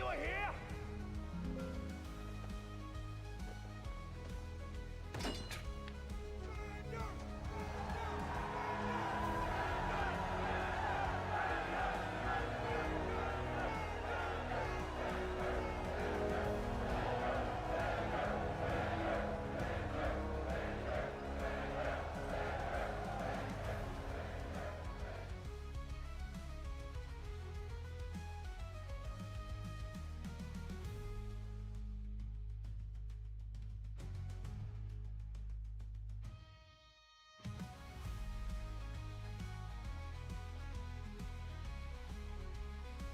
you are here?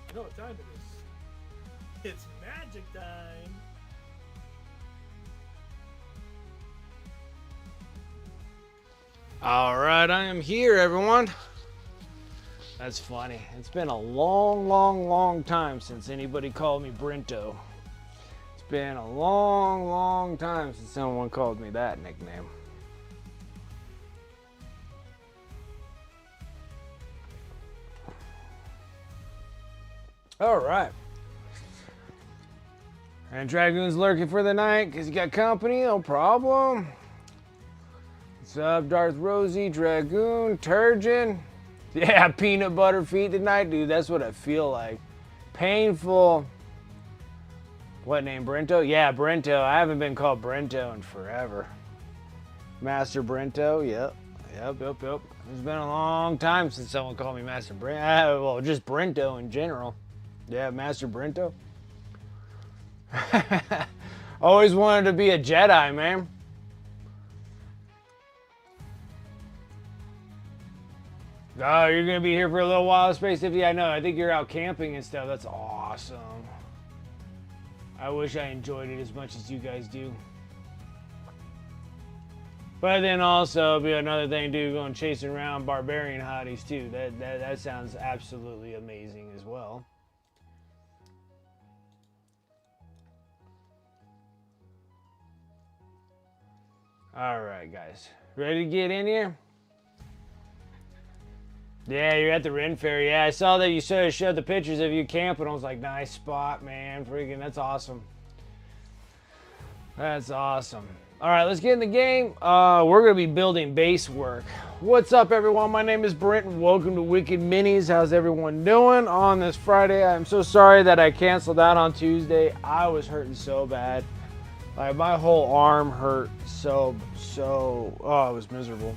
You know what time it is? It's magic time! Alright, I am here, everyone. That's funny. It's been a long time since anybody called me Brinto. It's been a long time since someone called me that nickname. Alright. And Dragoon's lurking for the night because you got company, no problem. What's up, Darth Rosie, Dragoon, Turgeon? Yeah, peanut butter feet tonight, dude. That's what I feel like. Painful. What name, Brinto? Yeah, Brinto. I haven't been called Brinto in forever. Master Brinto, yep. It's been a long time since someone called me Master Brinto. Well, just Brinto in general. Yeah, Master Brinto. Always wanted to be a Jedi, man. Oh, you're gonna be here for a little while, Space 50? I know. I think you're out camping and stuff. That's awesome. I wish I enjoyed it as much as you guys do. But then also be another thing, dude, going chasing around barbarian hotties too. That sounds absolutely amazing as well. All right, guys, ready to get in here? Yeah, you're at the Ren Fair. Yeah, I saw that you showed the pictures of you camping. I was like, nice spot, man. Freaking, that's awesome. That's awesome. All right, let's get in the game. We're going to be building base work. What's up, everyone? My name is Brent, and welcome to Wicked Minis. How's everyone doing on this Friday? I'm so sorry that I canceled out on Tuesday. I was hurting so bad. Like, my whole arm hurt so, oh, it was miserable.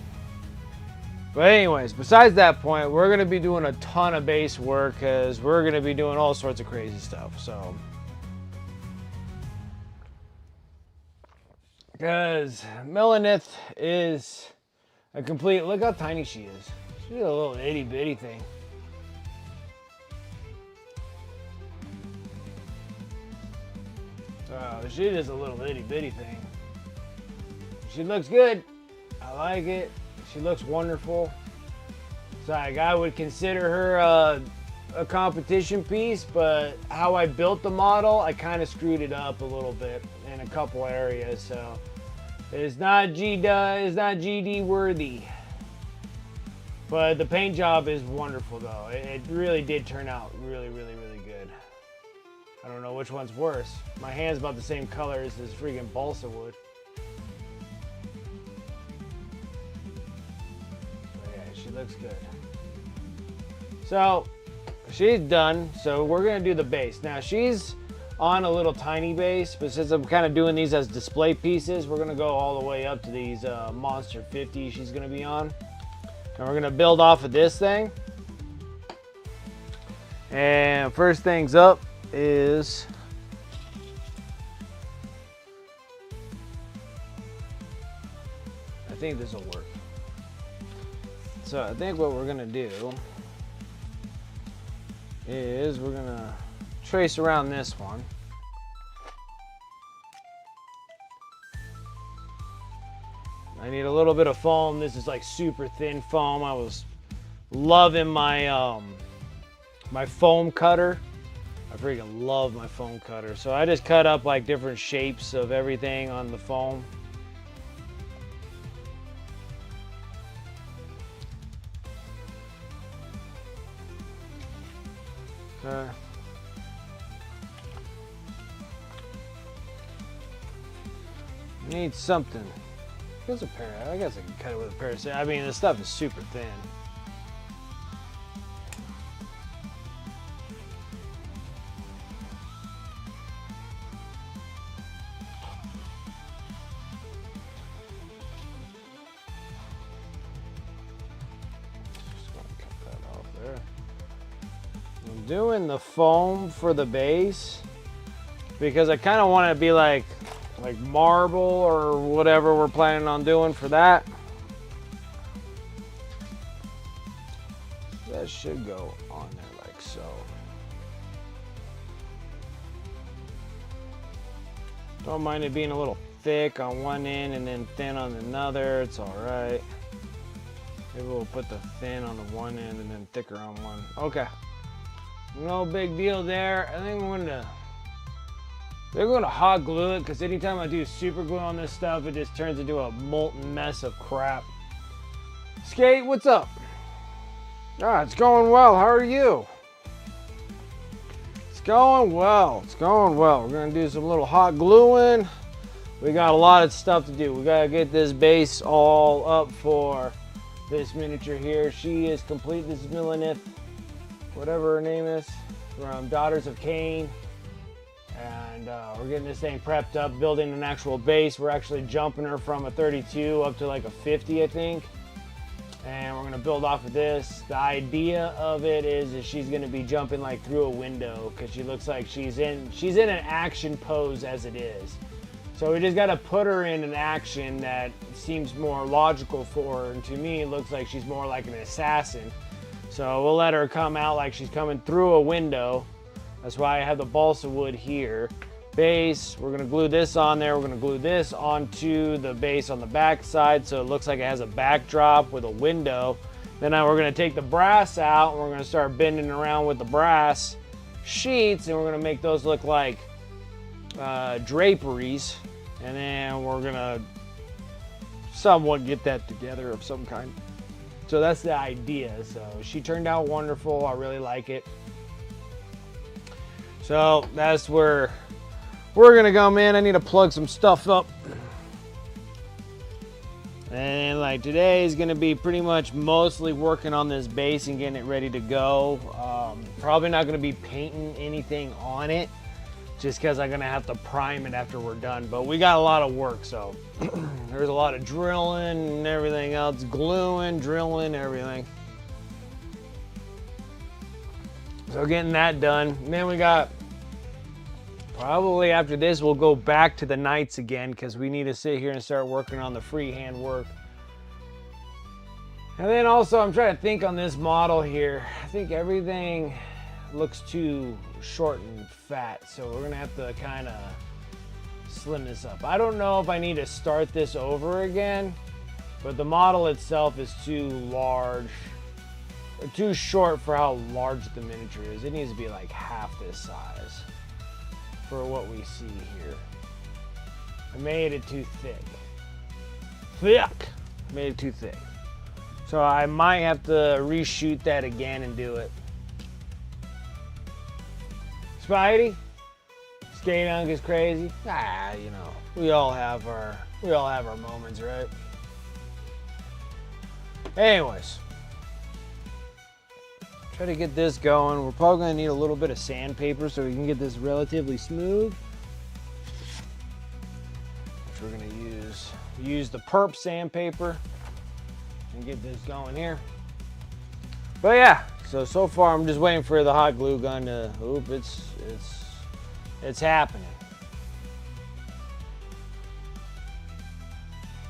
But anyways, besides that point, we're going to be doing a ton of base work because we're going to be doing all sorts of crazy stuff. So, because Maleneth is a complete, look how tiny she is. She's a little itty bitty thing. Oh, she's just a little itty bitty thing. She looks good. I like it. She looks wonderful. So like, I would consider her a competition piece, but how I built the model, I kind of screwed it up a little bit in a couple areas. So it's not GD worthy. But the paint job is wonderful though. It really did turn out really good. I don't know which one's worse. My hand's about the same color as this freaking balsa wood. Looks good. So she's done. So we're gonna do the base. Now she's on a little tiny base, but since I'm kind of doing these as display pieces, we're gonna go all the way up to these Monster 50 she's gonna be on. And we're gonna build off of this thing. And first things up is I think this will work. So I think what we're gonna do is we're gonna trace around this one. I need a little bit of foam. This is like super thin foam. I was loving my my foam cutter. I freaking love my foam cutter. So I just cut up like different shapes of everything on the foam. Okay. Need something. There's a pair. I guess I can cut it with a pair of scissors. I mean, this stuff is super thin. Just gonna cut that off there. I'm doing the foam for the base because I kind of want it to be like marble or whatever we're planning on doing for that. That should go on there like so. Don't mind it being a little thick on one end and then thin on another. It's all right. Maybe we'll put the thin on the one end and then thicker on one. Okay. No big deal there. I think they're going to hot glue it because anytime I do super glue on this stuff, it just turns into a molten mess of crap. Skate, what's up? Ah, it's going well. How are you? It's going well. It's going well. We're going to do some little hot gluing. We got a lot of stuff to do. We got to get this base all up for this miniature here. She is complete. This is Maleneth, whatever her name is, from Daughters of Cain. And we're getting this thing prepped up, building an actual base. We're actually jumping her from a 32 up to like a 50, I think. And we're gonna build off of this. The idea of it is she's gonna be jumping like through a window because she looks like she's in an action pose as it is. So we just gotta put her in an action that seems more logical for her. And to me, it looks like she's more like an assassin. So we'll let her come out like she's coming through a window. That's why I have the balsa wood here. Base, we're gonna glue this on there. We're gonna glue this onto the base on the back side so it looks like it has a backdrop with a window. Then we're gonna take the brass out and we're gonna start bending around with the brass sheets and we're gonna make those look like draperies. And then we're gonna somewhat get that together of some kind. So that's the idea. So she turned out wonderful. I really like it. So that's where we're gonna go, man. I need to plug some stuff up. And like today is gonna be pretty much mostly working on this base and getting it ready to go. Probably not gonna be painting anything on it just because I'm gonna have to prime it after we're done. But we got a lot of work, so there's a lot of drilling and everything else, gluing, drilling, everything. So getting that done. And then we got, probably after this, we'll go back to the knights again because we need to sit here and start working on the freehand work. And then also I'm trying to think on this model here. I think everything looks too short and fat. So we're gonna have to kind of slim this up. I don't know if I need to start this over again, but the model itself is too large. Too short for how large the miniature is. It needs to be like half this size for what we see here. I made it too thick. Made it too thick. So I might have to reshoot that again and do it. Spidey? Skate Unk is crazy. Ah, you know, we all have our moments, right? Anyways. Try to get this going. We're probably gonna need a little bit of sandpaper so we can get this relatively smooth. Which we're gonna use the perp sandpaper and get this going here. But yeah, so far I'm just waiting for the hot glue gun to, it's happening.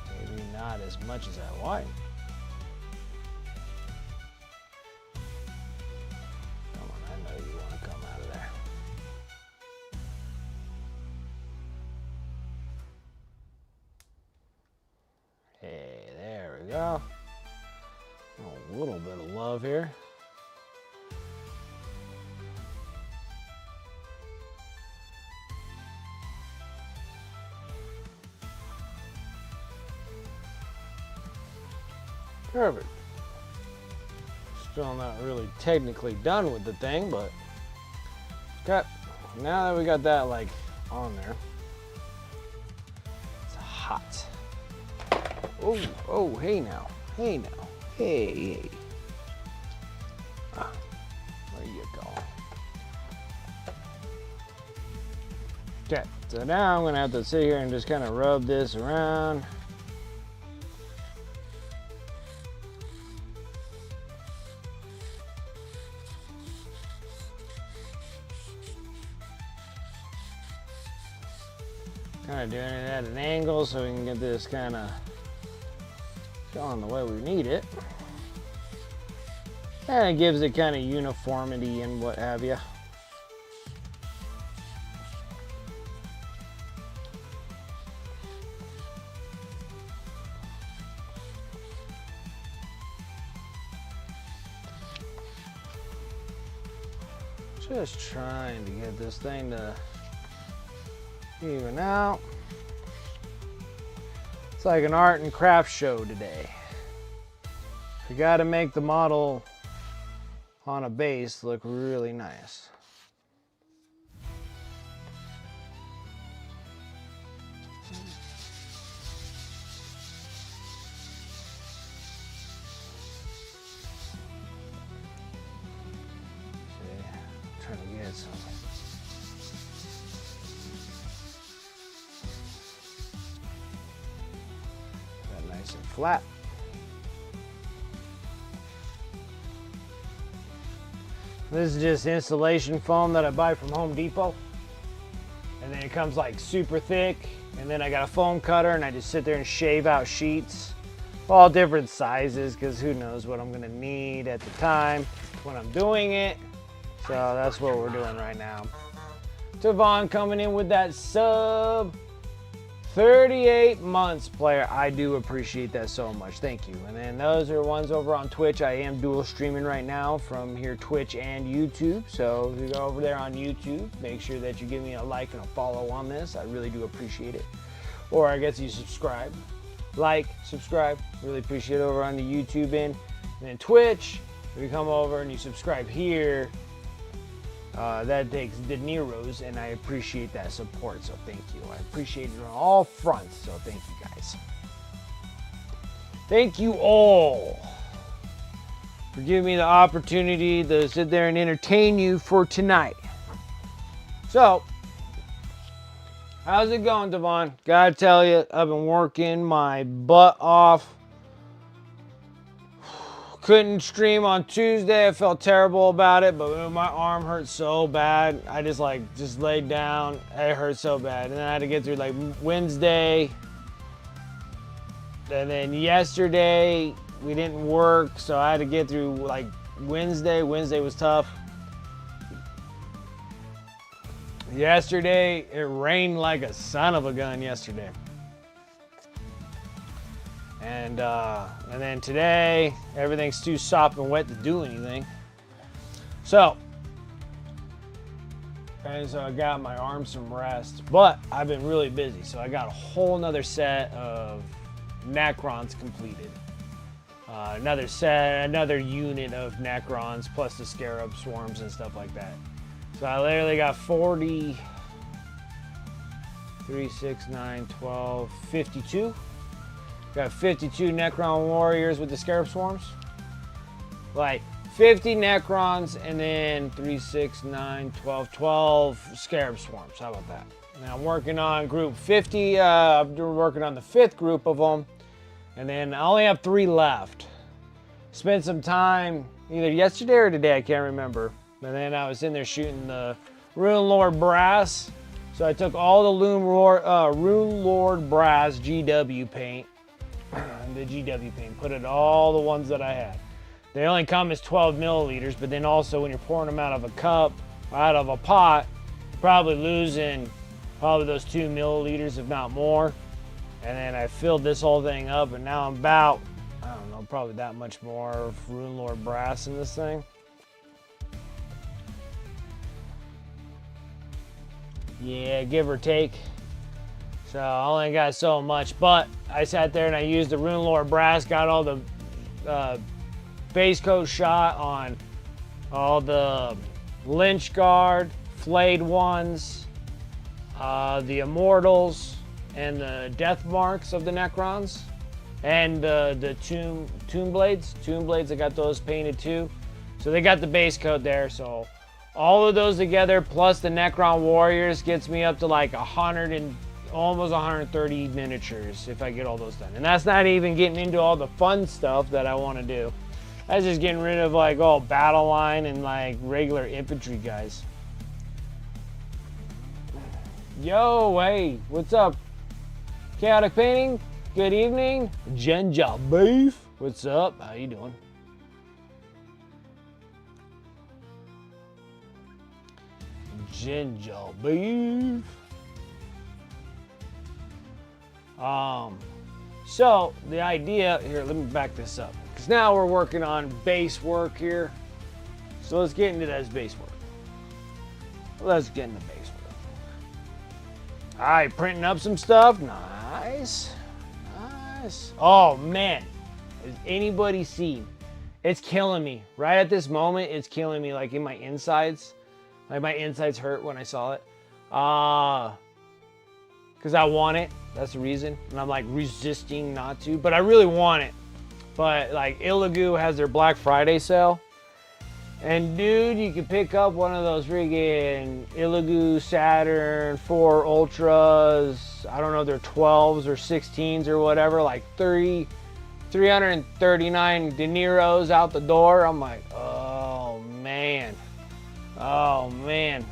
Maybe not as much as I want. Hey, there we go. A little bit of love here. Perfect. Still not really technically done with the thing, but now that we got that like on there, hot. Oh, oh, hey now. Hey now. Hey, hey. There you go. Okay, so now I'm gonna have to sit here and just kind of rub this around. Kind of doing it at an angle so we can get this kind of going the way we need it. And it gives it kind of uniformity and what have you. Just trying to get this thing to even out. It's like an art and craft show today. You got to make the model on a base look really nice. See, I'm trying to get some. That nice and flat. This is just insulation foam that I buy from Home Depot. And then it comes like super thick. And then I got a foam cutter and I just sit there and shave out sheets. All different sizes because who knows what I'm gonna need at the time when I'm doing it. So that's what we're doing right now. Tavon coming in with that sub. 38 months, player. I do appreciate that so much. Thank you. And then those are ones over on Twitch. I am dual streaming right now from here, Twitch and YouTube. So if you go over there on YouTube, make sure that you give me a like and a follow on this. I really do appreciate it. Or I guess you subscribe. Like, subscribe. Really appreciate it over on the YouTube end. And then Twitch, if you come over and you subscribe here, that takes De Niro's, and I appreciate that support, so thank you. I appreciate it on all fronts, so thank you guys. Thank you all for giving me the opportunity to sit there and entertain you for tonight. So, how's it going, Devon? Gotta tell you, I've been working my butt off. Couldn't stream on Tuesday. I felt terrible about it, but my arm hurt so bad. I just laid down. It hurt so bad. And then I had to get through like Wednesday. And then yesterday we didn't work, so I had to get through like Wednesday. Wednesday was tough. Yesterday, it rained like a son of a gun yesterday. And then today, everything's too sopping wet to do anything. So I got my arm some rest, but I've been really busy. So I got a whole nother set of Necrons completed. Another unit of Necrons plus the Scarab Swarms and stuff like that. So I literally got 40, 3, 6, 9, 12, 52. Got 52 Necron warriors with the Scarab Swarms. Like 50 Necrons and then 3, 6, 9, 12 Scarab Swarms. How about that? Now I'm working on group 50. I'm working on the 5th group of them. And then I only have 3 left. Spent some time either yesterday or today, I can't remember. And then I was in there shooting the Rune Lord Brass. So I took all the Rune Lord Brass GW paint. The GW paint, put it all the ones that I had. They only come as 12 milliliters, but then also when you're pouring them out of a cup, out of a pot, you're probably losing those 2 milliliters, if not more. And then I filled this whole thing up, and now I'm about, I don't know, probably that much more of Rune Lord Brass in this thing. Yeah, give or take. So I only got so much, but I sat there and I used the Rune Lord Brass, got all the base coat shot on all the Lynch Guard, flayed ones, the Immortals, and the death marks of the Necrons, and the tomb blades. Tomb blades, I got those painted too. So they got the base coat there. So all of those together, plus the Necron warriors, gets me up to like 100 and almost 130 miniatures if I get all those done. And that's not even getting into all the fun stuff that I want to do. That's just getting rid of like all battle line and like regular infantry guys. Yo, hey, what's up? Chaotic Painting, good evening. Ginger Beef, what's up? How you doing? Ginger Beef. So the idea here, let me back this up, because now we're working on base work here. So let's get into this base work. Let's get into base work. All right, printing up some stuff. Nice, nice. Oh man, has anybody seen? It's killing me right at this moment. It's killing me, like in my insides. Like my insides hurt when I saw it. Because I want it. That's the reason. And I'm like resisting not to. But I really want it. But like Illigu has their Black Friday sale. And dude, you can pick up one of those friggin' Illigu Saturn 4 Ultras. I don't know, they're 12s or 16s or whatever. Like 339 De Niro's out the door. I'm like, oh man. Oh man.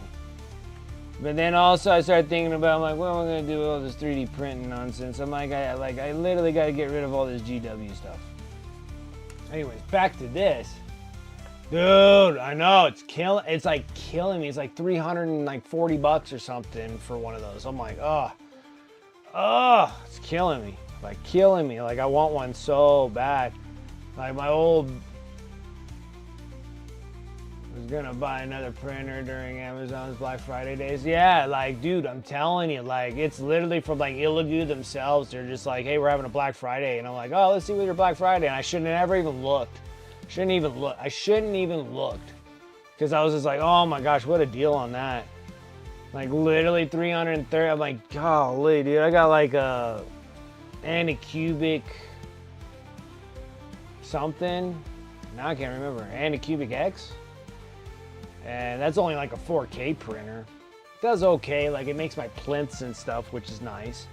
But then also I started thinking about, I'm like, what am I gonna do with all this 3D printing nonsense? I'm like, I literally gotta get rid of all this GW stuff. Anyways, back to this. Dude, I know, it's like killing me. It's like $340 or something for one of those. I'm like, it's killing me. Like killing me. Like I want one so bad. Like my old, was gonna buy another printer during Amazon's Black Friday days. Yeah, like dude, I'm telling you, like it's literally from like Illigu themselves. They're just like, hey, we're having a Black Friday, and I'm like, oh, let's see what your Black Friday. And I shouldn't have ever even looked. I shouldn't even looked, because I was just like, oh my gosh, what a deal on that. Like literally 330. I'm like, golly, dude, I got like a Anycubic something. Now I can't remember. Anycubic X. And that's only like a 4K printer. It does okay, like it makes my plinths and stuff, which is nice.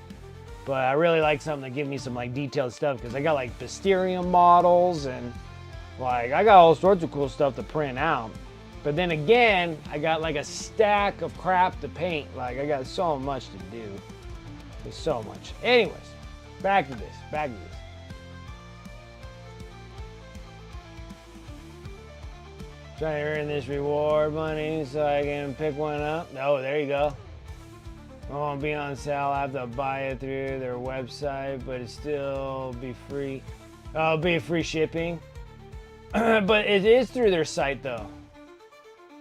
But I really like something that gives me some like detailed stuff, because I got like Mysterium models, and like I got all sorts of cool stuff to print out. But then again, I got like a stack of crap to paint. Like I got so much to do. There's so much. Anyways, back to this. Trying to earn this reward money so I can pick one up. Oh, there you go. It won't be on sale. I have to buy it through their website, but it still be free. Oh, it'll be free shipping. But it is through their site though.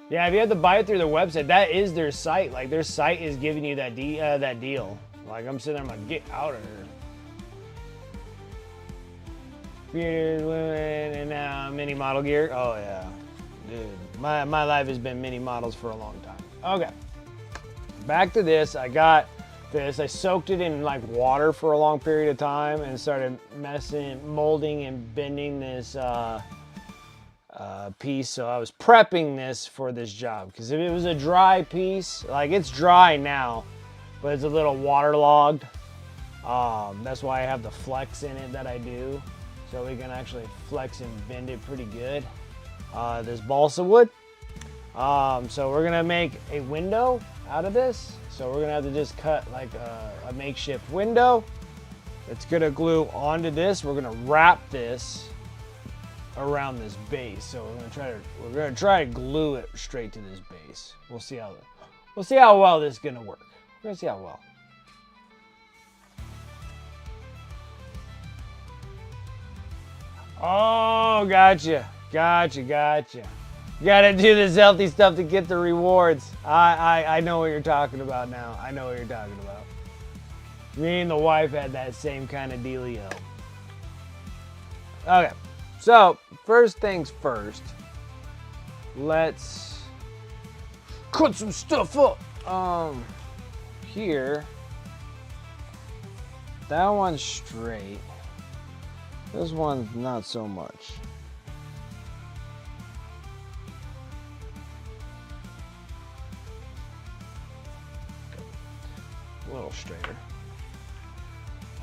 Yeah, if you have to buy it through their website, that is their site. Like their site is giving you that deal. Like I'm sitting there, I'm like, get out of here. Bearded women and now mini model gear. Oh yeah, dude, my life has been mini models for a long time. Okay, back to this. I got this. I soaked it in like water for a long period of time and started molding and bending this piece. So I was prepping this for this job, because if it was a dry piece, like it's dry now, but it's a little waterlogged. That's why I have the flex in it that I do, so we can actually flex and bend it pretty good. This balsa wood. So we're gonna make a window out of this. So we're gonna have to just cut like a makeshift window. It's gonna glue onto this. We're gonna wrap this around this base. So we're gonna try to glue it straight to this base. We'll see how well this is gonna work. We're gonna see how well. Oh, gotcha. Gotta do this healthy stuff to get the rewards. I know what you're talking about now. I know what you're talking about. Me and the wife had that same kind of dealio. Okay, so first things first. Let's cut some stuff up. Here. that one's straight. This one's not so much. A little straighter.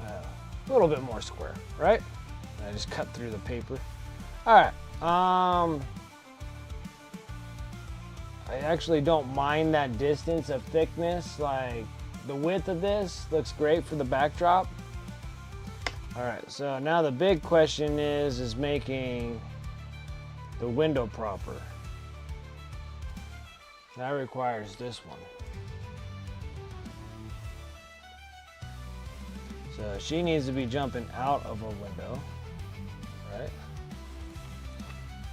A little bit more square, right? I just cut through the paper. All right. I actually don't mind that distance of thickness. Like the width of this looks great for the backdrop. All right, so now the big question is making the window proper. That requires this one. So she needs to be jumping out of a window, right?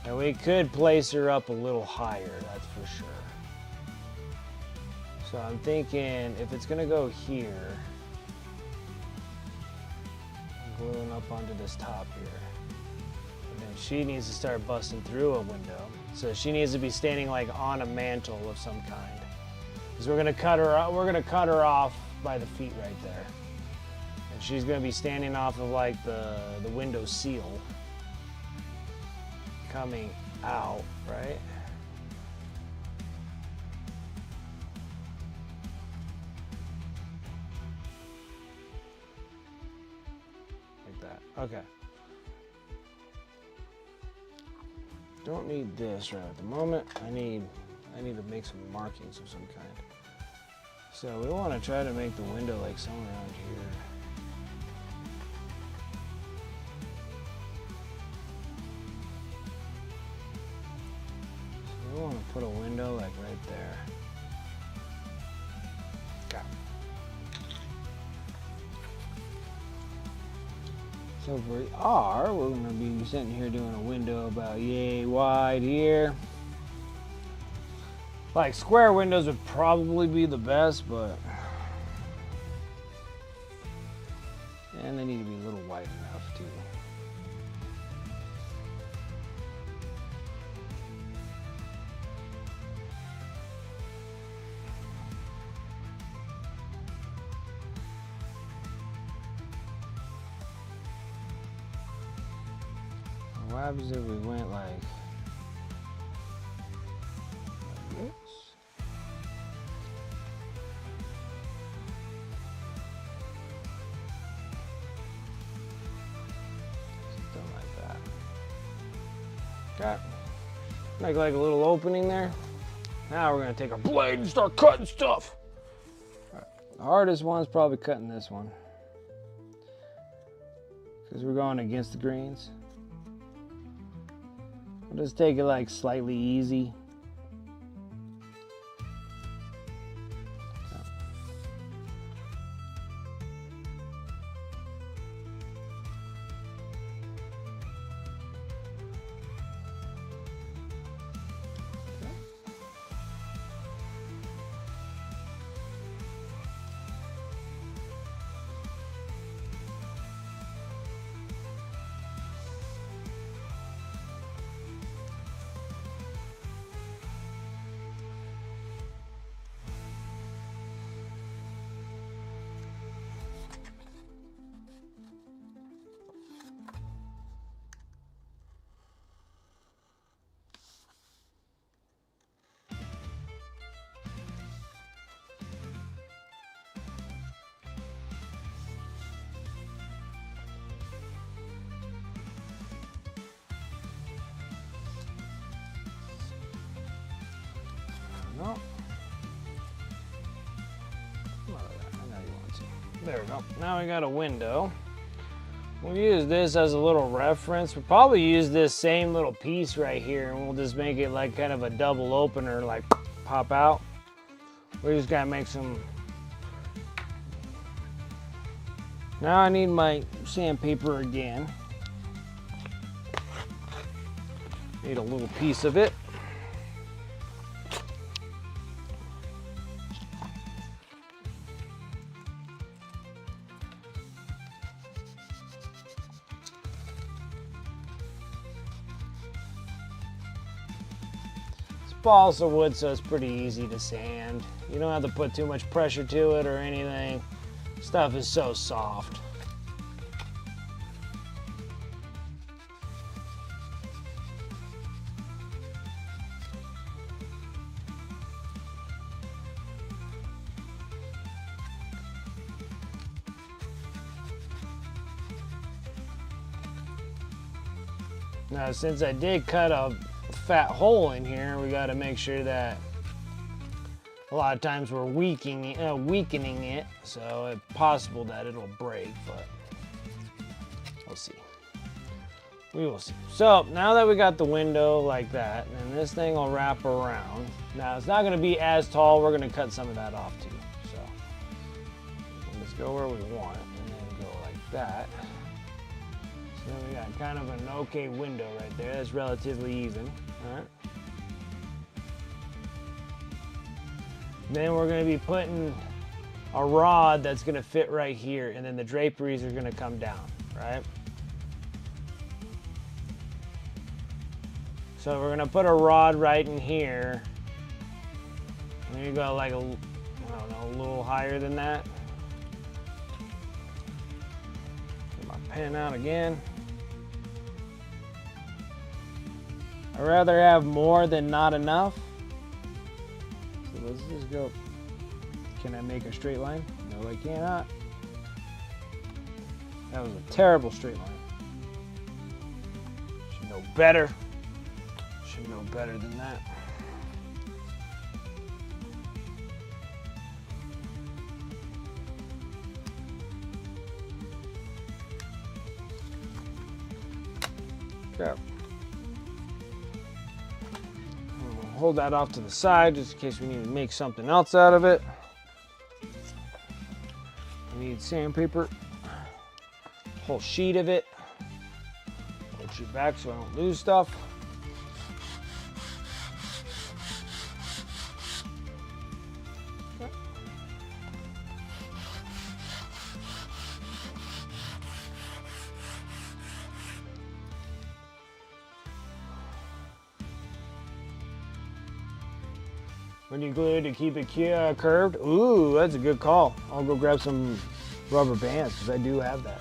And we could place her up a little higher, that's for sure. So I'm thinking if it's gonna go here, I'm gluing up onto this top here. And then she needs to start busting through a window. So she needs to be standing like on a mantle of some kind. Because we're gonna cut her off by the feet right there. And she's gonna be standing off of like the window seal. Coming out, right? Like that. Okay. Don't need this right at the moment. I need to make some markings of some kind. So we want to try to make the window like somewhere around here. I want to put a window like right there. Okay. So if we're going to be sitting here doing a window about yay wide here. Like square windows would probably be the best, but and they need to be a little wide enough too. What happens if we went like this? Something like that. Okay. Make like a little opening there. Now we're gonna take our blade and start cutting stuff. All right. The hardest one's probably cutting this one, because we're going against the greens. We'll just take it like slightly easy. No. There we go. Now we got a window. We'll use this as a little reference. We'll probably use this same little piece right here, and we'll just make it like kind of a double opener, like pop out. We just gotta make some. Now I need my sandpaper again. Need a little piece of it. Balsa wood, so it's pretty easy to sand. You don't have to put too much pressure to it or anything. Stuff is so soft. Now, since I did cut a fat hole in here, we got to make sure that a lot of times we're weakening it, so it's possible that it'll break, but we'll see. We will see. So now that we got the window like that, then this thing will wrap around. Now it's not going to be as tall. We're going to cut some of that off too. So let's go where we want and then go like that. So then we got kind of an okay window right there. That's relatively even. All right. Then we're going to be putting a rod that's going to fit right here, and then the draperies are going to come down, right? So we're gonna put a rod right in here. And you go like I don't know, a little higher than that. Get my pen out again. I'd rather have more than not enough. So let's just go. Can I make a straight line? No, I cannot. That was a terrible straight line. Should know better. Should know better than that. Okay. We'll hold that off to the side just in case we need to make something else out of it. We need sandpaper. Whole sheet of it. Put you back so I don't lose stuff. When you glue to keep it curved? Ooh, that's a good call. I'll go grab some rubber bands because I do have that.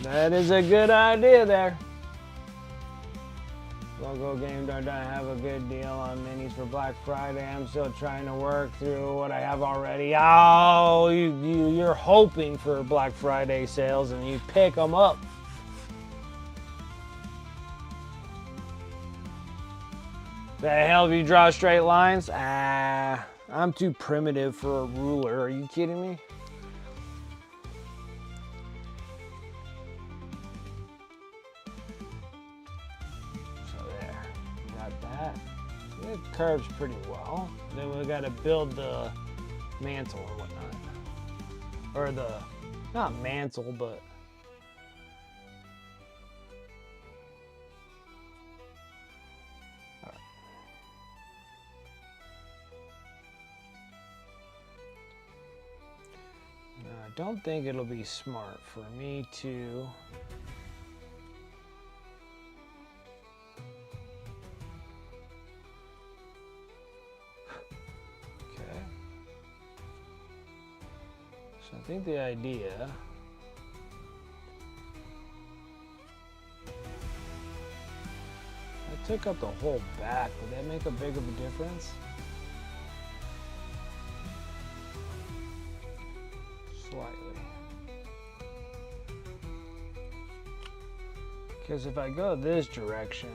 That is a good idea there. Logo Game Don't have a good deal on minis for Black Friday. I'm still trying to work through what I have already. Oh, you're hoping for Black Friday sales and you pick them up. The hell if you draw straight lines? Ah, I'm too primitive for a ruler. Are you kidding me? So there, we got that. It curves pretty well. Then we got to build the mantle or whatnot. Or the, not mantle, but I don't think it'll be smart for me to okay. So I think the idea I took up the whole back. Would that make a big of a difference? Slightly. Because if I go this direction,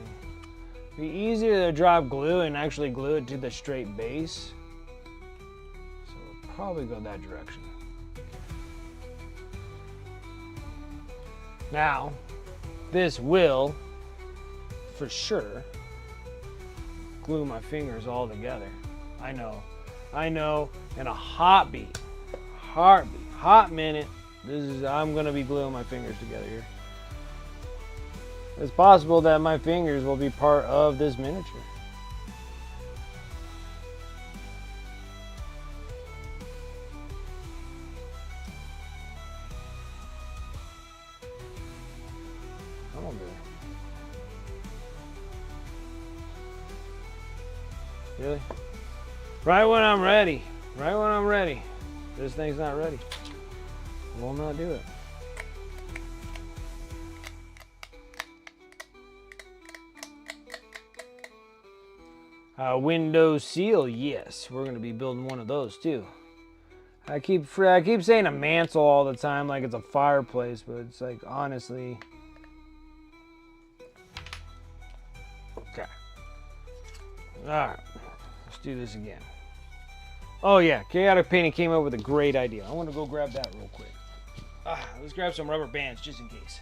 it'd be easier to drop glue and actually glue it to the straight base. So we'll probably go that direction. Now, this will, for sure, glue my fingers all together. I know, in a heartbeat, hot minute, I'm gonna be gluing my fingers together here. It's possible that my fingers will be part of this miniature. Come on, baby. Really? Right when I'm ready. Right when I'm ready. This thing's not ready. Will not do it. Window seal, yes. We're going to be building one of those too. I keep saying a mantle all the time like it's a fireplace, but it's like, honestly. Okay. Alright. Let's do this again. Oh yeah, Chaotic Painting came up with a great idea. I want to go grab that real quick. Let's grab some rubber bands just in case.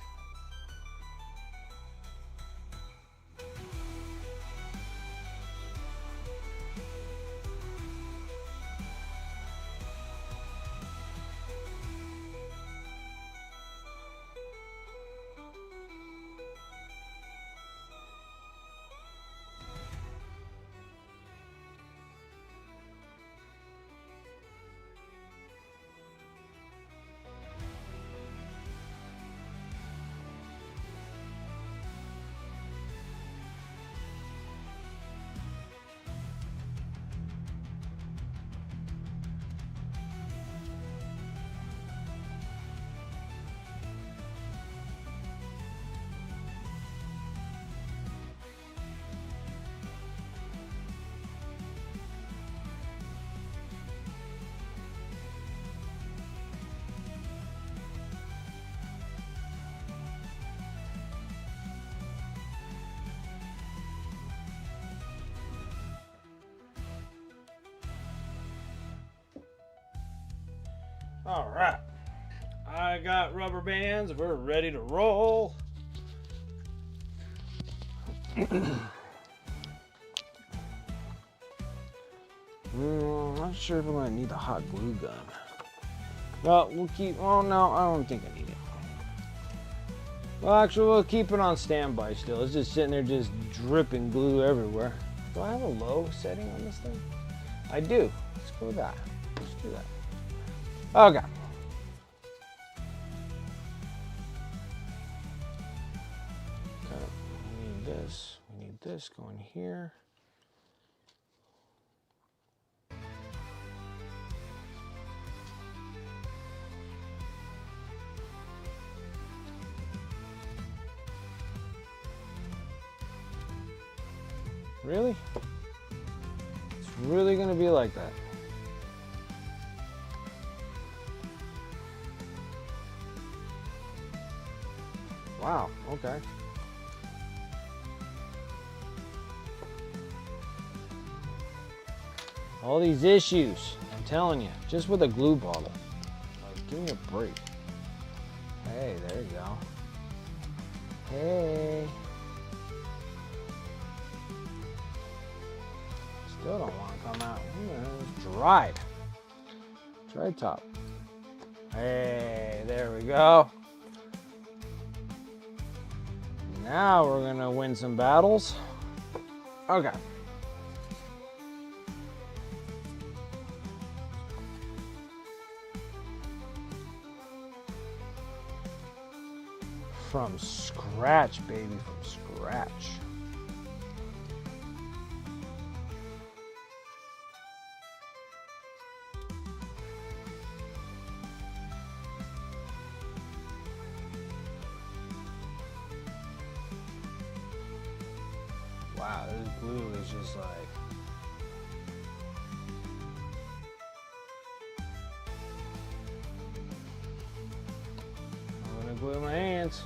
All right, I got rubber bands. We're ready to roll. I'm not sure if I'm gonna need the hot glue gun. Well, we'll keep. Oh no, I don't think I need it. Well, actually, we'll keep it on standby still. It's just sitting there, just dripping glue everywhere. Do I have a low setting on this thing? I do. Let's go with that. Let's do that. Okay. Okay, we need this. We need this going here. Really? It's really gonna be like that. Wow, okay. All these issues, I'm telling you, just with a glue bottle. Like, give me a break. Hey, there you go. Hey. Still don't want to come out. It's dried. Dry top. Hey, there we go. Now we're gonna win some battles. Okay. From scratch, baby, from scratch. Wow, this glue is just like... I'm gonna glue my hands.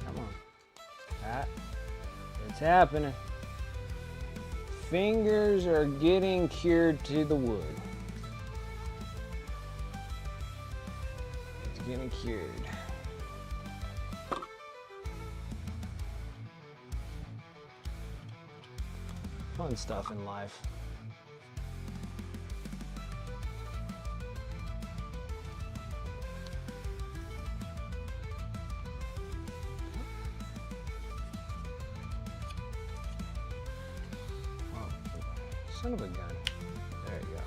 Come on. That, it's happening. Fingers are getting cured to the wood. It's getting cured. Fun stuff in life. Son of a gun. There you go.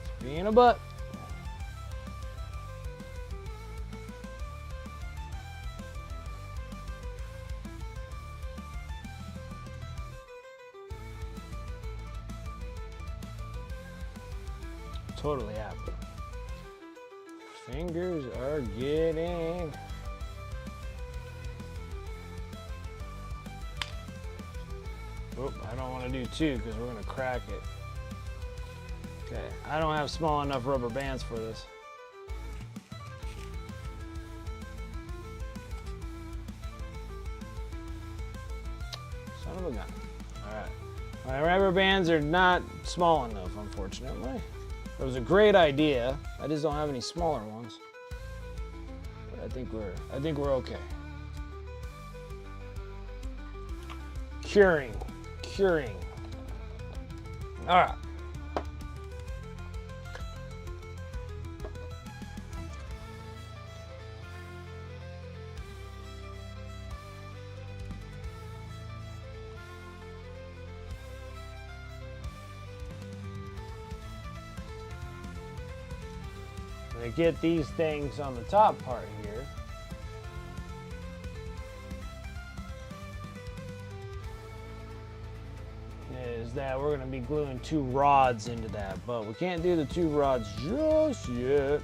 It's being a butt. Totally happy. Fingers are getting... Oop, I don't want to do two because we're going to crack it. Okay, I don't have small enough rubber bands for this. Son of a gun. Alright. My rubber bands are not small enough, unfortunately. It was a great idea. I just don't have any smaller ones. But I think we're okay. Curing. Alright. I'm going to get these things on the top part here. Is that we're going to be gluing 2 rods into that, but we can't do the 2 rods just yet.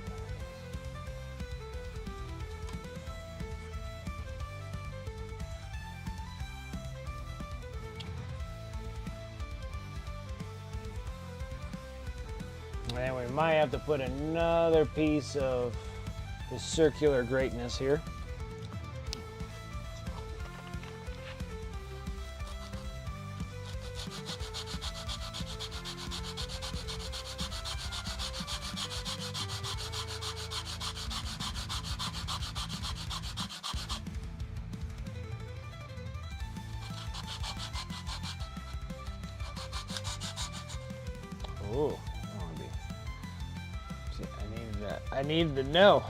And we might have to put another piece of the circular greatness here. Oh. I needed to know.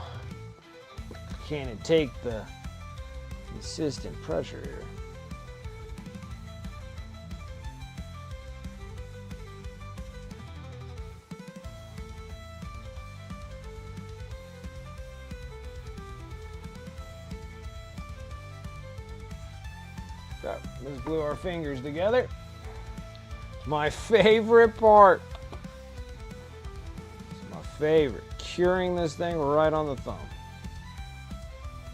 Can it take the consistent pressure here? So, let's glue our fingers together. It's my favorite part. It's my favorite. Curing this thing right on the thumb.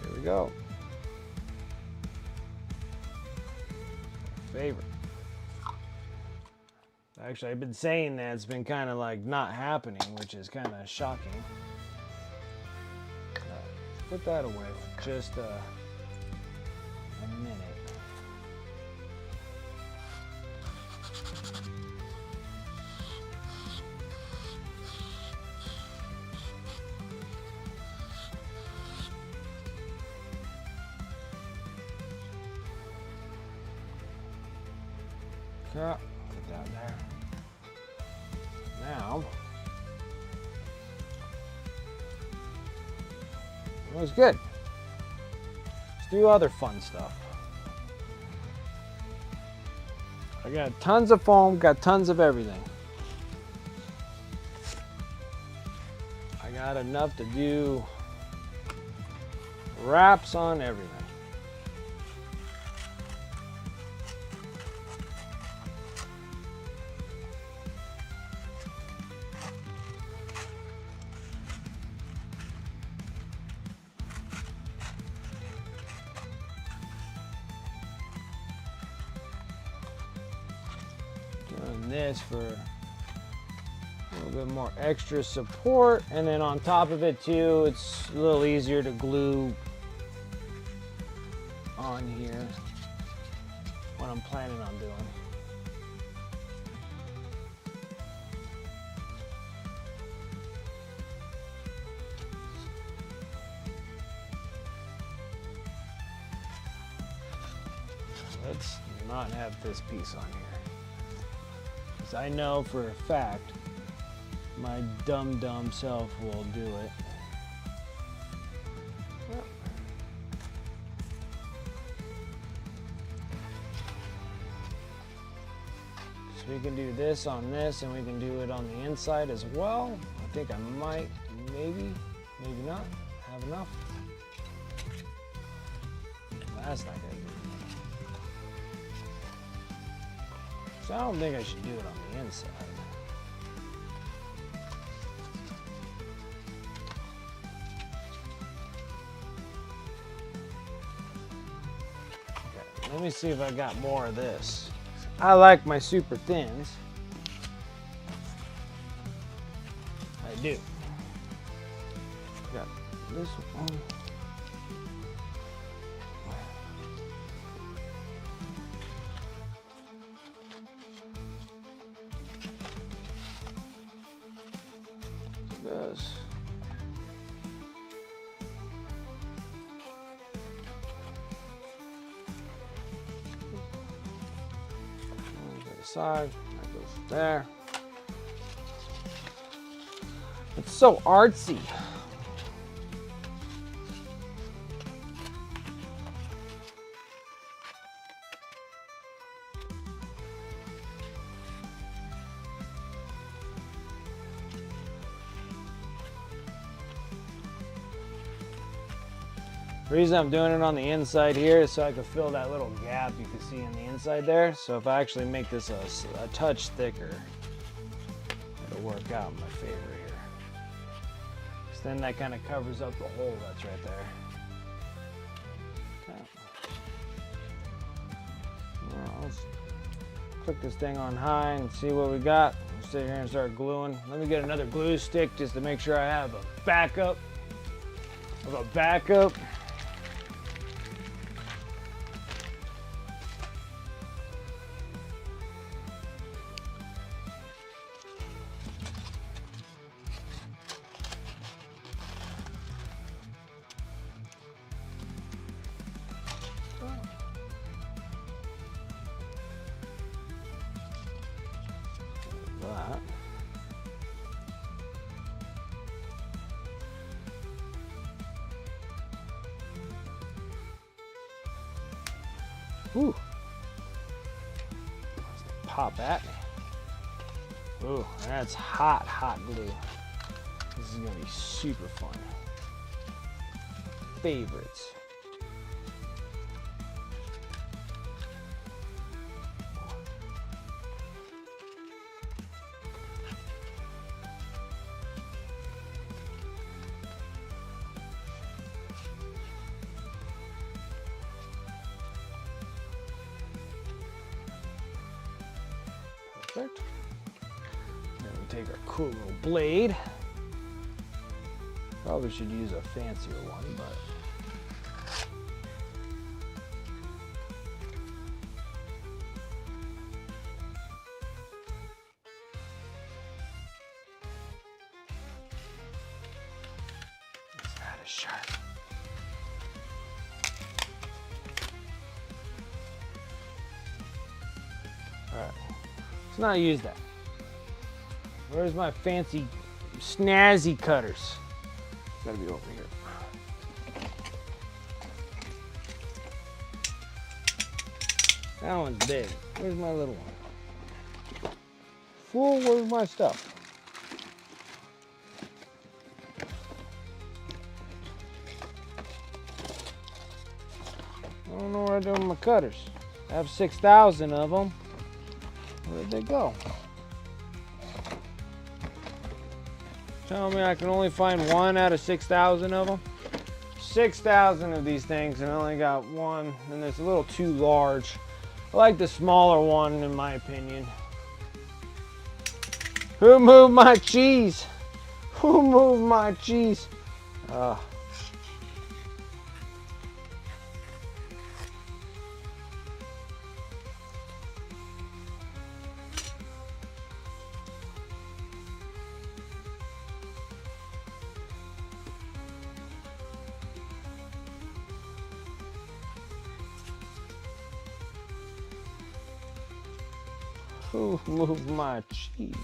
Here we go. Favorite. Actually, I've been saying that it's been kind of like not happening, which is kind of shocking. Put that away for just a minute. Okay, put that there. Now, it was good. Let's do other fun stuff. I got tons of foam, got tons of everything. I got enough to do wraps on everything. This for a little bit more extra support, and then on top of it too, it's a little easier to glue on here, what I'm planning on doing. Let's not have this piece on here. I know for a fact my dumb self will do it. Yep. So we can do this on this, and we can do it on the inside as well. I think I might, maybe not, have enough. That's not good. So I don't think I should do it on the inside. let me see if I got more of this. I like my super thins. I do. Got this one. This. Side, that goes there. It's so artsy. The reason I'm doing it on the inside here is so I can fill that little gap you can see on the inside there. So if I actually make this a touch thicker, it'll work out in my favor here. Because then that kind of covers up the hole that's right there. Okay. Well, let's click this thing on high and see what we got. We'll sit here and start gluing. Let me get another glue stick just to make sure I have a backup. That. Ooh. Pop at me. Ooh, that's hot, hot glue. This is gonna be super fun. Favorites. Perfect. Then we take our cool little blade. Probably should use a fancier one, but it's not as sharp. All right. Let's not use that. Where's my fancy snazzy cutters? Gotta be over here. That one's big. Where's my little one? Fool, where's my stuff? I don't know where I do with my cutters. I have 6,000 of them. Where'd they go? Telling me I can only find one out of 6,000 of them? 6,000 of these things and I only got one, and it's a little too large. I like the smaller one in my opinion. Who moved my cheese? Who moved my cheese? Who moved my cheese?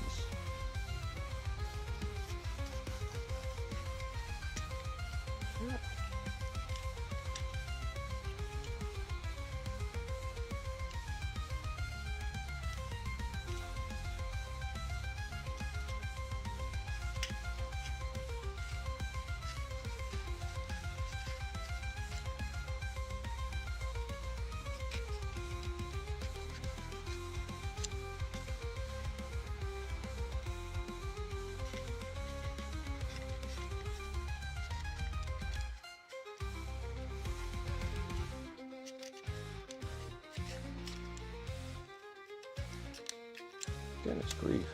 Goodness grief.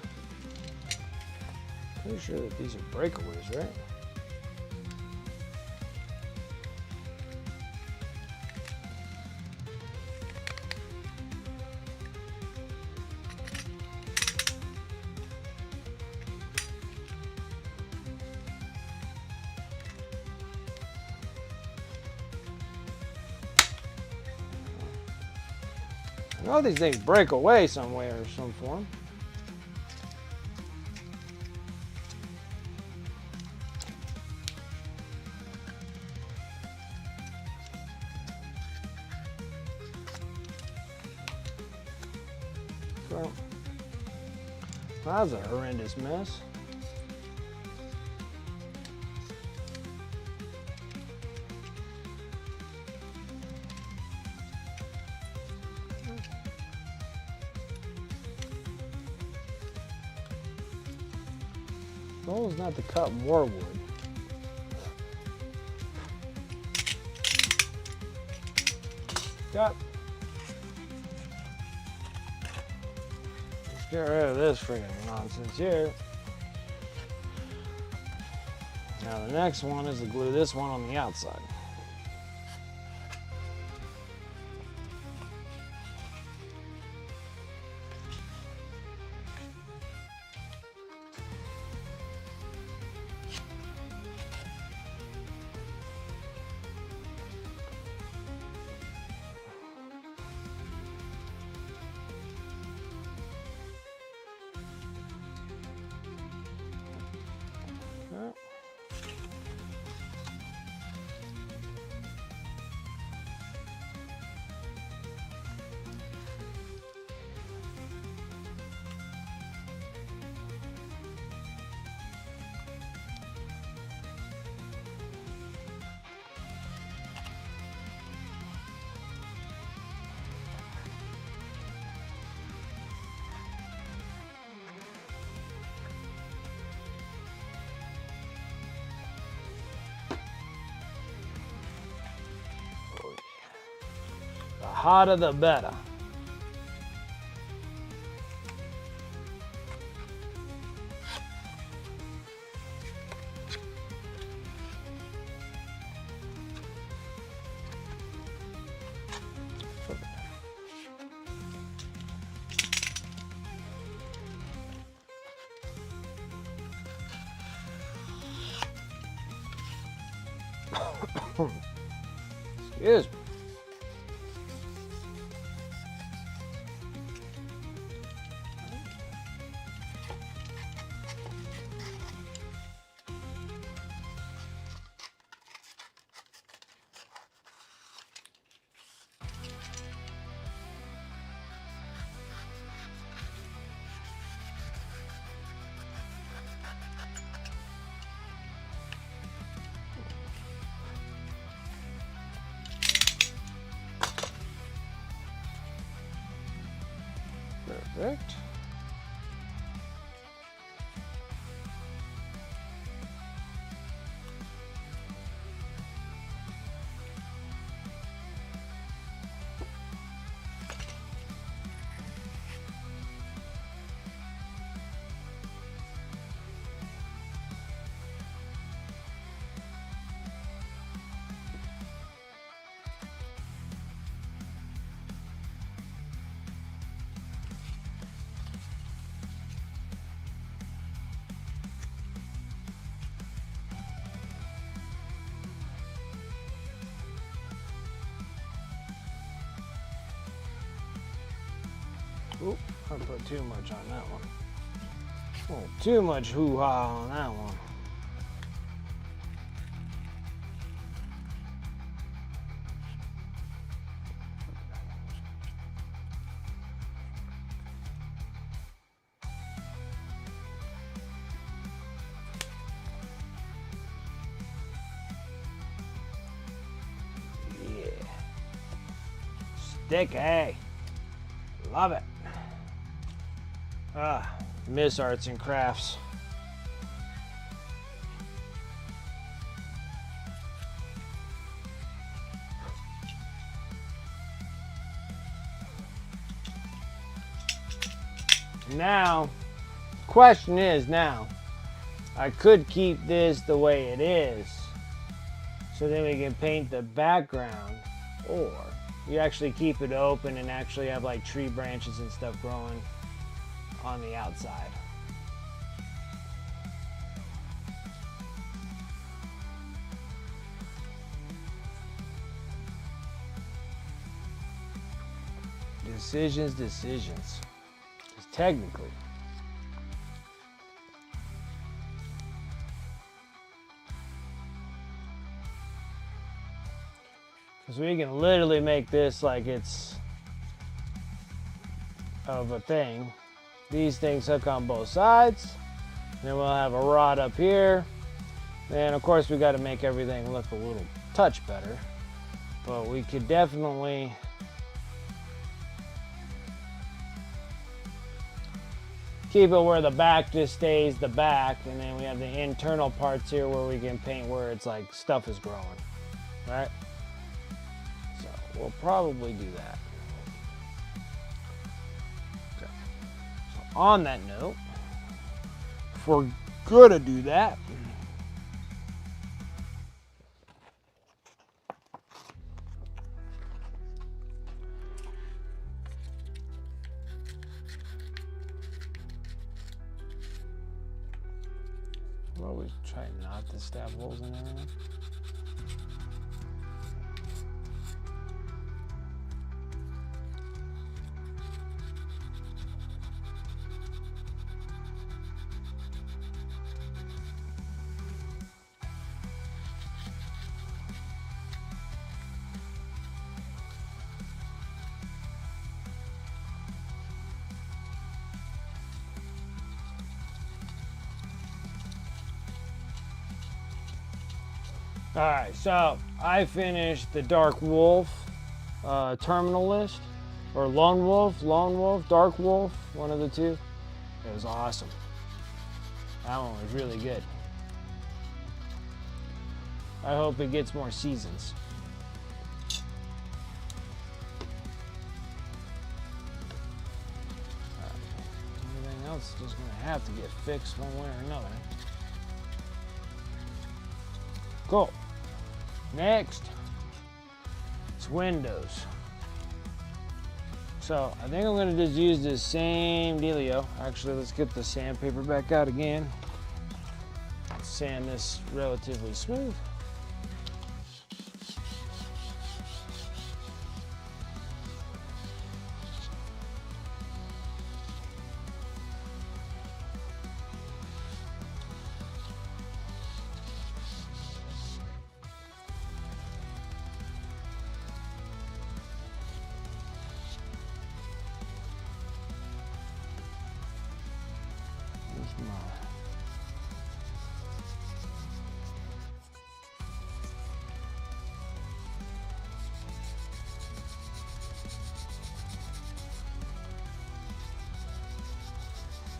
Pretty sure that these are breakaways, right? I know these things break away some way or some form. So, that was a horrendous mess. The goal is not to cut more wood. Got. Let's get rid of this friggin' nonsense here. Now the next one is to glue this one on the outside. The hotter the better. Excuse me. Perfect. Oop, I put too much on that one. Oh, too much hoo-ha on that one. Yeah. Sticky. Love it. Miss arts and crafts. Now, question is now, I could keep this the way it is, so then we can paint the background, or you actually keep it open and actually have like tree branches and stuff growing on the outside. Decisions. Because technically, because we can literally make this like it's of a thing. These things hook on both sides. Then we'll have a rod up here. And of course we got to make everything look a little touch better. But we could definitely keep it where the back just stays the back, and then we have the internal parts here where we can paint where it's like stuff is growing, right? So we'll probably do that. Okay. So on that note, if we're gonna do that, we'll always try not to stab holes in everything. Alright, so I finished the Dark Wolf terminal list, or Lone Wolf, Dark Wolf, one of the two. It was awesome. That one was really good. I hope it gets more seasons. Everything else is just going to have to get fixed one way or another. Cool. Next, it's windows. So I think I'm gonna just use this same dealio. Actually, let's get the sandpaper back out again. Sand this relatively smooth.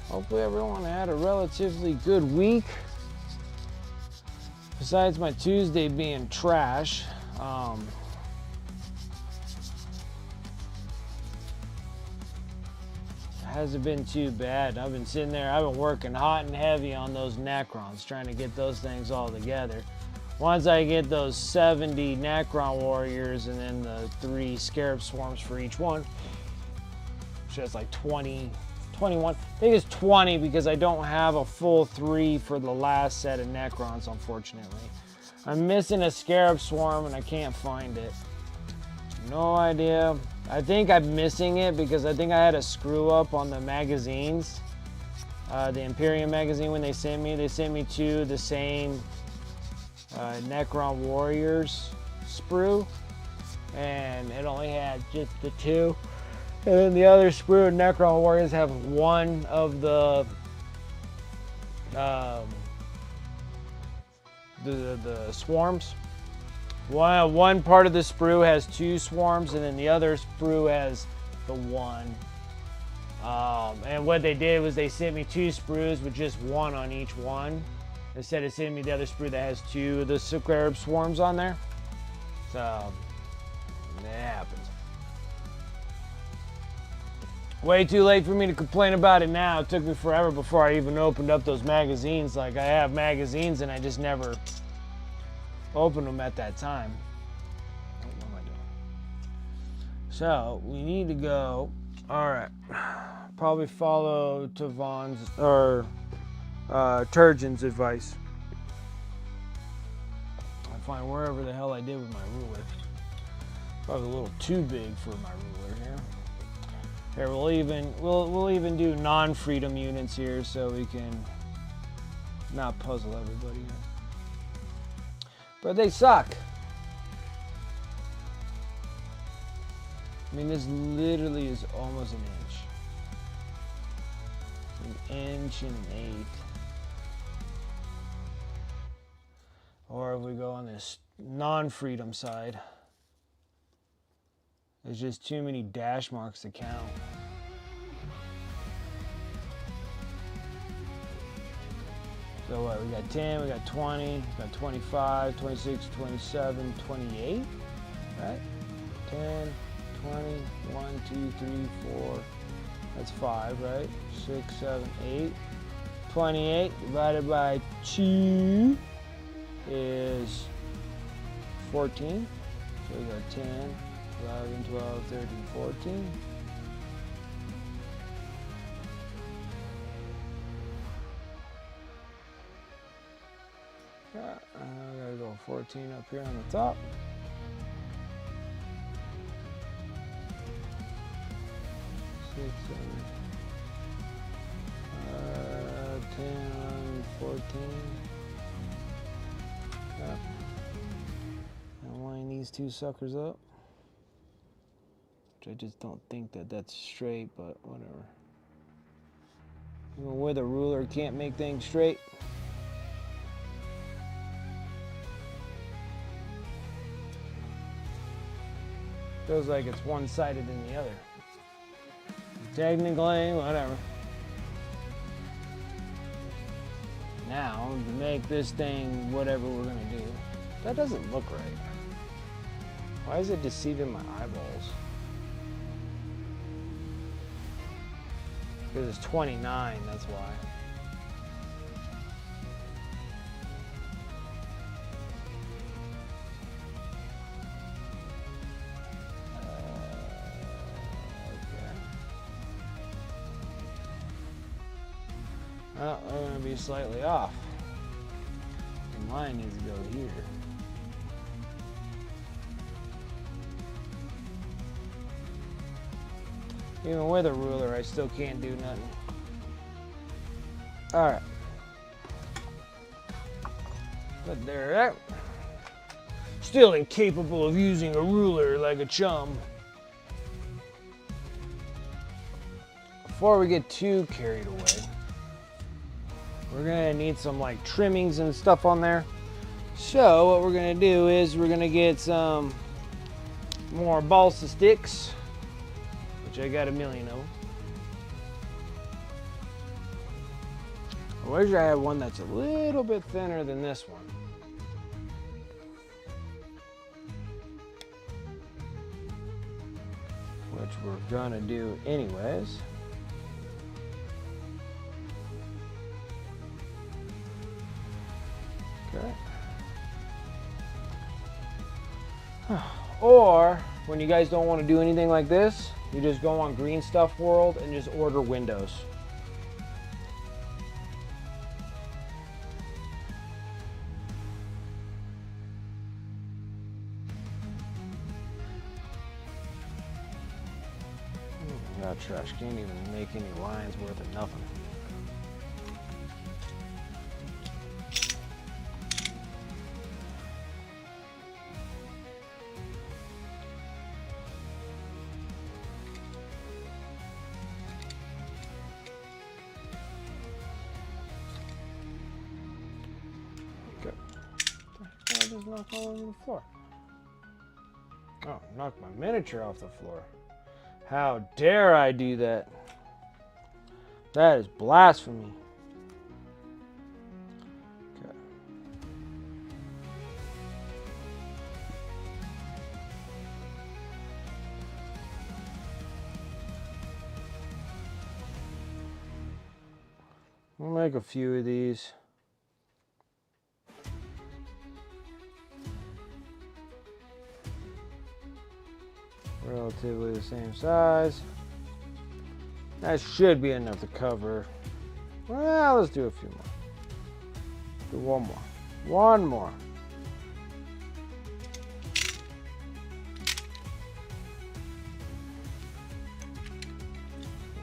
Hopefully everyone had a relatively good week. Besides my Tuesday being trash. It hasn't been too bad. I've been sitting there, I've been working hot and heavy on those Necrons, trying to get those things all together. Once I get those 70 Necron warriors and then the 3 scarab swarms for each one, which has like 21. I think it's 20 because I don't have a full 3 for the last set of Necrons, unfortunately. I'm missing a scarab swarm and I can't find it. No idea. I think I'm missing it because I think I had a screw up on the magazines. The Imperium magazine, when they sent me 2 the same Necron Warriors sprue, and it only had just the 2. And then the other sprue of Necron Warriors have one of the swarms. One part of the sprue has 2 swarms, and then the other sprue has the 1. And what they did was they sent me 2 sprues with just 1 on each one, instead of sending me the other sprue that has 2 of the scarab swarms on there. So that happens. Way too late for me to complain about it now. It took me forever before I even opened up those magazines. Like, I have magazines and I just never opened them at that time. What am I doing? So, we need to go. Alright. Probably follow Tavon's or Turgeon's advice. I find wherever the hell I did with my ruler. Probably a little too big for my ruler here. Here, we'll even do non-freedom units here so we can not puzzle everybody here. But they suck. I mean, this literally is almost an inch. An inch and an eighth. Or if we go on this non-freedom side, there's just too many dash marks to count. So what, we got 10, we got 20, we got 25, 26, 27, 28, right? 10, 20, 1, 2, 3, 4, that's 5, right? 6, 7, 8. 28 divided by 2 is 14. So we got 10, 11, 12, 13, 14. Yeah, I gotta go 14 up here on the top. 6, 7, 10, 14. Yeah. And line these two suckers up. Which I just don't think that that's straight, but whatever. Even with a ruler, can't make things straight. Feels like it's one-sided than the other. Technically, whatever. Now, to make this thing whatever we're gonna do, that doesn't look right. Why is it deceiving my eyeballs? Because it's 29, that's why. Well, we're going to be slightly off. And mine needs to go here. Even with a ruler, I still can't do nothing. Alright. But there, still incapable of using a ruler like a chum. Before we get too carried away, we're gonna need some like trimmings and stuff on there. So what we're gonna do is we're gonna get some more balsa sticks, which I got a million of them. I wish I had one that's a little bit thinner than this one. Which we're gonna do anyways. Okay. Or when you guys don't want to do anything like this, you just go on Green Stuff World and just order windows. That trash can't even make any lines worth of nothing. Okay. I just knocked all over the floor. Oh, knocked my miniature off the floor. How dare I do that? That is blasphemy. Okay. We'll make a few of these. Relatively the same size. That should be enough to cover. Well, let's do a few more. Do one more. One more.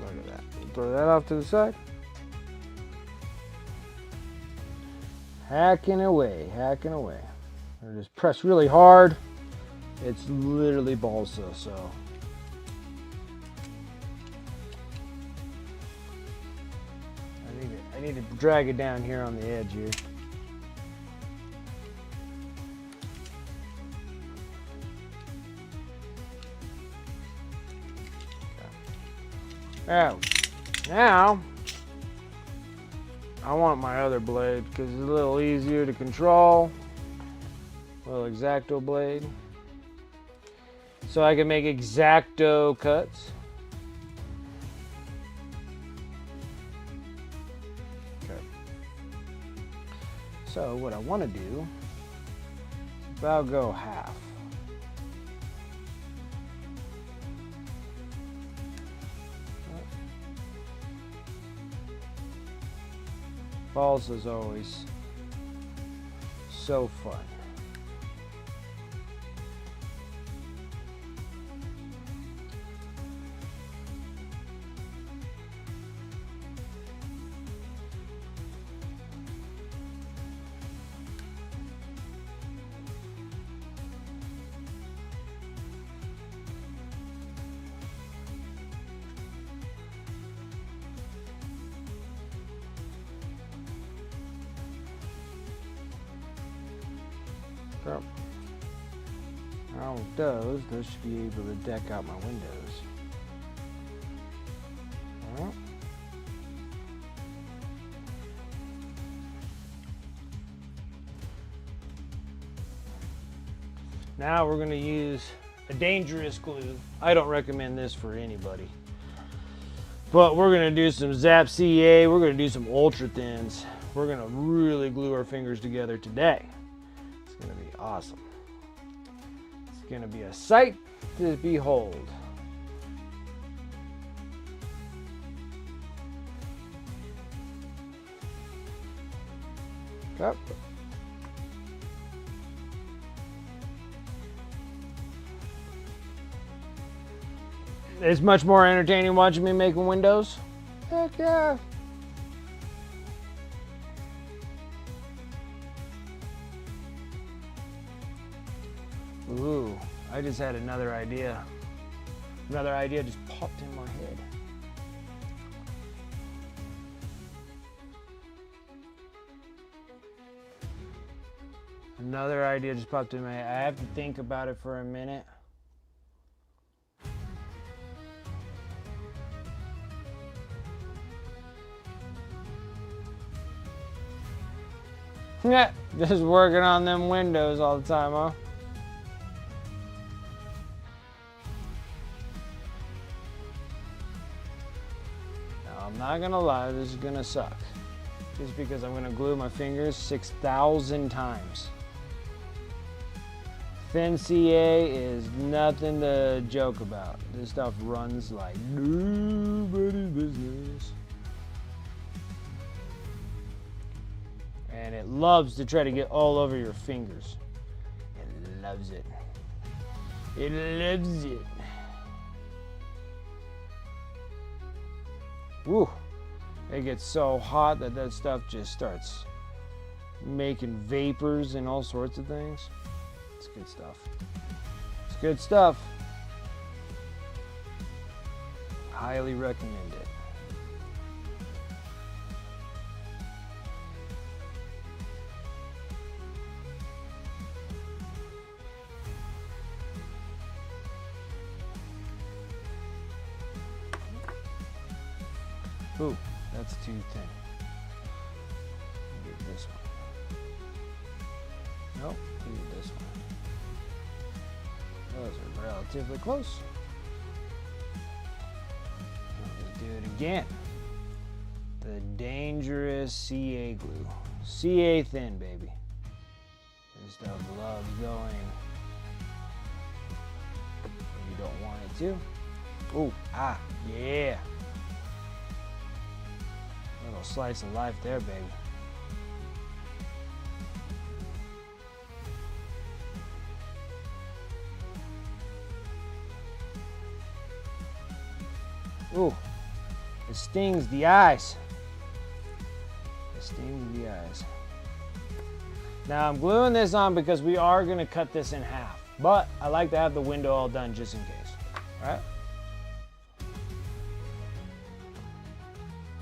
Look at that. Throw that off to the side. Hacking away, hacking away. I just press really hard. It's literally balsa, so. I need to drag it down here on the edge here. Now, I want my other blade because it's a little easier to control. A little X-Acto blade. So I can make X-Acto cuts. Okay. So what I want to do is about go half. Balls is always so fun. Now with those should be able to deck out my windows. Alright. Now we're going to use a dangerous glue. I don't recommend this for anybody. But we're going to do some Zap CA. We're going to do some ultra thins. We're going to really glue our fingers together today. It's going to be awesome. It's going to be a sight to behold. Up. It's much more entertaining watching me making windows. Heck yeah. Ooh, I just had another idea. Another idea just popped in my head. Another idea just popped in my head. I have to think about it for a minute. Yeah, just working on them windows all the time, huh? Now, I'm not gonna lie, this is gonna suck. Just because I'm gonna glue my fingers 6,000 times. Thin CA is nothing to joke about. This stuff runs like nobody's business. And it loves to try to get all over your fingers. It loves it. It loves it. Woo! It gets so hot that that stuff just starts making vapors and all sorts of things. It's good stuff. It's good stuff. Highly recommend it. Ooh, that's too thin. Get this one. Nope, need this one. Those are relatively close. Let's do it again. The dangerous CA glue. CA thin, baby. This stuff loves going when you don't want it to. Ooh, ah, yeah. Little slice of life there, baby. Ooh, it stings the eyes. It stings the eyes. Now I'm gluing this on because we are gonna cut this in half, but I like to have the window all done just in case, all right?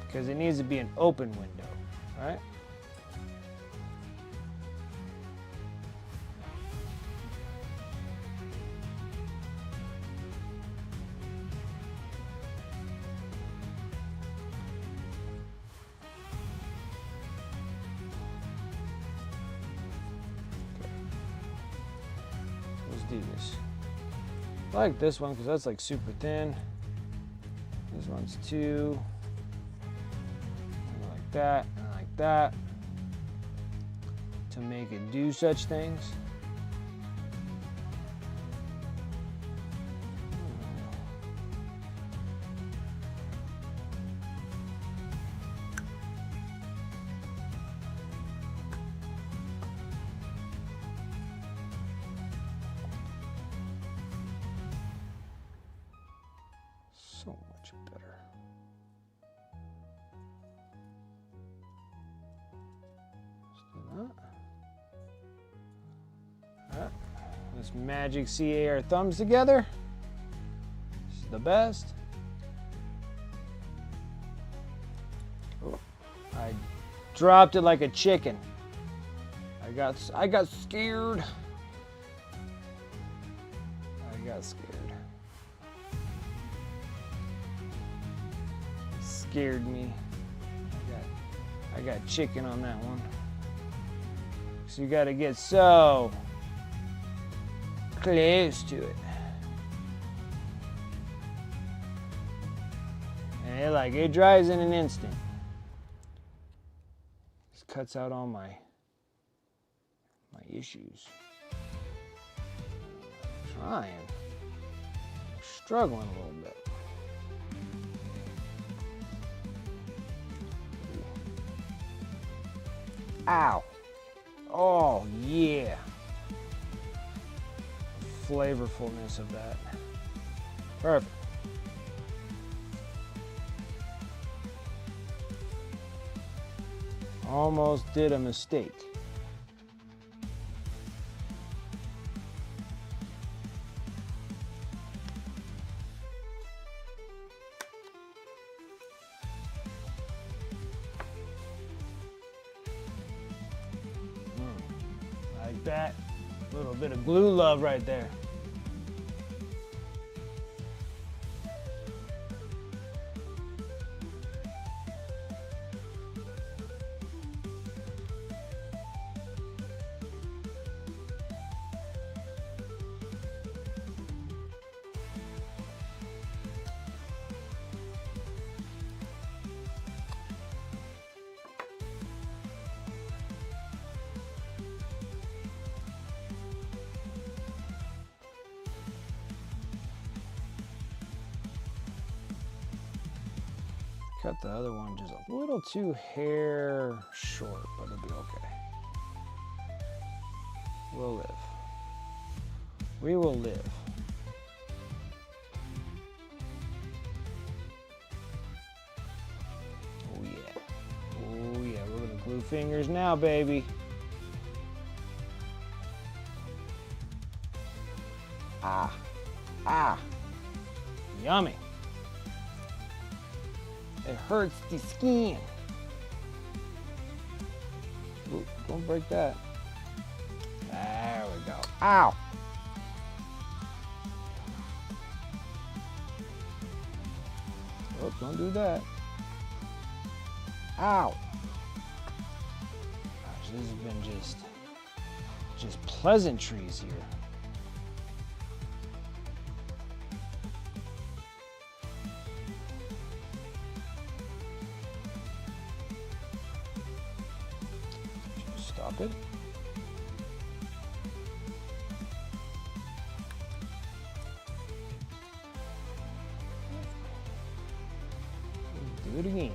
Because it needs to be an open window, right? Let's do this. I like this one because that's like super thin. This one's too. That and like that to make it do such things. So much better. Let's magic CA our thumbs together. This is the best. Oh, I dropped it like a chicken. I got scared. I got scared. It scared me. I got chicken on that one. So you gotta get so close to it. And it dries in an instant. This cuts out all my issues. I'm struggling a little bit. Ow. Oh, yeah. Flavorfulness of that. Perfect. Almost did a mistake. Like that. A little bit of glue love right there. Cut the other one just a little too hair short, but it'll be okay. We'll live. We will live. Oh yeah. Oh yeah, we're gonna glue fingers now, baby. Ah. Ah. Yummy. It hurts the skin. Ooh, don't break that. There we go. Ow! Oh, don't do that. Ow! Gosh, this has been just pleasantries here. Do it again.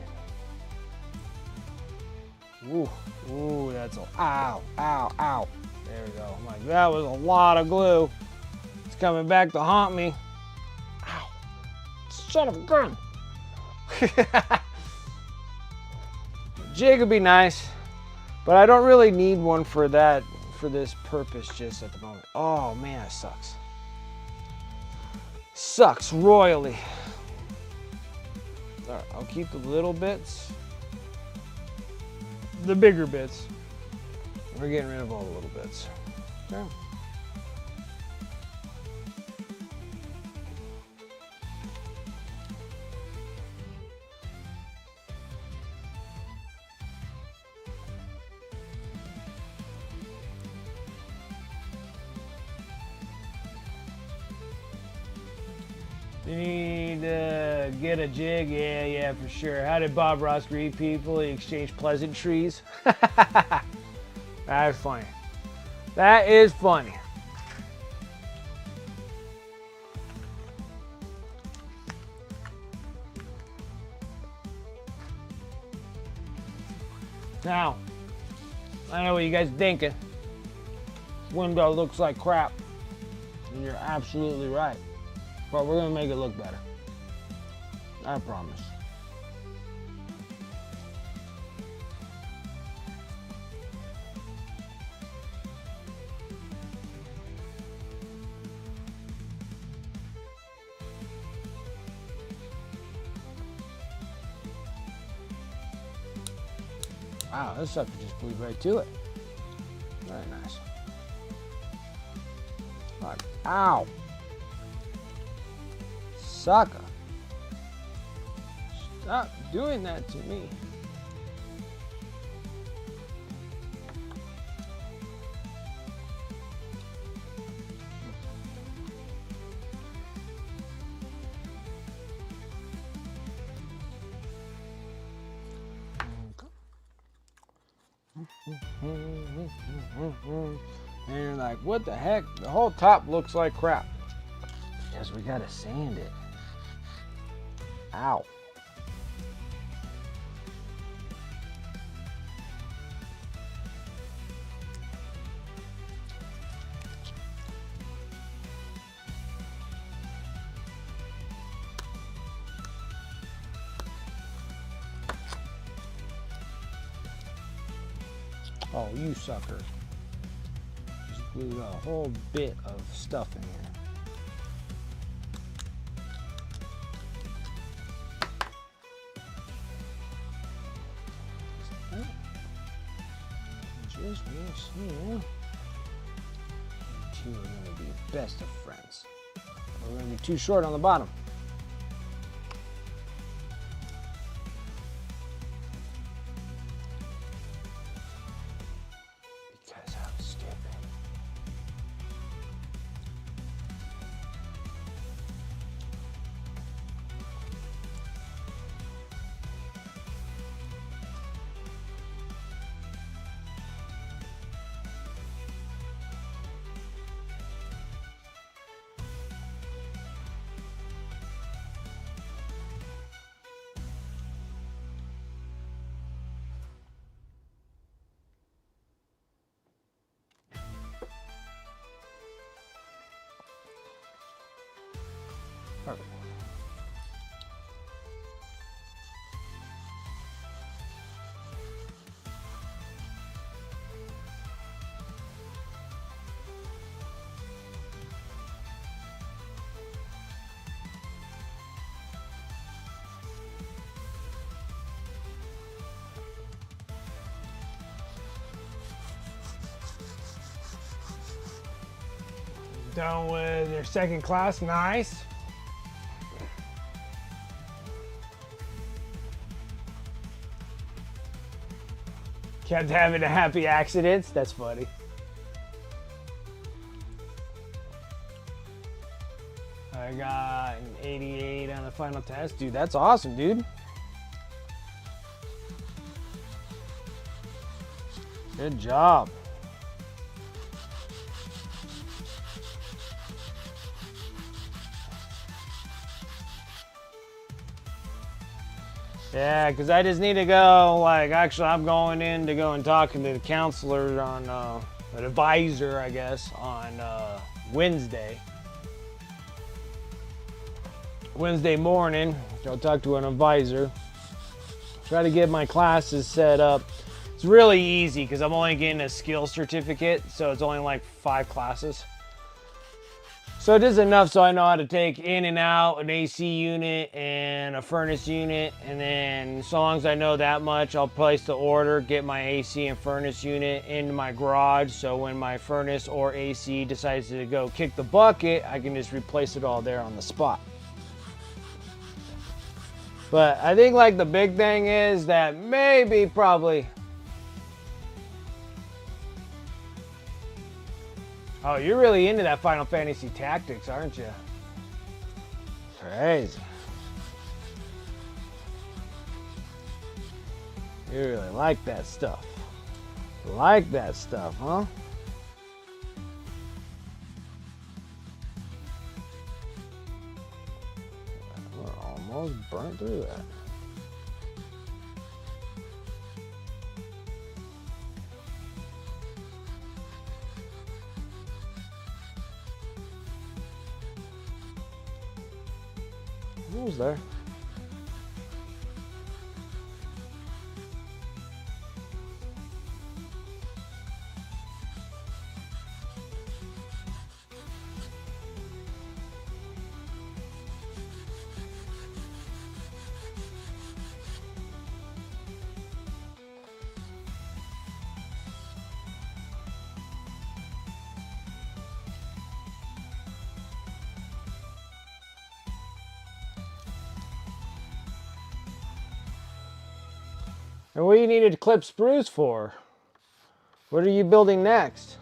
Ooh, ooh, that's a, ow, ow, ow. There we go. I'm like, that was a lot of glue. It's coming back to haunt me. Ow, son of a gun. Jig would be nice, but I don't really need one for that, for this purpose just at the moment. Oh man, that sucks. Sucks royally. All right, I'll keep the little bits. The bigger bits. We're getting rid of all the little bits. Okay. You need to get a jig? Yeah, for sure. How did Bob Ross greet people? He exchanged pleasantries. That's funny. That is funny. Now, I know what you guys are thinking. Window looks like crap. And you're absolutely right. But we're gonna make it look better. I promise. Wow, this sucker just blew right to it. Very nice. Like, ow. Sucker. Stop doing that to me. And you're like, what the heck? The whole top looks like crap. Yes, we gotta sand it. Ow. Oh, you sucker. Just glued a whole bit of stuff in here. Just miss here. You two are going to be best of friends. We're going to be too short on the bottom. Because I'm stupid. Perfect. Done with your second class, nice. Kept having happy accidents, that's funny. I got an 88 on the final test. Dude, that's awesome, dude. Good job. Yeah, because I just need to go, like, actually I'm going in to go and talking to the counselor on, an advisor, I guess, on Wednesday. Wednesday morning, I'll talk to an advisor. Try to get my classes set up. It's really easy because I'm only getting a skill certificate, so it's only like 5 classes. So it is enough so I know how to take in and out an AC unit and a furnace unit, and then so long as I know that much, I'll place the order, get my AC and furnace unit into my garage, so when my furnace or AC decides to go kick the bucket, I can just replace it all there on the spot. But I think like the big thing is that maybe probably... Oh, you're really into that Final Fantasy Tactics, aren't you? Crazy. You really like that stuff. Like that stuff, huh? We're almost burnt through that. Almost there. And what do you need to clip spruce for? What are you building next?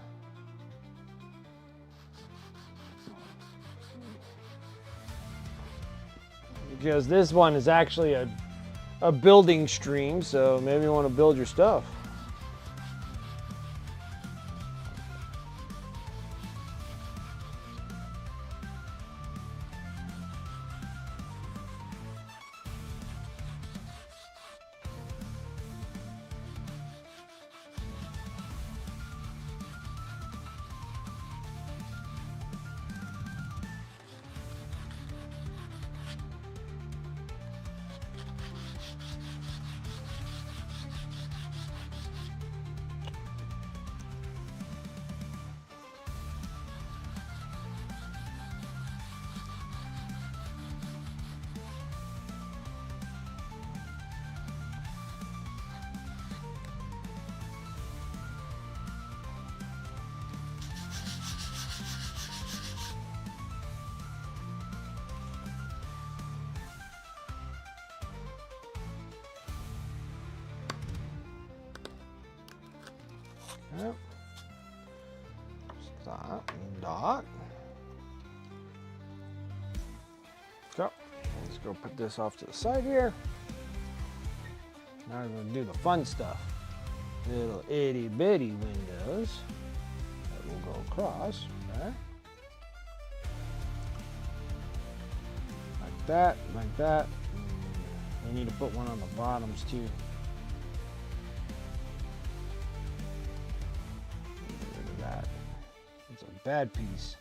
Because this one is actually a building stream, so maybe you want to build your stuff. Yep. Stop and dot. So, let's go put this off to the side here. Now we're going to do the fun stuff. Little itty bitty windows that will go across, right? Like that, like that. We need to put one on the bottoms too. It's a bad piece.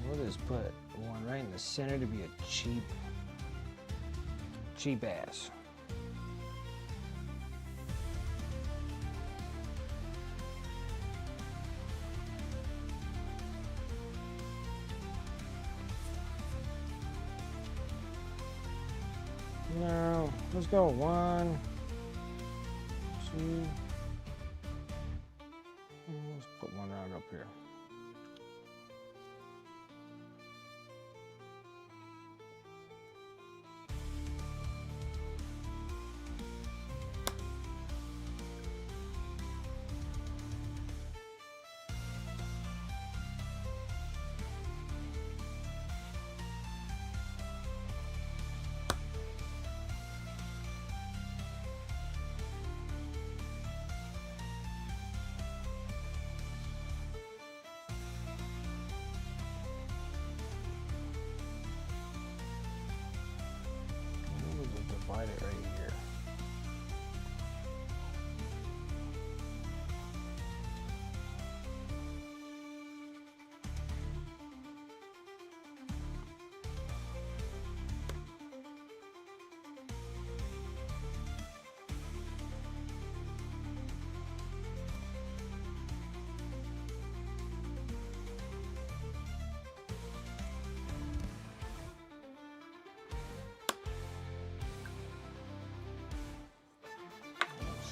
We'll just put one right in the center to be a cheap ass. No, let's go 1, 2. Let's put one right up here. Divide it right here.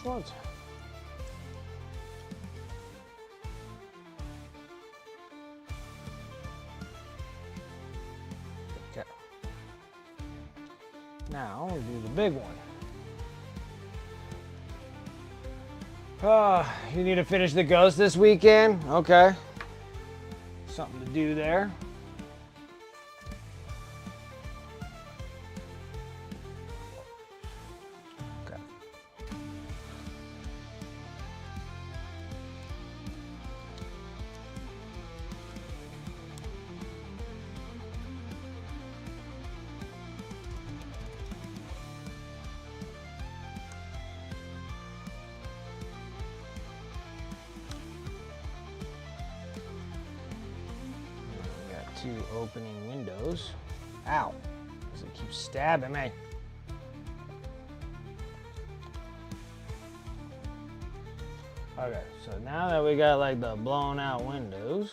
Short. Okay. Now we'll do the big one. You need to finish the ghost this weekend? Okay. Something to do there. Two opening windows. Ow, because it keeps stabbing me. Okay, so now that we got like the blown out windows,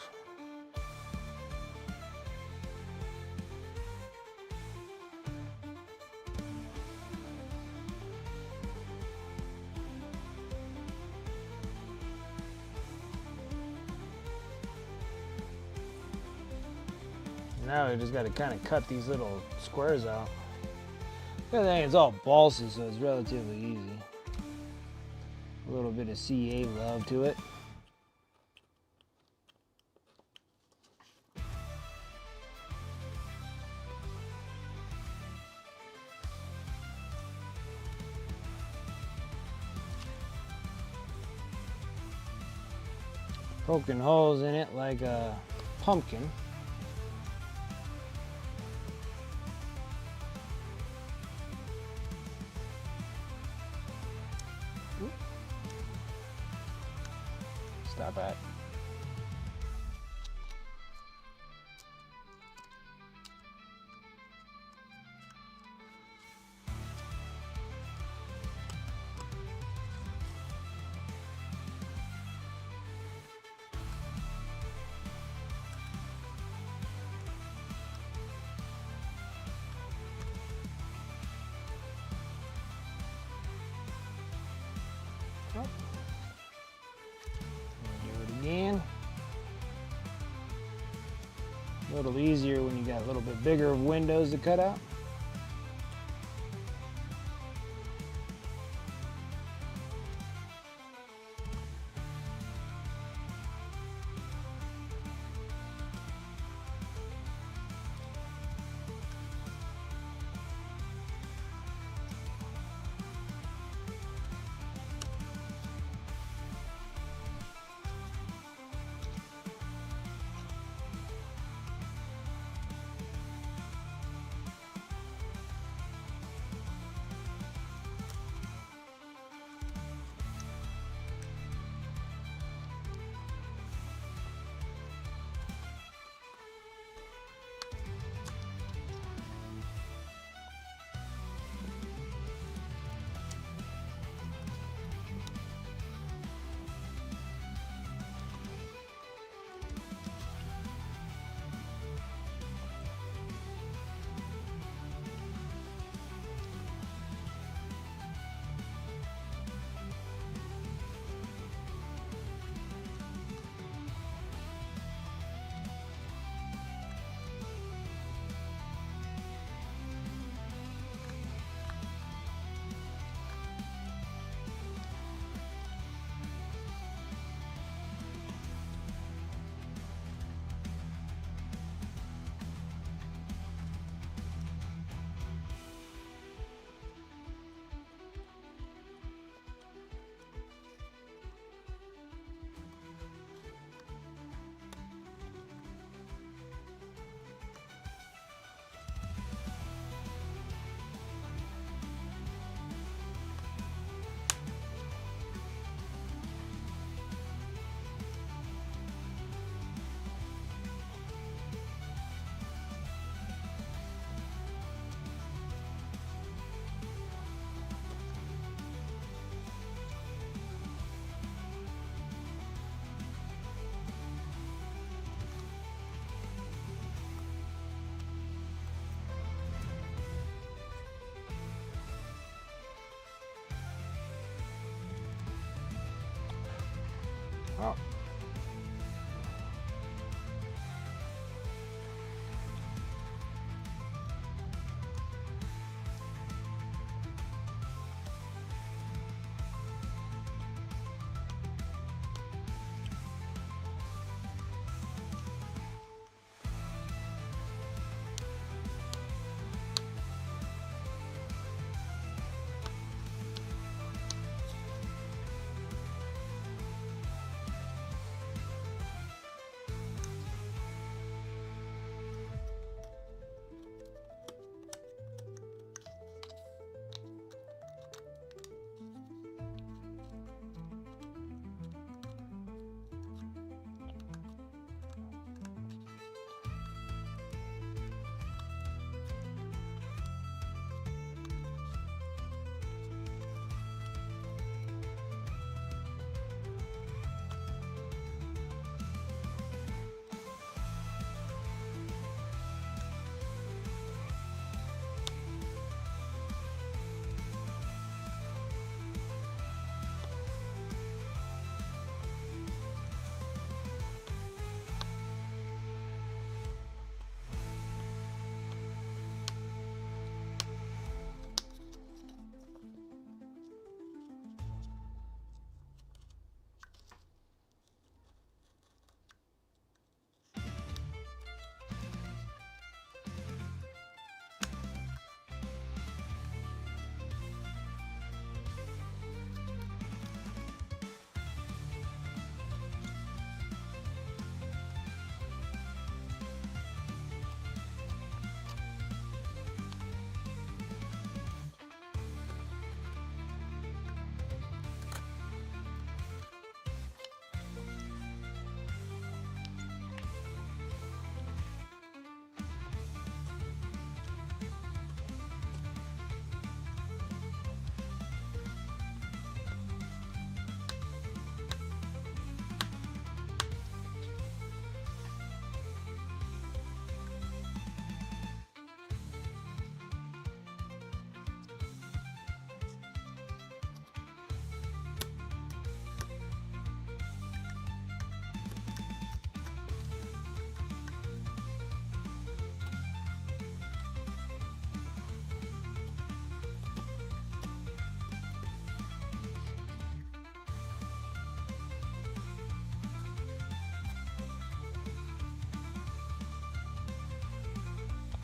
now we just got to kind of cut these little squares out. The other thing, it's all balsa, so it's relatively easy. A little bit of CA love to it. Poking holes in it like a pumpkin. Stop at. Oh. Again. A little easier when you got a little bit bigger windows to cut out. Well.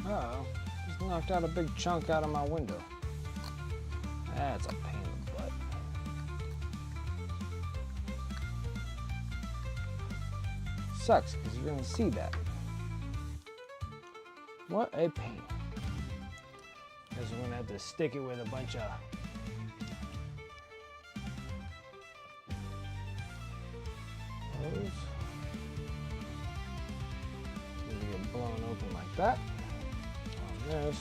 Uh-oh, just knocked out a big chunk out of my window. That's a pain in the butt. Sucks, because you're going to see that. What a pain. Because we're going to have to stick it with a bunch of those. It's going to get blown open like that. This.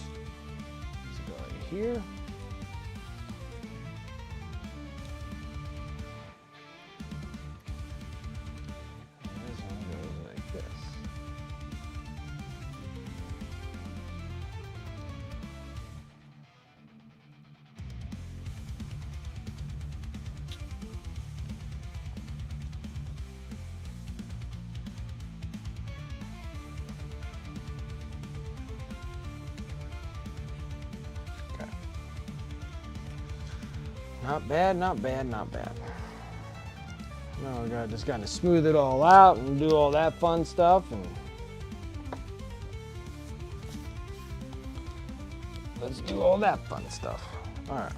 Let's go right here. And this one goes like this. Not bad, not bad, not bad. Now we gotta just kind of smooth it all out and do all that fun stuff. And let's do all that fun stuff. All right.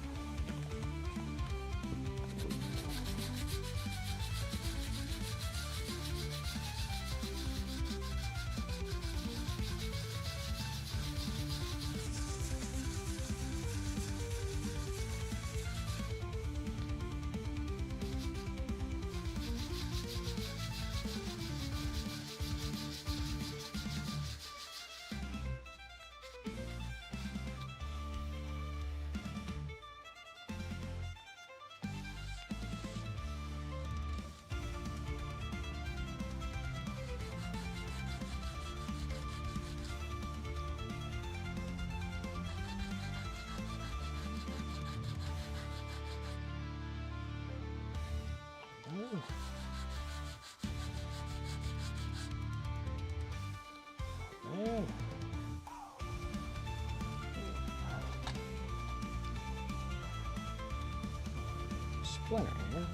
Splinter here.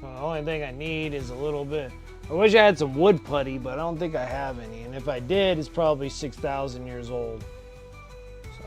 So the only thing I need is a little bit. I wish I had some wood putty, but I don't think I have any. And if I did, it's probably 6,000 years old. So.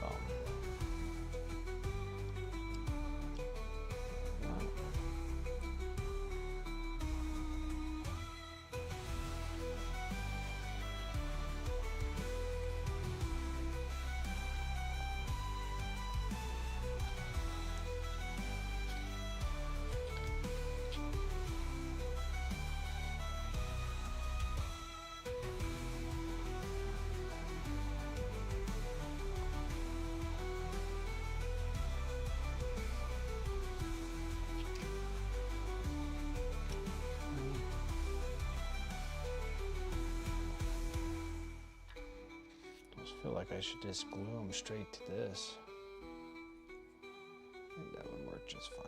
I feel like I should just glue them straight to this. I think that would work just fine.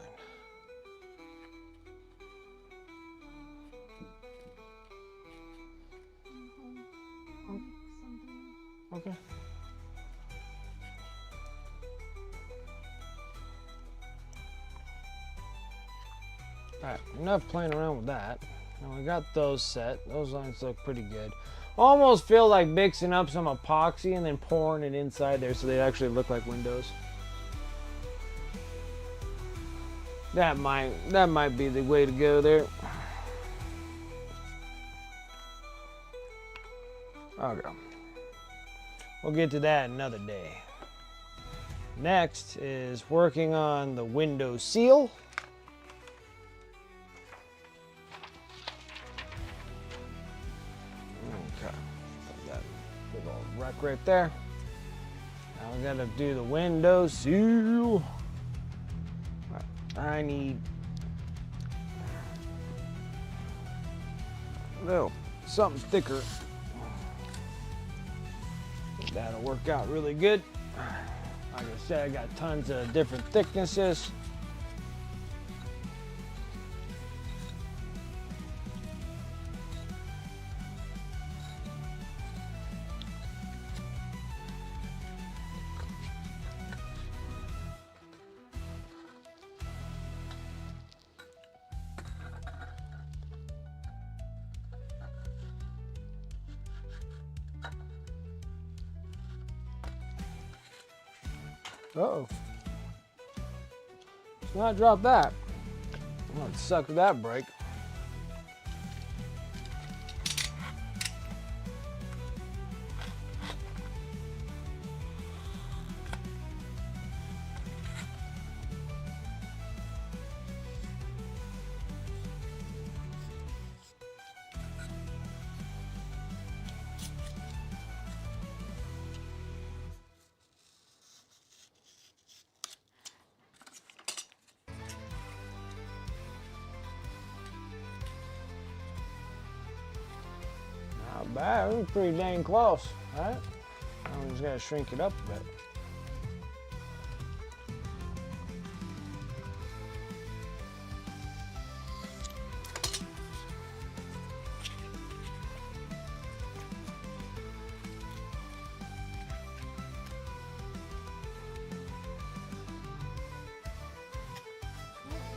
Okay. Alright, enough playing around with that. Now we got those set. Those lines look pretty good. Almost feel like mixing up some epoxy and then pouring it inside there so they actually look like windows. That might be the way to go there. Okay. We'll get to that another day. Next is working on the window seal. Okay. Put that big old wreck right there. Now we gotta do the window seal. I need a little something thicker. That'll work out really good. Like I said, I got tons of different thicknesses. Uh-oh. Let's not drop that. Let's suck that break. Not bad. We're pretty dang close, right? I'm just gonna shrink it up a bit.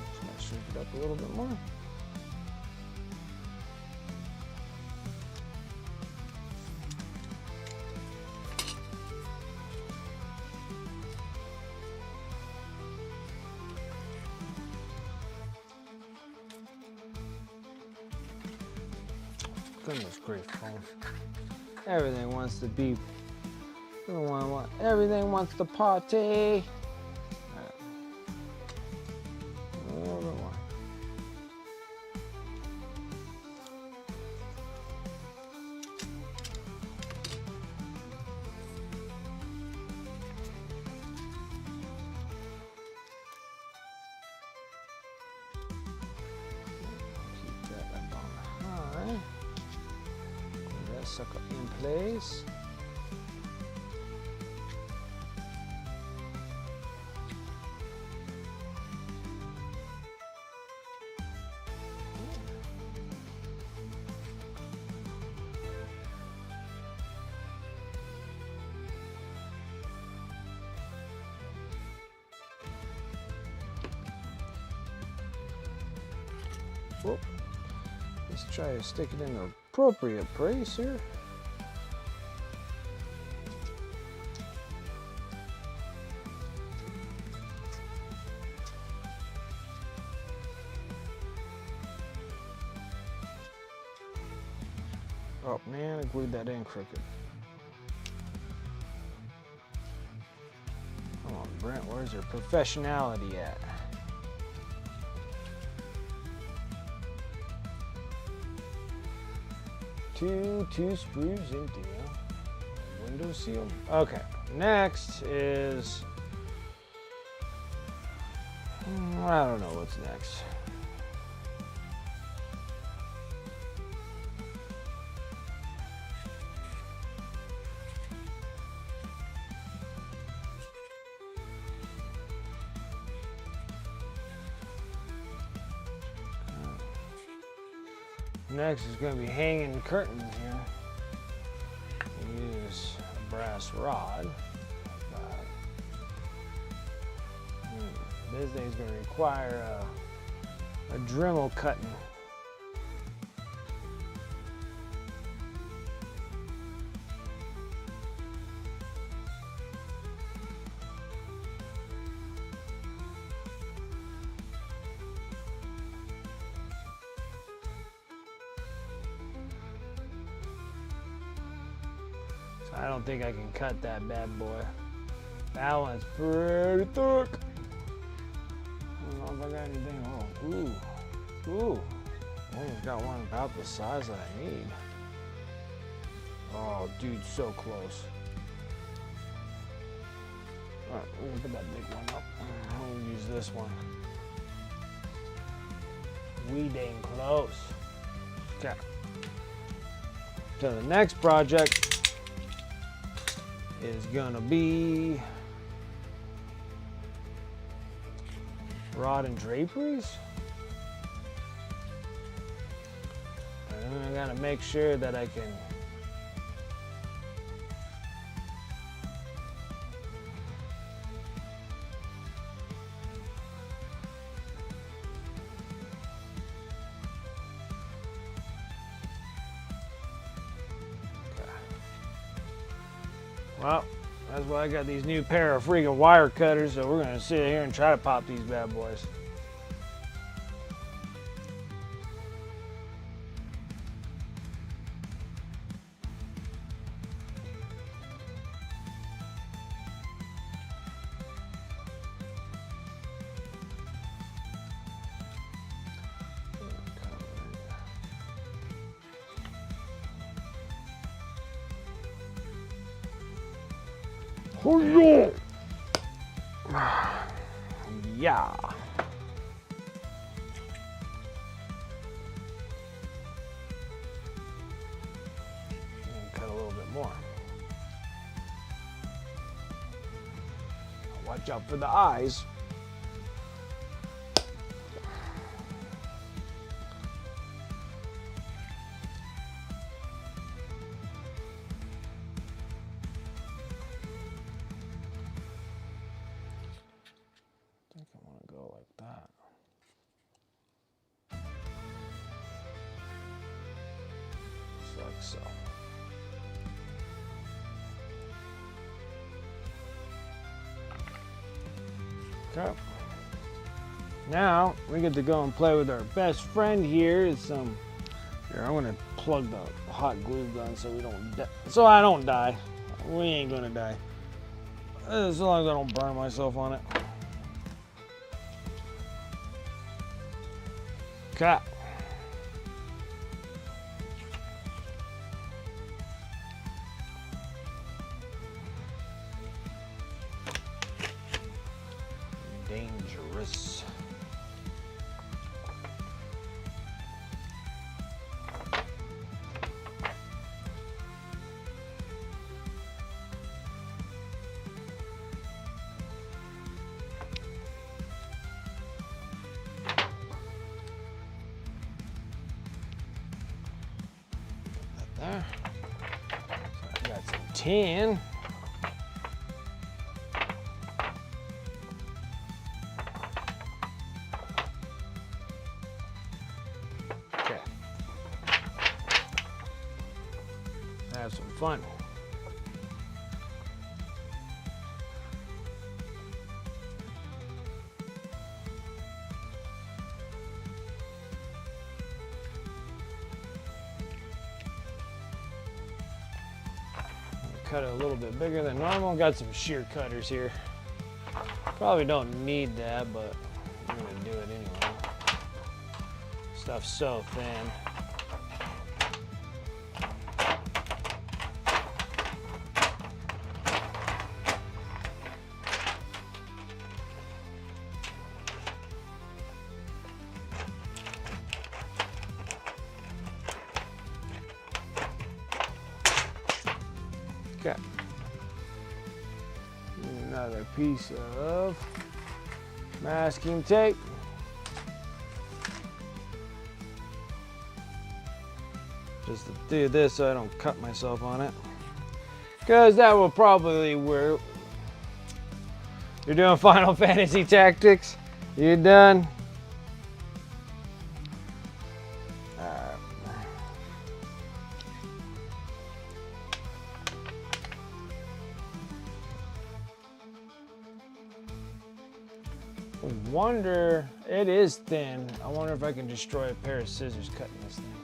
Just gonna shrink it up a little bit more. Goodness gracious, everything wants to be. Everything wants to party. Right. A little bit more. Keep that up on high. That sucker in place. Whoop. Let's try to stick it in the appropriate place here. Oh man, I glued that in crooked. Come on, Brent, where's your professionality at? Two sprues into window seal. Okay, next is I don't know what's next. Next is going to be hanging curtains here. Use a brass rod. This thing is going to require a Dremel cutting. I don't think I can cut that bad boy. That one's pretty thick. I don't know if I got anything. Oh, ooh. Only got one about the size that I need. Oh, dude, so close. Alright, we're gonna put that big one up. We'll use this one. We dang close. Okay. So the next project is gonna be rod and draperies. And I gotta make sure that I can well, that's why I got these new pair of freaking wire cutters, so we're gonna sit here and try to pop these bad boys. Oh yeah! Yeah. Watch out for the eyes. I think I want to go like that. Just like so. Okay. Now we get to go and play with our best friend here. It's here, I'm gonna plug the hot glue gun so we don't so I don't die. We ain't gonna die. As long as I don't burn myself on it. Okay. Dangerous. There. So I got some tin. Okay. Have some fun. Cut it a little bit bigger than normal. Got some shear cutters here. Probably don't need that, but I'm gonna do it anyway. Stuff's so thin. Okay. Another piece of masking tape. Just to do this so I don't cut myself on it. Because that will probably work. You're doing Final Fantasy Tactics? You done? Wonder, it is thin. I wonder if I can destroy a pair of scissors cutting this thing.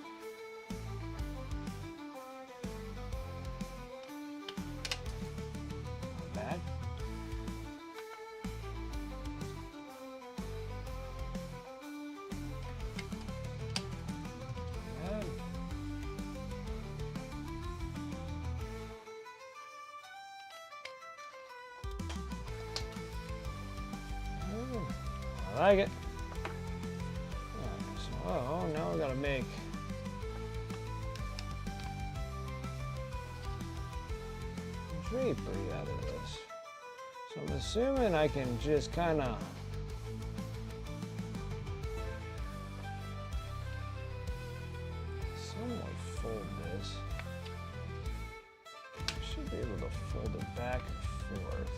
Not bad. I like it. So, oh, now we gotta make drapery out of this. So I'm assuming I can just kind of somewhat fold this. I should be able to fold it back and forth.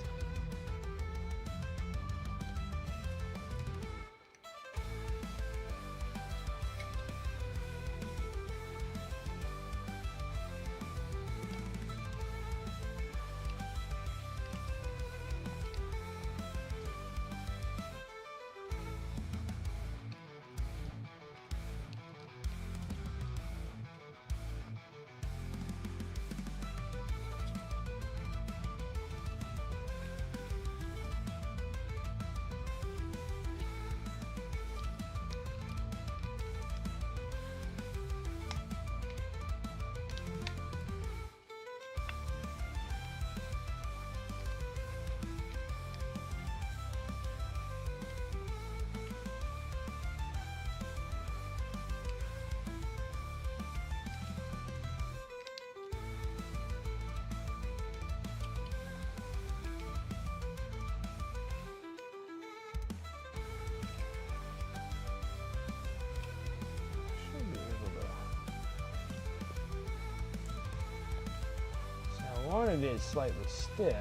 wanted it slightly stiff.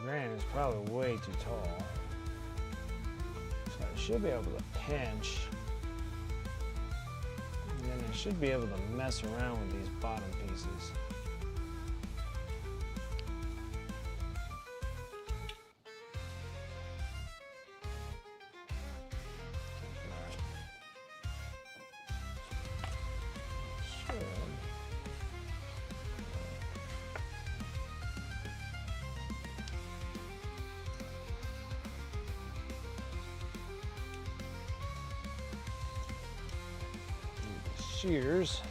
Granted, it's probably way too tall. So I should be able to pinch. And then I should be able to mess around with these bottom pieces. Shears.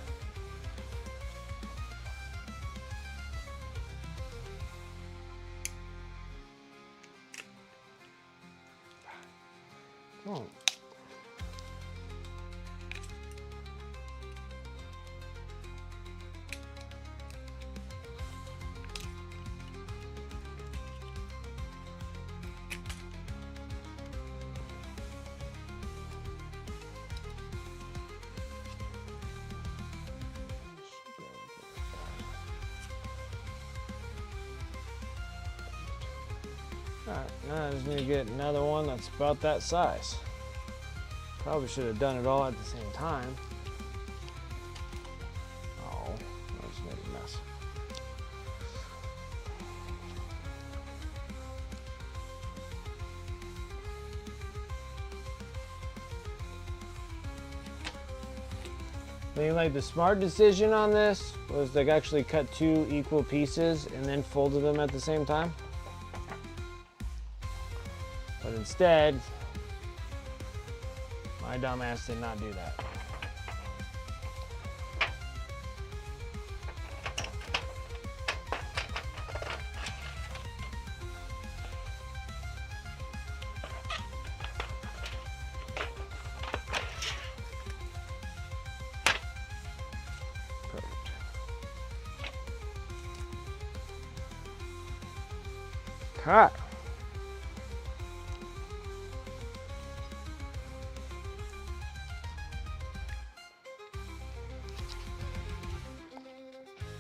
Oh. Alright, now I just need to get another one that's about that size. Probably should have done it all at the same time. Oh, I just made a mess. I mean, like, the smart decision on this was to actually cut 2 equal pieces and then folded them at the same time. But instead, my dumbass did not do that. Perfect. Cut.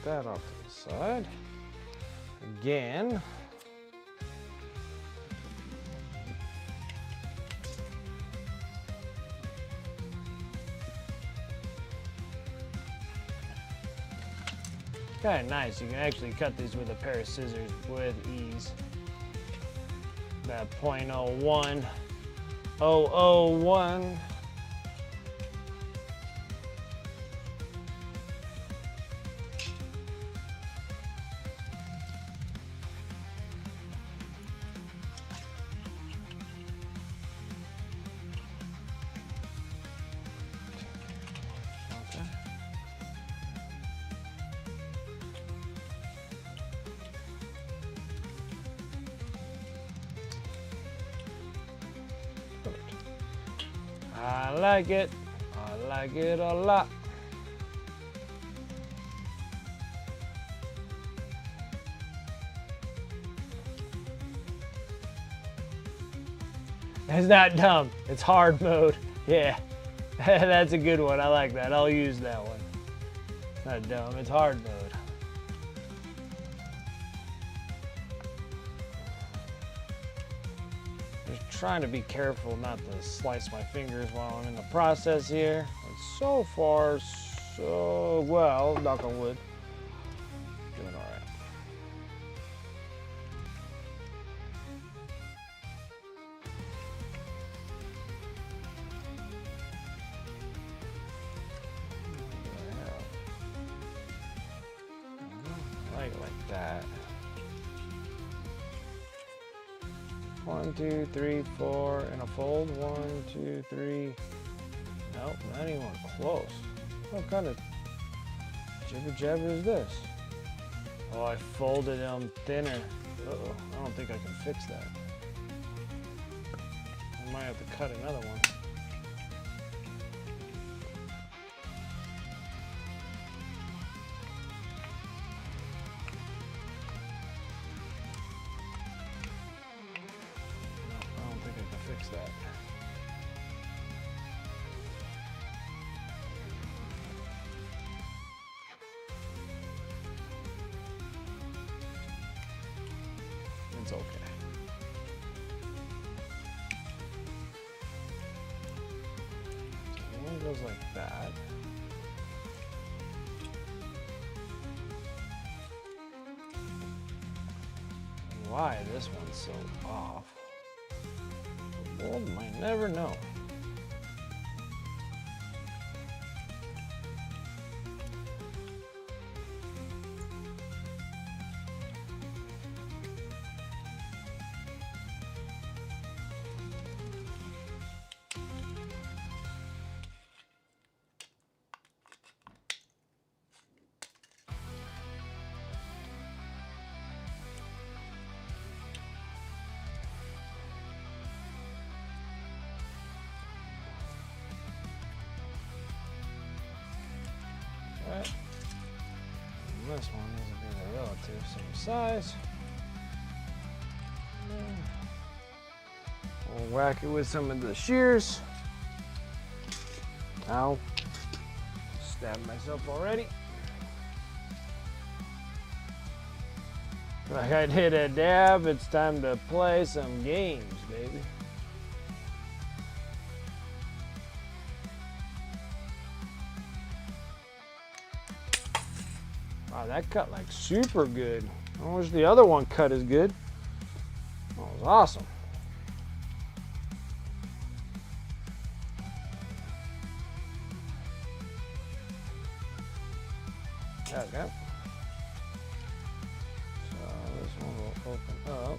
That off to the side. Again. Kind of nice. You can actually cut these with a pair of scissors with ease. That .01 001. I like it. I like it a lot. It's not dumb. It's hard mode. Yeah, that's a good one. I like that. I'll use that one. Not dumb. It's hard mode. Trying to be careful not to slice my fingers while I'm in the process here. And so far, so well, knock on wood, doing all right. Like that. 1, 2, 3, 4, and a fold. 1, 2, 3. Nope, not even close. What kind of jibber jabber is this? Oh, I folded them thinner. Uh-oh, I don't think I can fix that. I might have to cut another one. Fix that. It's okay. So one goes like that. Why this one's so off? The world might never know. Right. And this one needs to be the relative same size. We'll whack it with some of the shears. Ow. Stabbed myself already. Like I did a dab, it's time to play some games, baby. Wow, that cut like super good. I wish the other one cut as good. That was awesome. Okay. So this one will open up.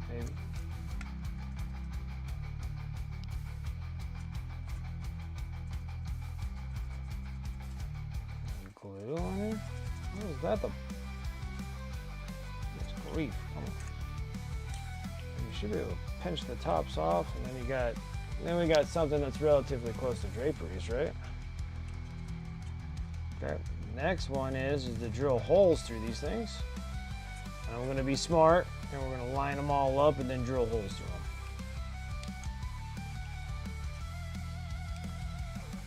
Maybe. Glue on here? What is that? It's grief. Come on. You should be able to pinch the tops off, and then we got something that's relatively close to draperies, right? Okay. Next one is to drill holes through these things. And I'm going to be smart, and we're going to line them all up and then drill holes through them.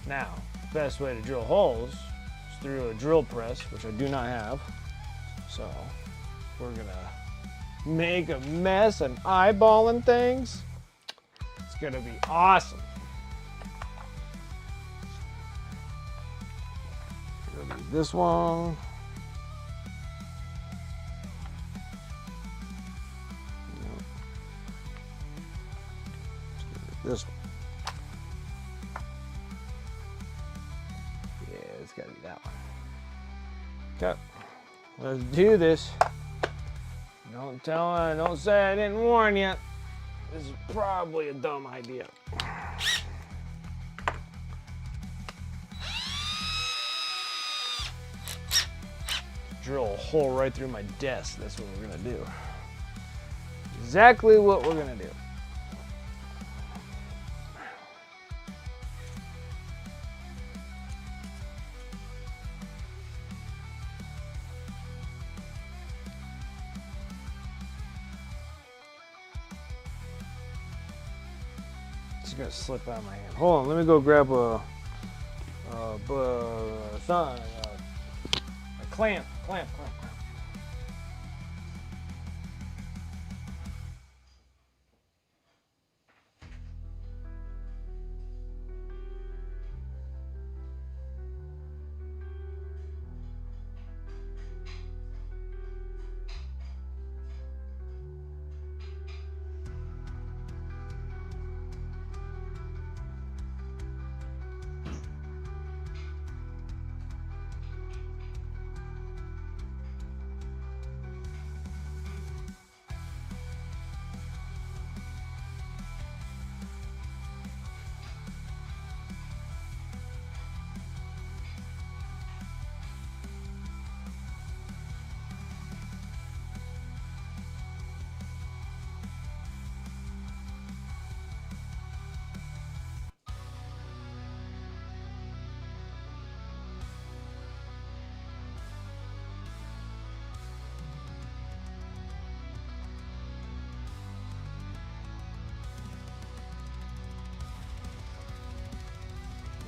Now, the best way to drill holes is through a drill press, which I do not have. So we're going to make a mess and eyeballing things. It's going to be awesome. This one. This one. Yeah, it's got to be that one. Okay, let's do this. Don't say I didn't warn you. This is probably a dumb idea. Drill a hole right through my desk. That's what we're gonna do. Exactly what we're gonna do. It's gonna slip out of my hand. Hold on, let me go grab a clamp.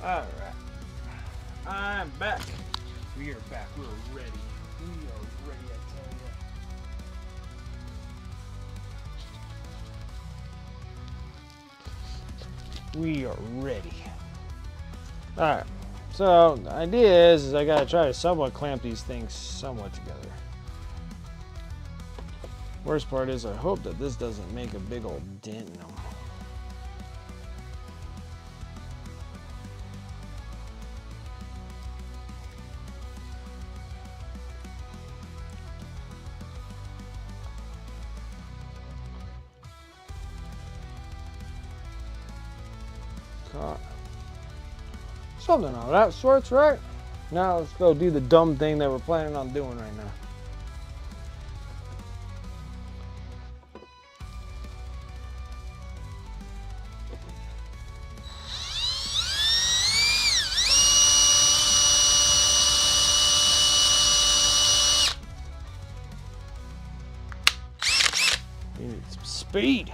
All right, I'm back. We are back. We're ready. We are ready, I tell you. We are ready. Alright. So, the idea is I gotta try to somewhat clamp these things somewhat together. Worst part is I hope that this doesn't make a big old dent in them. Something of that sorts, right? Now let's go do the dumb thing that we're planning on doing right now. We need some speed.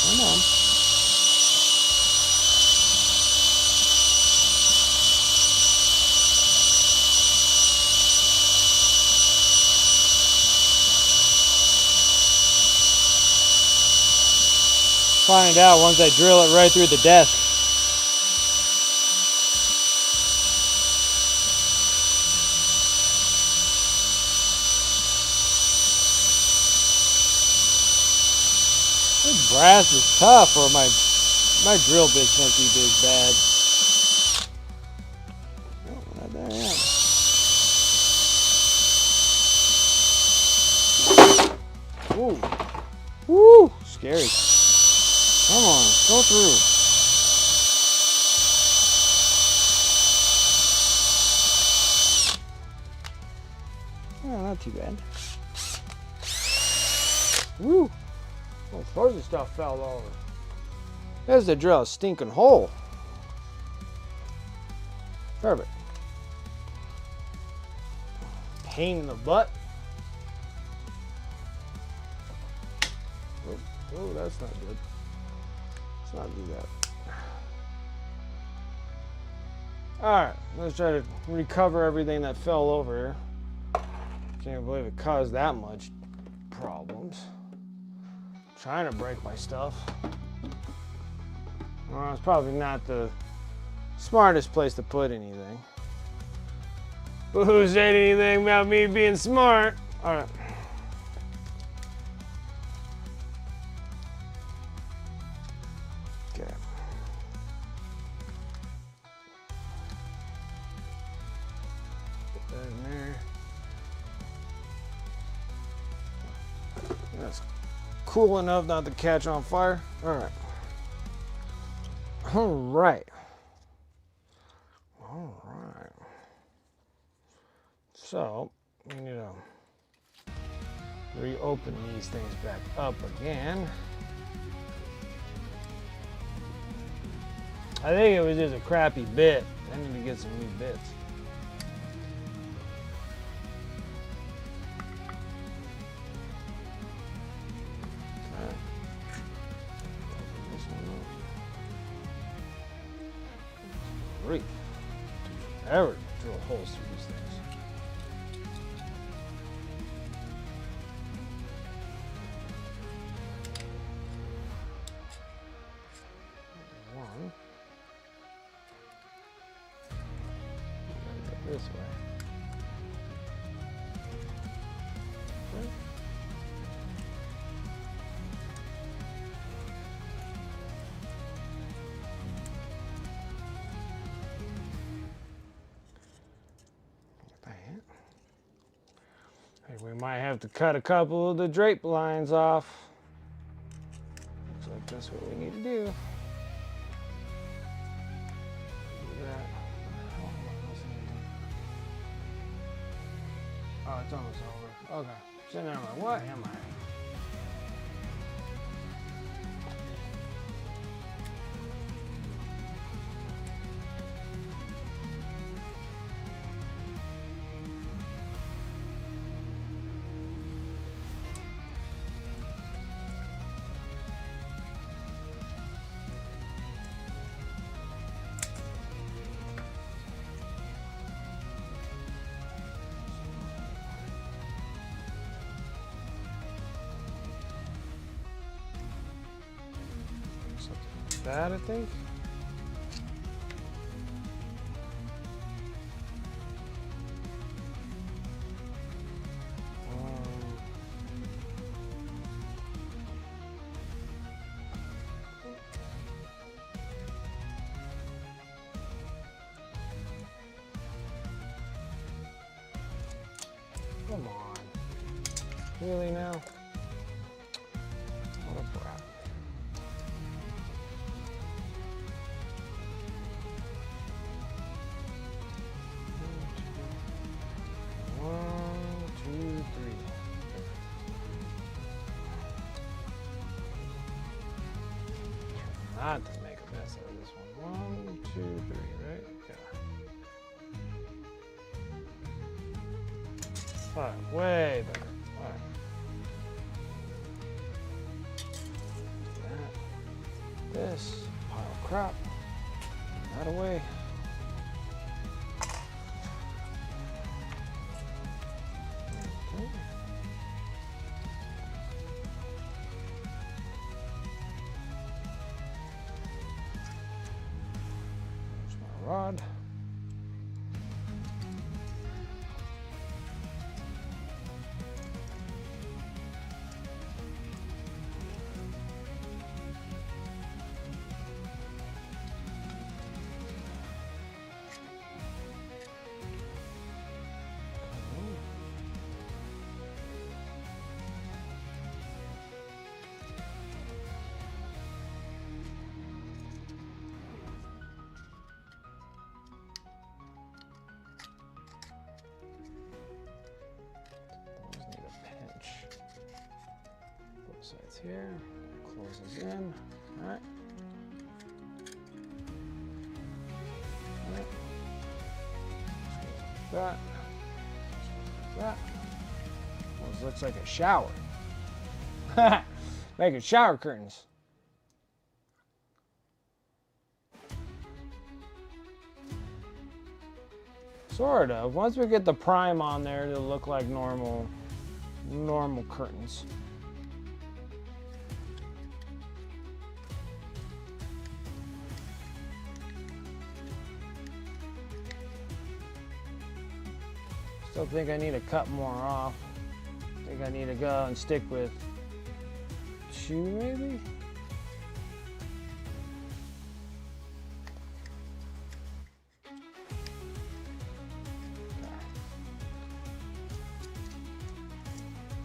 Come on. Find out once I drill it right through the desk. This brass is tough, or my drill bits must be this bad. Oh, not there yet. Ooh. Woo! Scary. Come on, go through. Oh, not too bad. Woo! All sorts of stuff fell over. There's the drill, a stinking hole. Perfect. Pain in the butt. Oh, that's not good. Let's not do that. Alright, let's try to recover everything that fell over here. Can't believe it caused that much problems. Trying to break my stuff. Well, it's probably not the smartest place to put anything. But who said anything about me being smart? Alright. Okay. Put that in there. That's cool enough not to catch on fire. Alright. Alright. Alright. So, we need to reopen these things back up again. I think it was just a crappy bit. I need to get some new bits. Great. Ever drill holes through these things. One. Go this way. Okay. We might have to cut a couple of the drape lines off. Looks like that's what we need to do. Do that. Oh, it's almost over. Okay. So now what am I? that, I think. Come on. Really now? What a brat. One, two, three. Not to make a mess out of this one. One, two, three, right? Yeah. All right, way better. All right. This pile of crap. That away. Okay. There's my rod. Sides here, closes in, all right. All right. That. That. Well, this looks like a shower. Making shower curtains. Sort of. Once we get the prime on there, it'll look like normal curtains. Still think I need to cut more off. I think I need to go and stick with 2 maybe?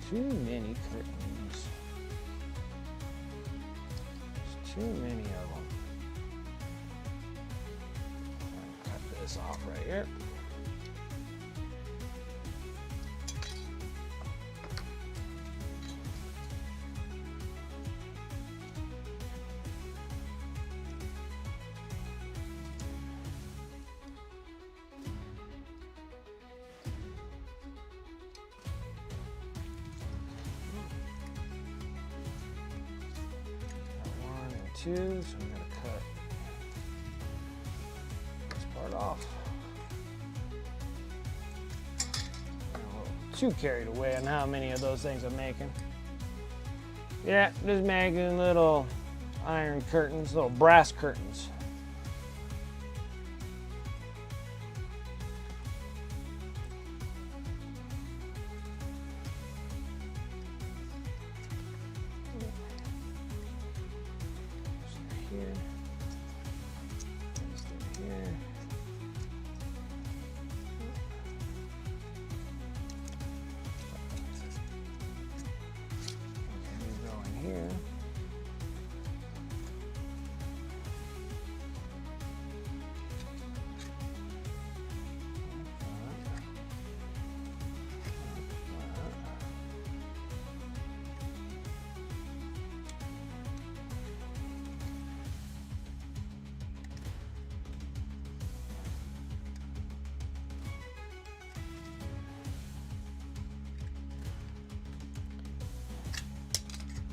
Too many curtains. There's too many of them. Cut this off right here. Two, so I'm going to cut this part off. I'm a little too carried away on how many of those things I'm making. Yeah, just making little iron curtains, little brass curtains.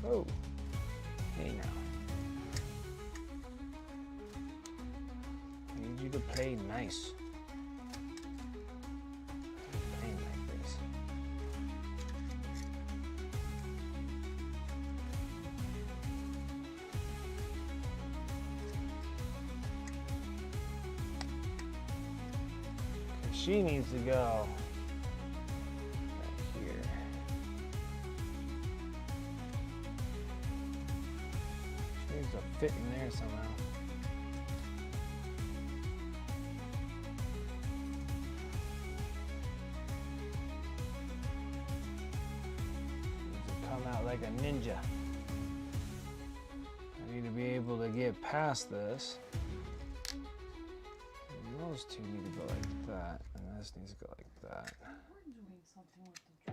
Oh, hey now. I need you to play nice. Play like this. she needs to go right here. She needs to fit in there somehow. Needs to come out like a ninja. I need to be able to get past this. Those two need to go like that, and this needs to go like that. We're doing something with the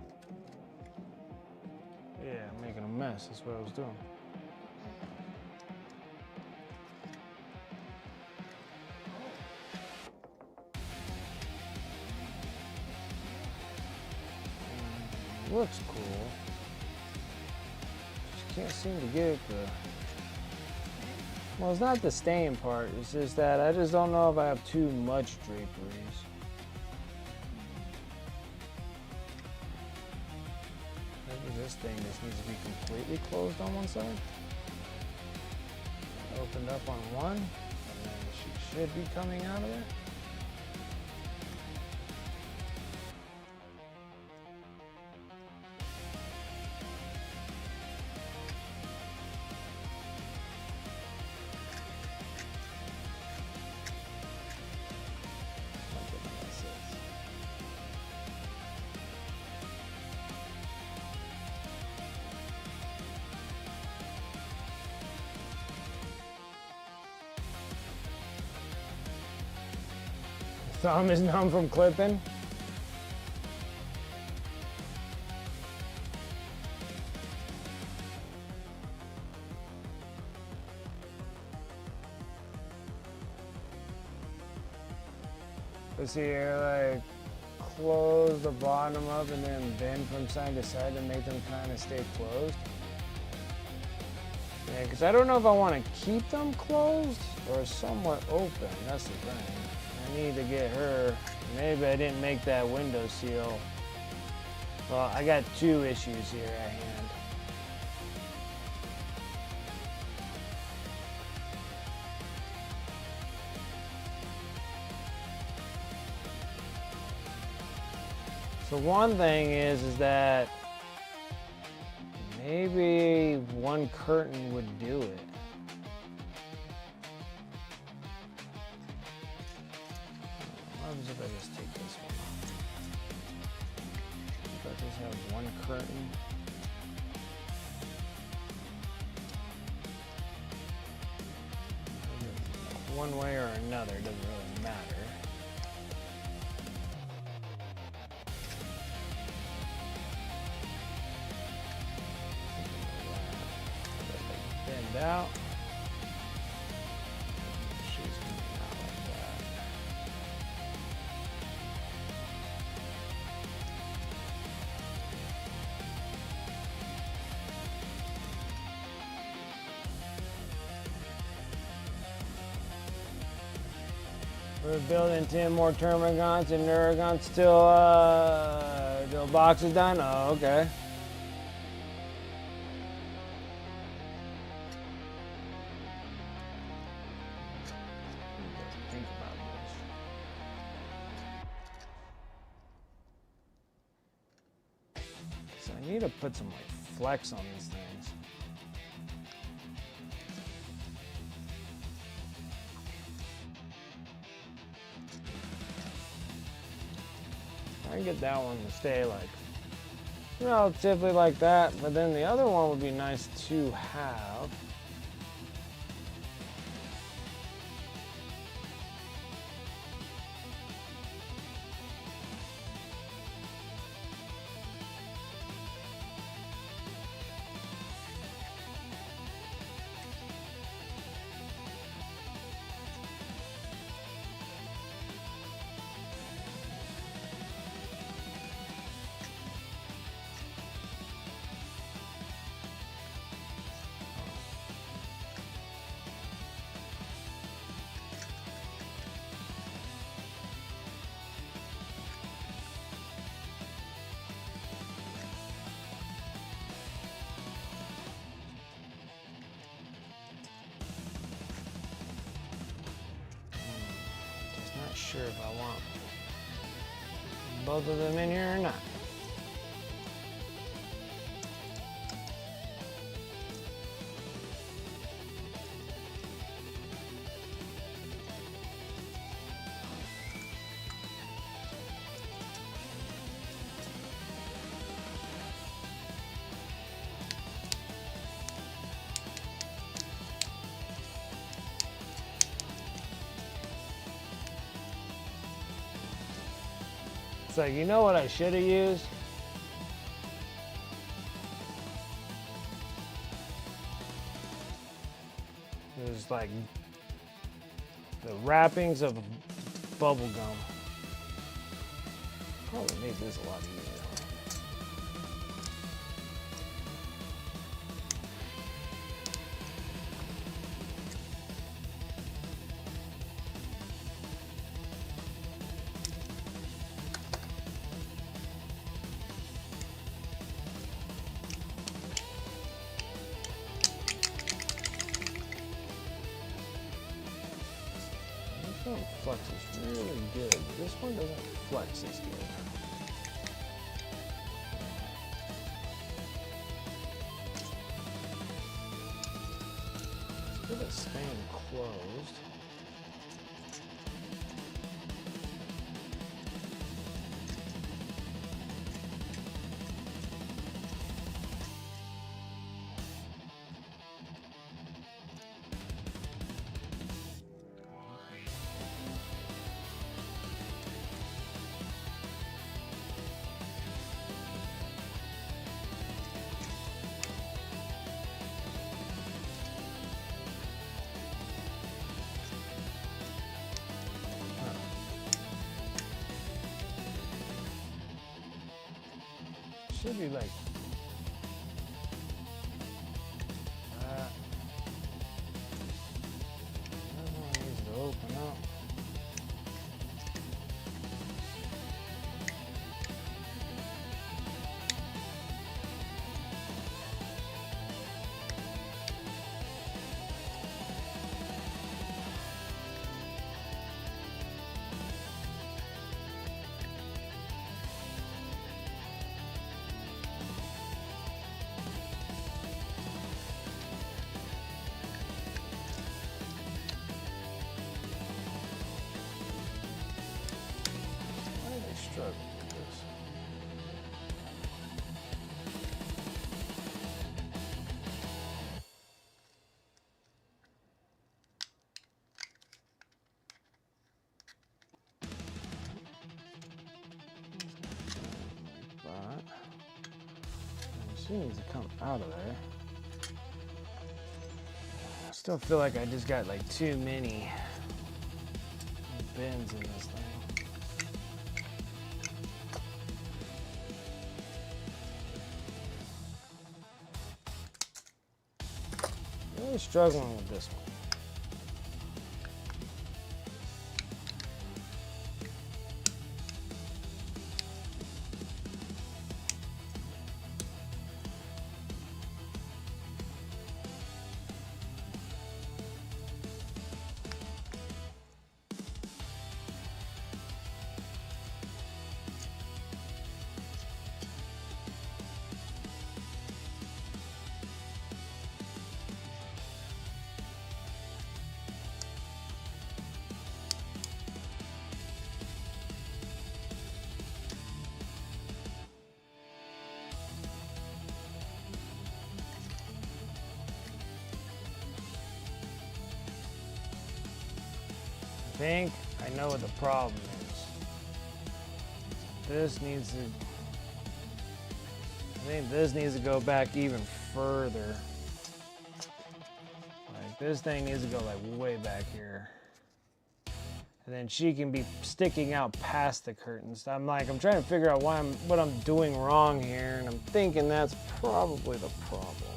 drawing. Yeah, I'm making a mess. That's what I was doing. Looks cool. Just can't seem to get it to... Well, it's not the stain part, it's just that I just don't know if I have too much draperies. Maybe this thing just needs to be completely closed on one side. Opened up on one, and then she should be coming out of there. Thumb is numb from clipping. Let's see here, like close the bottom up and then bend from side to side to make them kind of stay closed. Yeah, because I don't know if I want to keep them closed or somewhat open. That's the thing. I need to get her. Maybe I didn't make that window seal. Well, I got two issues here at hand. So one thing is that maybe one curtain would do it. What happens if I just take this one off? If I just have one curtain. One way or another, doesn't really matter. Bend out. She's coming out like that. We're building 10 more termagants and neuragants till the box is done. Oh, okay. Think about this. So I need to put some like flex on these things. I can get that one to stay like relatively like that, but then the other one would be nice to have. Sure if I want both of them in here or not. It's like, you know what I should have used? It was like the wrappings of bubble gum. Probably made this a lot easier. This one flexes really good. This one doesn't flex as good. Let's get it staying closed. Should be like that. That one needs to open up. Struggle with this. Like that. And she needs to come out of there. I still feel like I just got like too many bends in this thing. Really struggling with this one. I think I know what the problem is. This needs to, I think this needs to go back even further. Like this thing needs to go like way back here. And then she can be sticking out past the curtains. I'm trying to figure out what I'm doing wrong here, and I'm thinking that's probably the problem.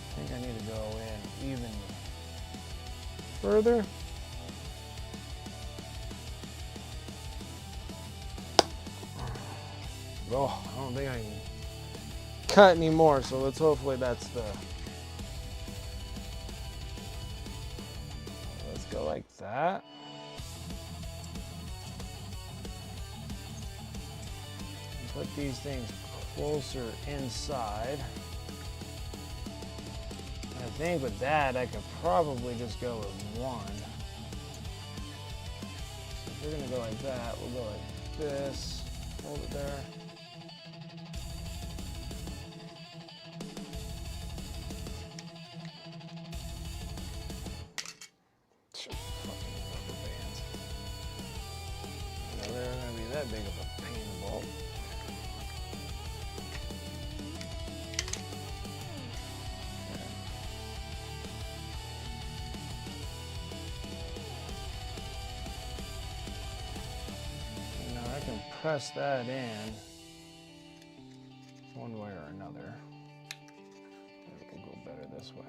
I think I need to go in even further. Oh, I don't think I can cut anymore, so let's hopefully that's the... Let's go like that. Put these things closer inside. I think with that, I could probably just go with one. So if we're gonna go like that, we'll go like this, hold it there. Fucking rubber bands. No, they're gonna be that big of a pain in the ball. Press that in one way or another. Maybe we could go better this way.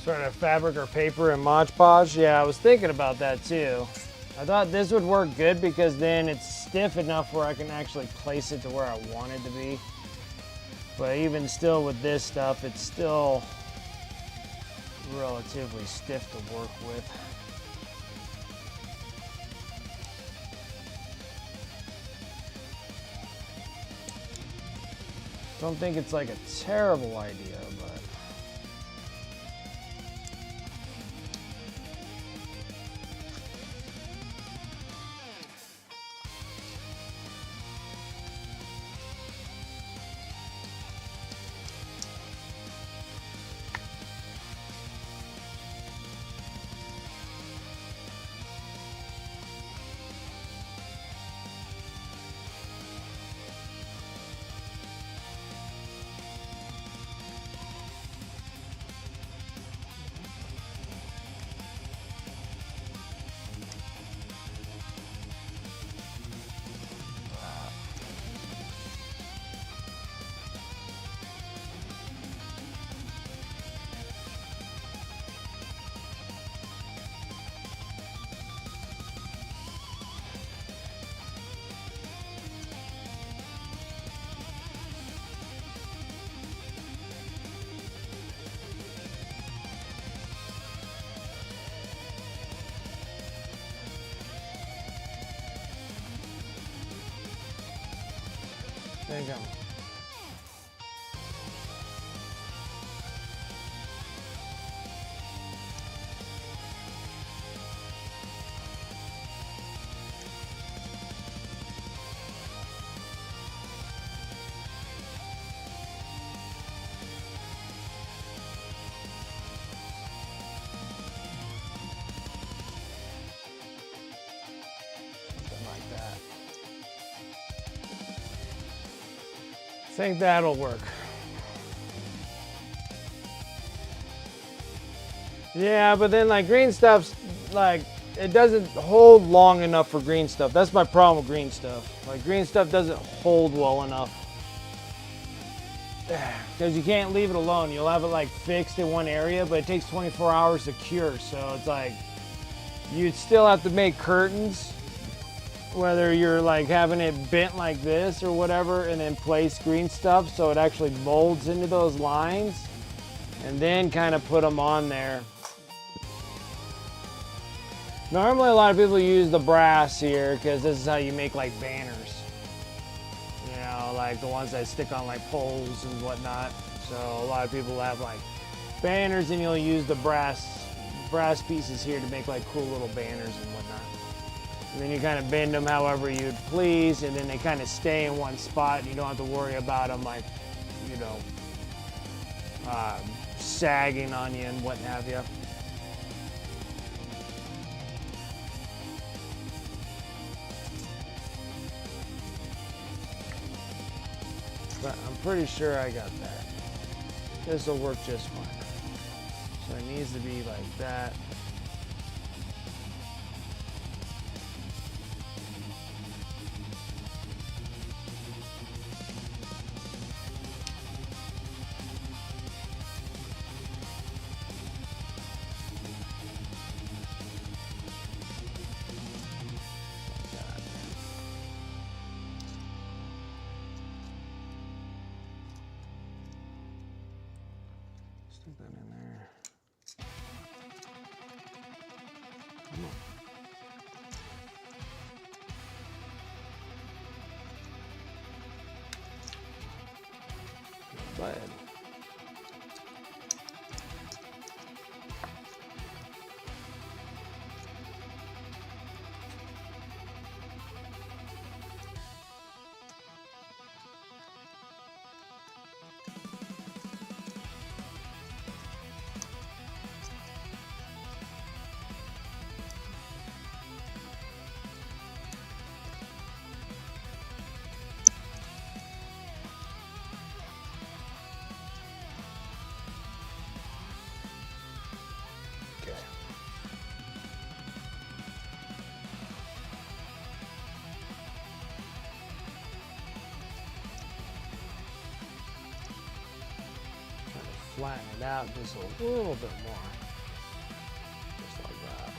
Sort of fabric or paper and Mod Podge. Yeah, I was thinking about that too. I thought this would work good because then it's stiff enough where I can actually place it to where I want it to be. But even still with this stuff, it's still relatively stiff to work with. Don't think it's like a terrible idea, but there you go. Something like that. I think that'll work. Yeah, but then like green stuff's like, it doesn't hold long enough for green stuff. That's my problem with green stuff. Like green stuff doesn't hold well enough. Because you can't leave it alone. You'll have it like fixed in one area, but it takes 24 hours to cure. So it's like, You'd still have to make curtains, whether you're like having it bent like this or whatever, and then place green stuff so it actually molds into those lines, and then kind of put them on there. Normally a lot of people use the brass here because this is how you make like banners. You know, like the ones that stick on like poles and whatnot. So a lot of people have like banners, and you'll use the brass pieces here to make like cool little banners and whatnot. And then you kind of bend them however you'd please, and then they kind of stay in one spot, and you don't have to worry about them like, you know, sagging on you and what have you. But I'm pretty sure I got that. This will work just fine. So it needs to be like that. Stick that in there. Come on. Go ahead. Flatten it out just a little bit more. Just like that.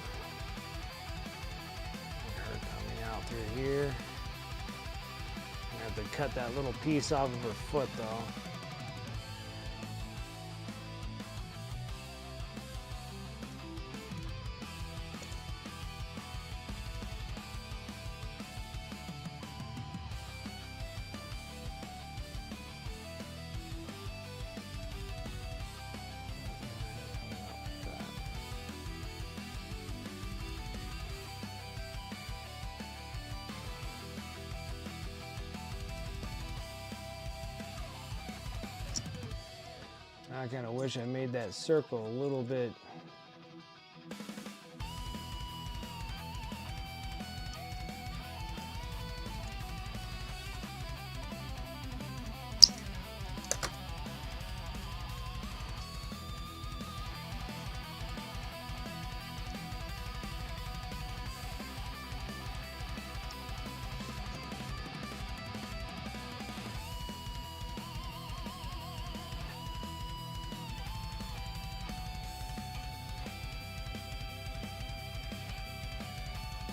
And her coming out through here. I have to cut that little piece off of her foot though. I kind of wish I made that circle a little bit.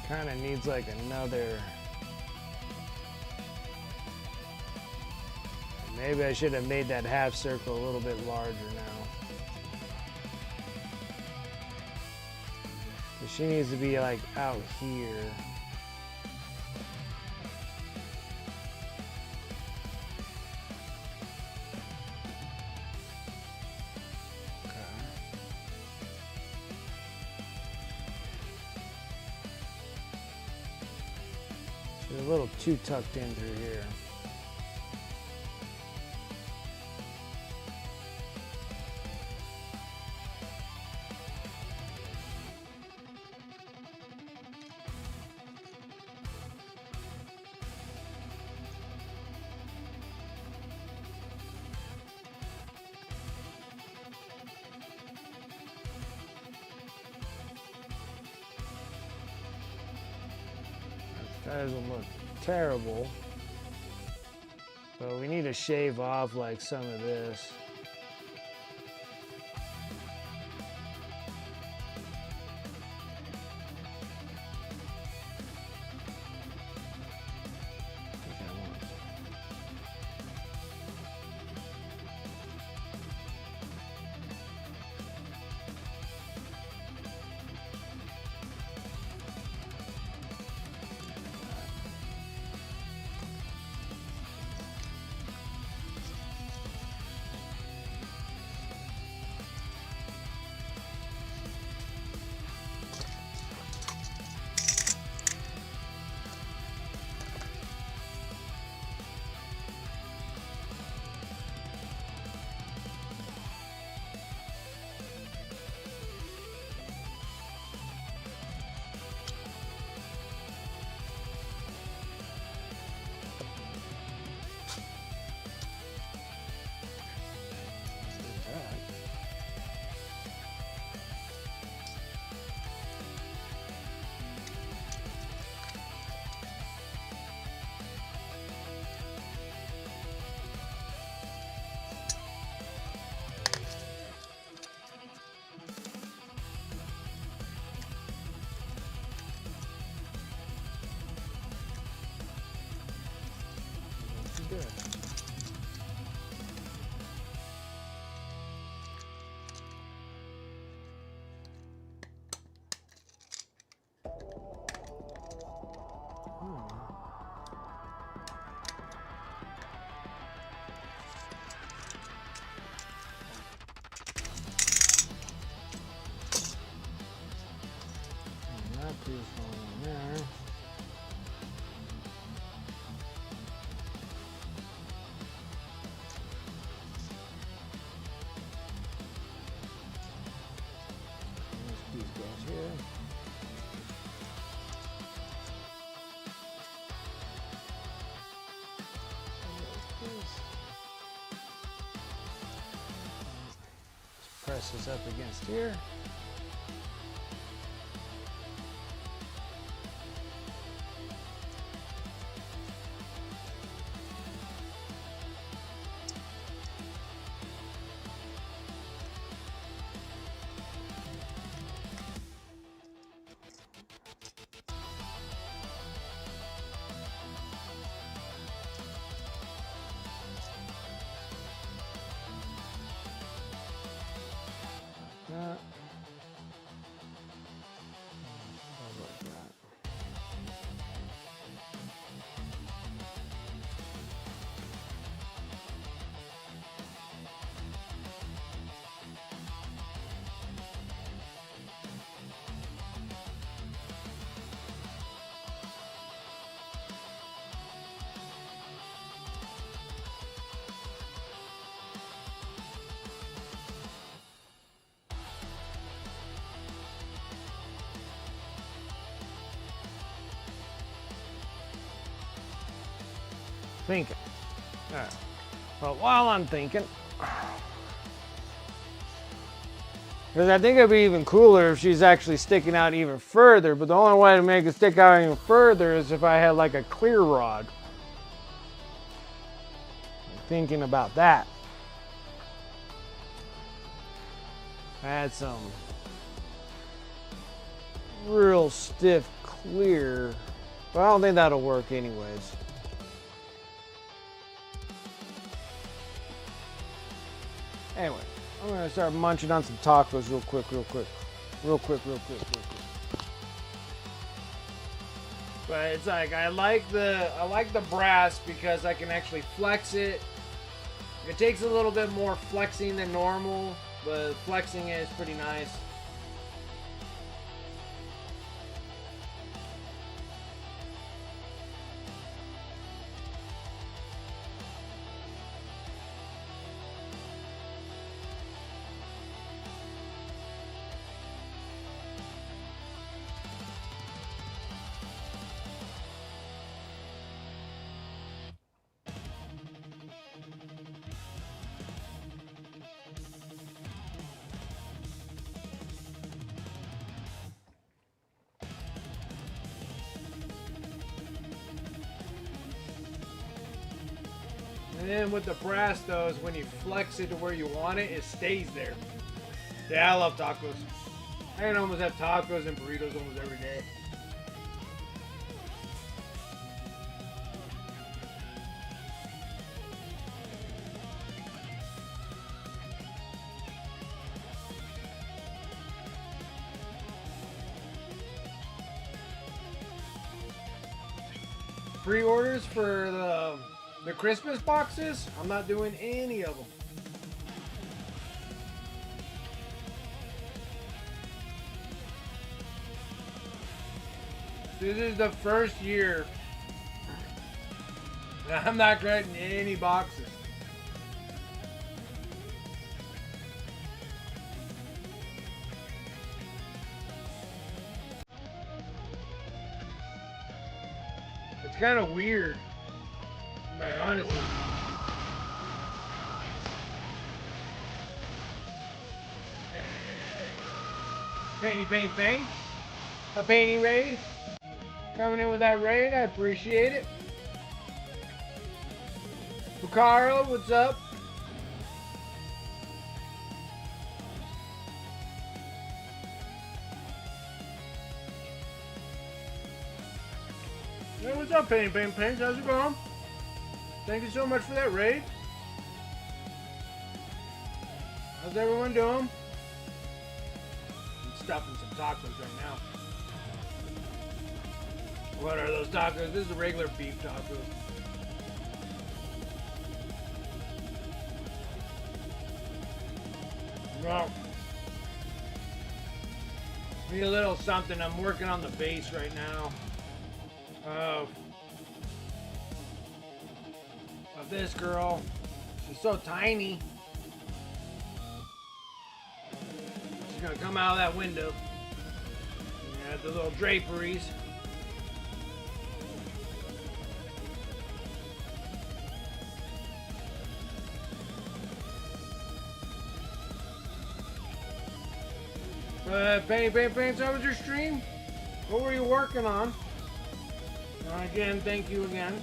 Kind of needs like another. Maybe I should have made that half circle a little bit larger now. So she needs to be like out here. A little too tucked in through here. That doesn't look terrible, but we need to shave off like some of this. Piece going in there. This piece goes here. Press this up against here. Thinking. All right. Well, while I'm thinking, because I think it'd be even cooler if she's actually sticking out even further, but the only way to make it stick out even further is if I had like a clear rod. I'm thinking about that. I had some real stiff clear, but I don't think that'll work anyways. Anyway, I'm gonna start munching on some tacos real quick. But it's like I like the brass because I can actually flex it. It takes a little bit more flexing than normal, but flexing it is pretty nice. And then with the brass though, is when you flex it to where you want it, it stays there. Yeah, I love tacos. I can almost have tacos and burritos almost every day. Pre-orders for the Christmas boxes, I'm not doing any of them. This is the first year that I'm not getting any boxes. It's kind of weird, but honestly. Painty. A painting raid. Coming in with that raid, I appreciate it. Bucaro, what's up? Hey, what's up, Paints? How's it going? Thank you so much for that raid. How's everyone doing? I'm stuffing some tacos right now. What are those tacos? This is a regular beef tacos. Wow. Be a little something. I'm working on the base right now. Of this girl. She's so tiny. She's gonna come out of that window. Yeah, the little draperies. Paints, how was your stream? What were you working on? Again, thank you again.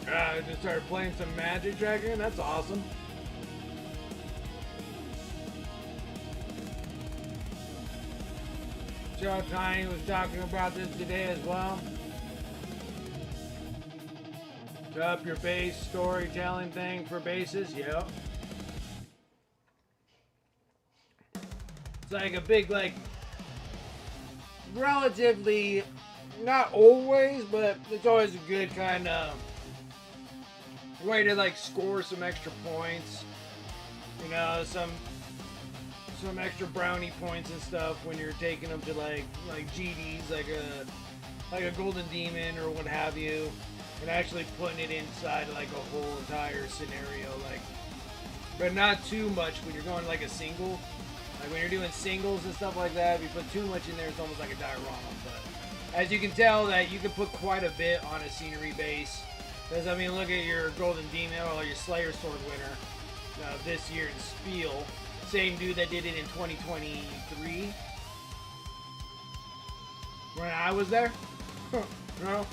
I just started playing some Magic Dragon. That's awesome. Joe Tiny was talking about this today as well. Up your base storytelling thing for bases. Yep. It's like a big, like, relatively, not always, but it's always a good kind of way to like score some extra points, you know, some extra brownie points and stuff when you're taking them to like GDs, like a golden demon or what have you, and actually putting it inside like a whole entire scenario, like, but not too much when you're going like a single. Like when you're doing singles and stuff like that, if you put too much in there, it's almost like a diorama. But as you can tell, that you can put quite a bit on a scenery base. Because, I mean, look at your Golden Demon or your Slayer Sword winner this year in Spiel. Same dude that did it in 2023. When I was there? No.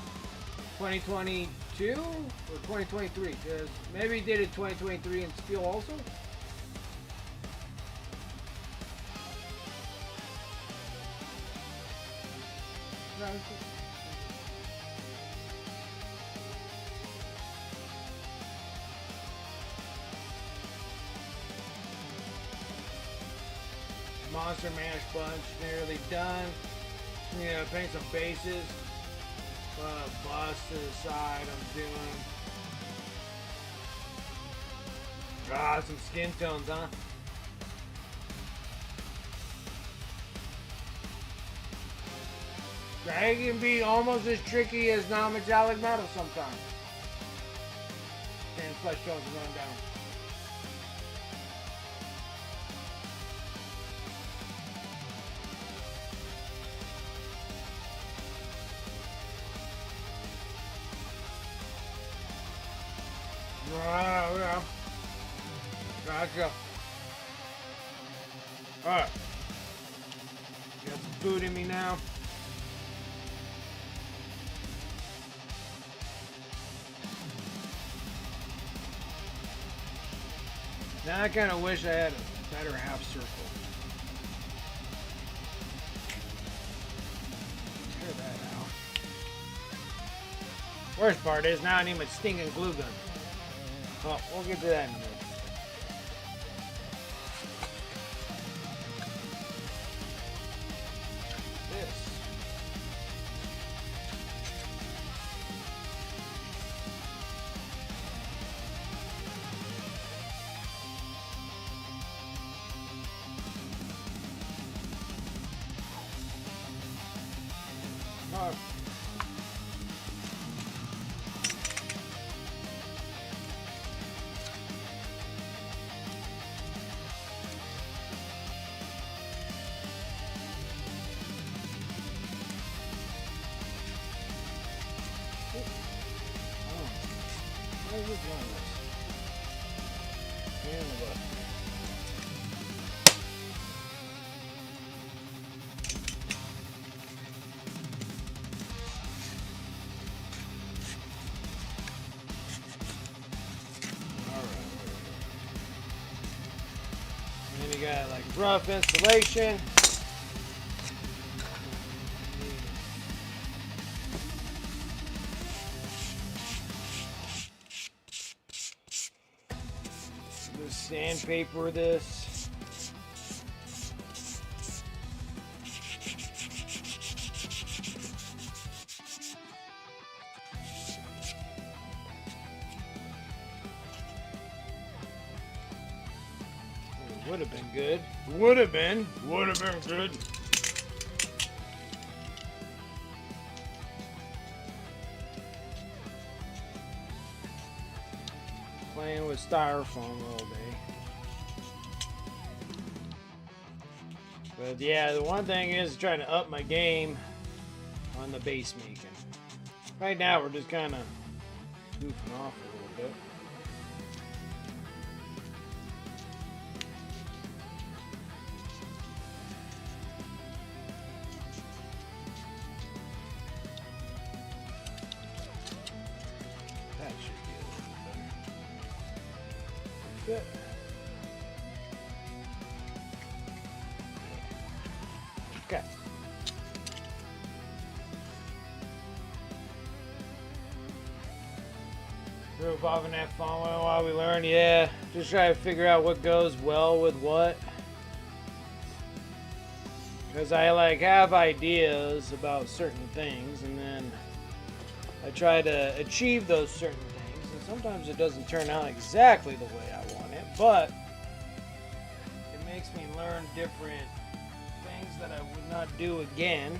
2022 or 2023? Because maybe he did it 2023 in Spiel also? No. Monster Mash Bunch, nearly done. Yeah, paint some bases. Bust to the side, I'm doing. Ah, some skin tones, huh? They can be almost as tricky as non-metallic metal sometimes. And flesh tones are going down. Yeah. Gotcha. Alright. Got some food in me now. Now I kind of wish I had a better half circle. Tear that out. Worst part is now I need my stinking glue gun. Oh, we'll get to that in a minute. This. Oh. Where's this one? And the button. got like rough installation. Just sandpaper this. Would have been good. Would have been good. Playing with styrofoam all day. But yeah, the one thing is trying to up my game on the base making. Right now we're just kind of goofing off a little bit. That should be a little better. Good. Okay. Revolving that phone while we learn, yeah. Just try to figure out what goes well with what. Because I like have ideas about certain things and then I try to achieve those certain things. And sometimes it doesn't turn out exactly the way I want it, but it makes me learn different things that I would not do again.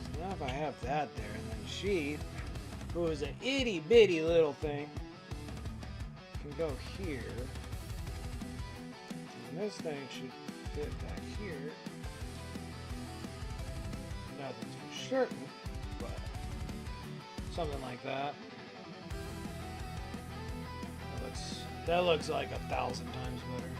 So now if I have that there, and then she, who is an itty bitty little thing, can go here. And this thing should fit back here. Nothing's for certain, but something like that. That looks like 1,000 times better.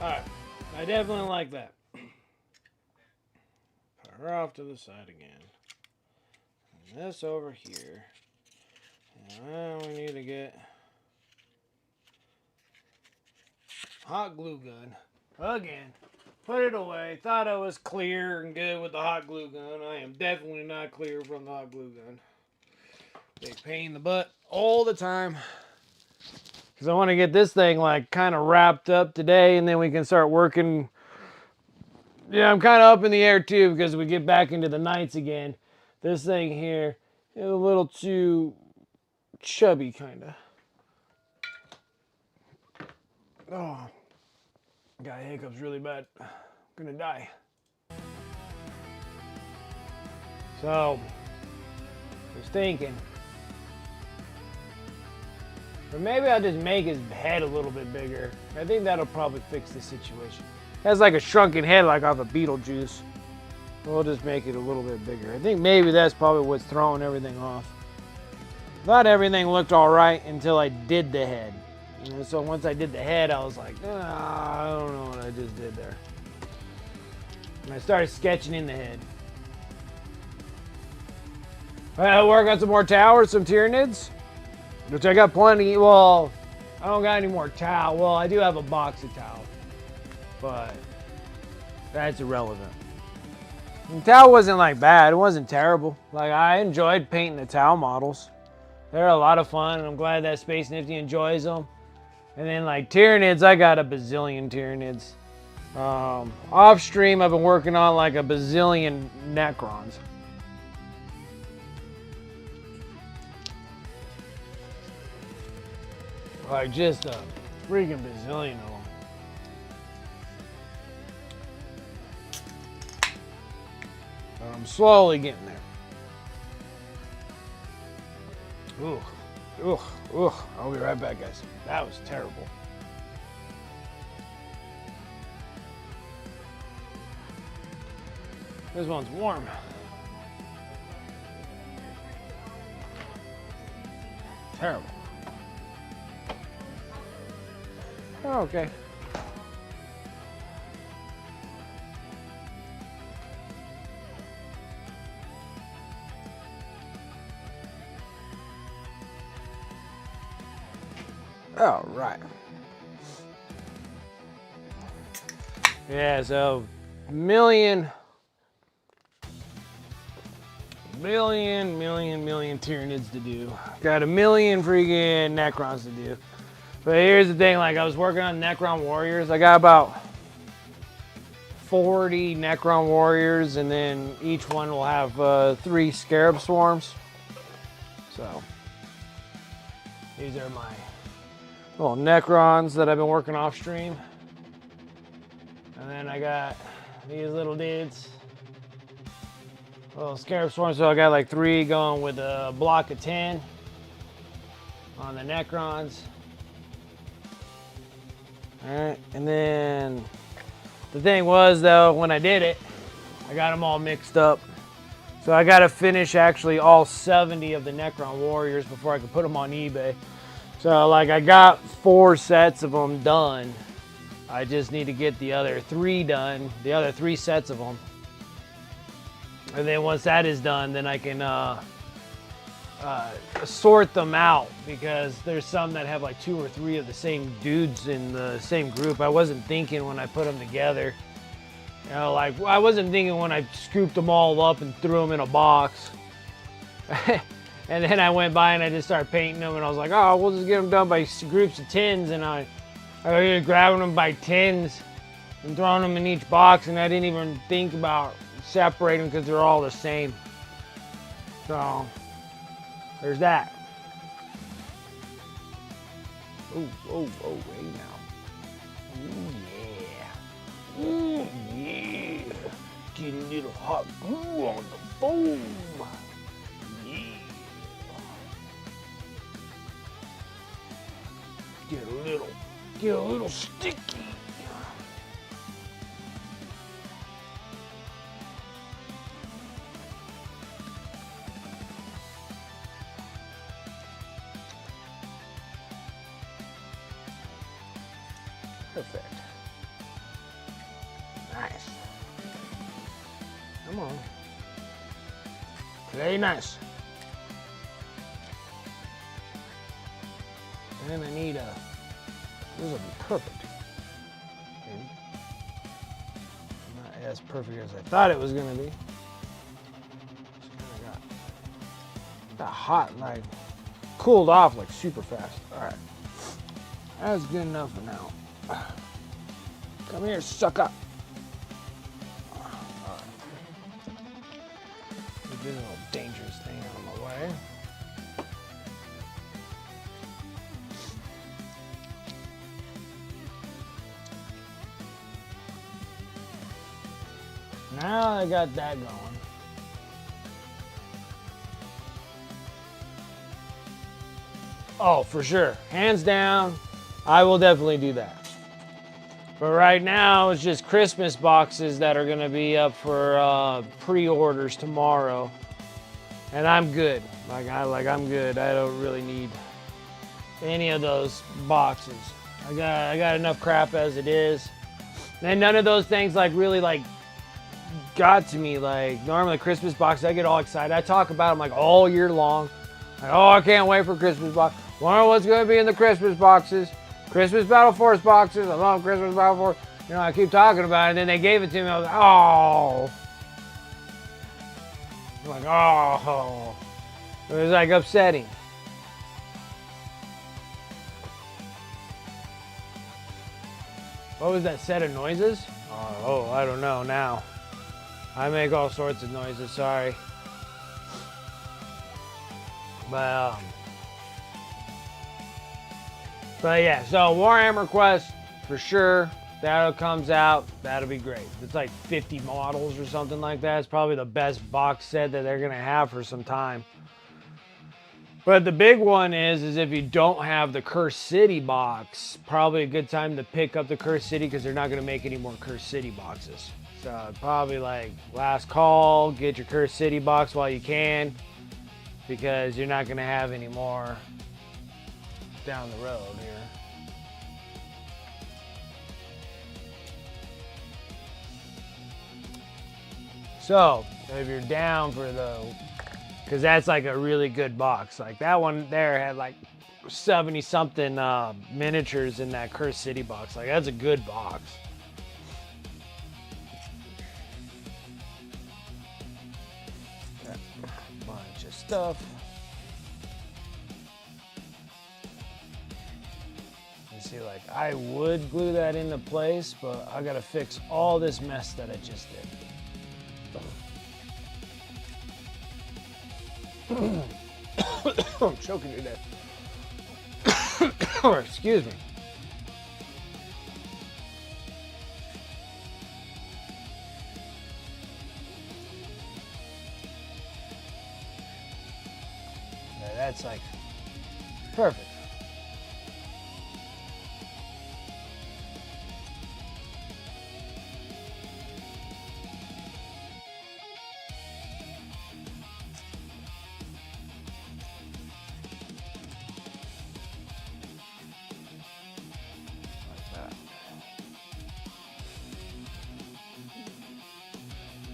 Alright, I definitely like that. Put her off to the side again. And this over here. And we need to get hot glue gun. Again, put it away. Thought I was clear and good with the hot glue gun. I am definitely not clear from the hot glue gun. Big pain in the butt all the time. Because I want to get this thing like kind of wrapped up today and then we can start working. Yeah, I'm kind of up in the air too because we get back into the nights again. This thing here is a little too chubby kind of. Oh, got hiccups really bad. I'm gonna die. So, I was thinking. Or maybe I'll just make his head a little bit bigger. I think that'll probably fix the situation. It has like a shrunken head like off of Beetlejuice. We'll just make it a little bit bigger. I think maybe that's probably what's throwing everything off. Thought everything looked alright until I did the head. You know, so once I did the head, I was like, I don't know what I just did there. And I started sketching in the head. I'll work on some more towers, some Tyranids. Which I got plenty. Well, I don't got any more towel. Well, I do have a box of towel. But that's irrelevant. The towel wasn't like bad. It wasn't terrible. Like I enjoyed painting the towel models. They're a lot of fun and I'm glad that Space Nifty enjoys them. And then like Tyranids, I got a bazillion Tyranids. Off stream, I've been working on like a bazillion Necrons. Like just a freaking bazillion of them. But I'm slowly getting there. I'll be right back, guys. That was terrible. This one's warm. Terrible. Oh, okay. All right. Yeah, so million Tyranids to do. Got a million freaking Necrons to do. But here's the thing, like I was working on Necron Warriors. I got about 40 Necron Warriors, and then each one will have 3 Scarab Swarms. So these are my little Necrons that I've been working off stream. And then I got these little dudes. Little Scarab Swarms, so I got like 3 going with a block of 10 on the Necrons. Alright, and then the thing was though, when I did it, I got them all mixed up. So I got to finish actually all 70 of the Necron Warriors before I could put them on eBay. So like I got 4 sets of them done. I just need to get the other 3 done, the other 3 sets of them. And then once that is done, then I can sort them out, because there's some that have like 2 or 3 of the same dudes in the same group. I wasn't thinking when I put them together. You know, like I wasn't thinking when I scooped them all up and threw them in a box. And then I went by and I just started painting them, and I was like, oh, we'll just get them done by groups of 10s. And I was grabbing them by 10s and throwing them in each box, and I didn't even think about separating because they're all the same. So there's that. Oh, hey now. Ooh, yeah. Getting a little hot glue on the foam. Yeah. Get a little sticky. Perfect. Nice. Come on. Play nice. And I need a... This will be perfect. Okay. Not as perfect as I thought it was going to be. Just kind of got hot, like cooled off like super fast. All right. That's good enough for now. Come here, sucker. Alright. Get this little dangerous thing out of my way. Now I got that going. Oh, for sure. Hands down, I will definitely do that. But right now, it's just Christmas boxes that are going to be up for pre-orders tomorrow. And I'm good. I'm good. I don't really need any of those boxes. I got enough crap as it is. And none of those things really got to me. Like normally Christmas boxes, I get all excited. I talk about them like all year long. Like, oh, I can't wait for Christmas box. Wonder what's going to be in the Christmas boxes. Christmas Battle Force boxes. I love Christmas Battle Force. You know, I keep talking about it, and then they gave it to me. I was like, oh. I'm like, oh. It was like upsetting. What was that set of noises? Oh, I don't know now. I make all sorts of noises, sorry. But yeah, so Warhammer Quest, for sure, that comes out, that'll be great. It's like 50 models or something like that. It's probably the best box set that they're gonna have for some time. But the big one is if you don't have the Cursed City box, probably a good time to pick up the Cursed City because they're not going to make any more Cursed City boxes. So probably like last call, get your Cursed City box while you can because you're not going to have any more down the road here. So if you're down for the, because that's like a really good box. Like that one there had like 70 something miniatures in that Cursed City box. Like that's a good box. Got a bunch of stuff. You see, like I would glue that into place, but I gotta fix all this mess that I just did. I'm choking to death. Excuse me. Yeah, that's like perfect.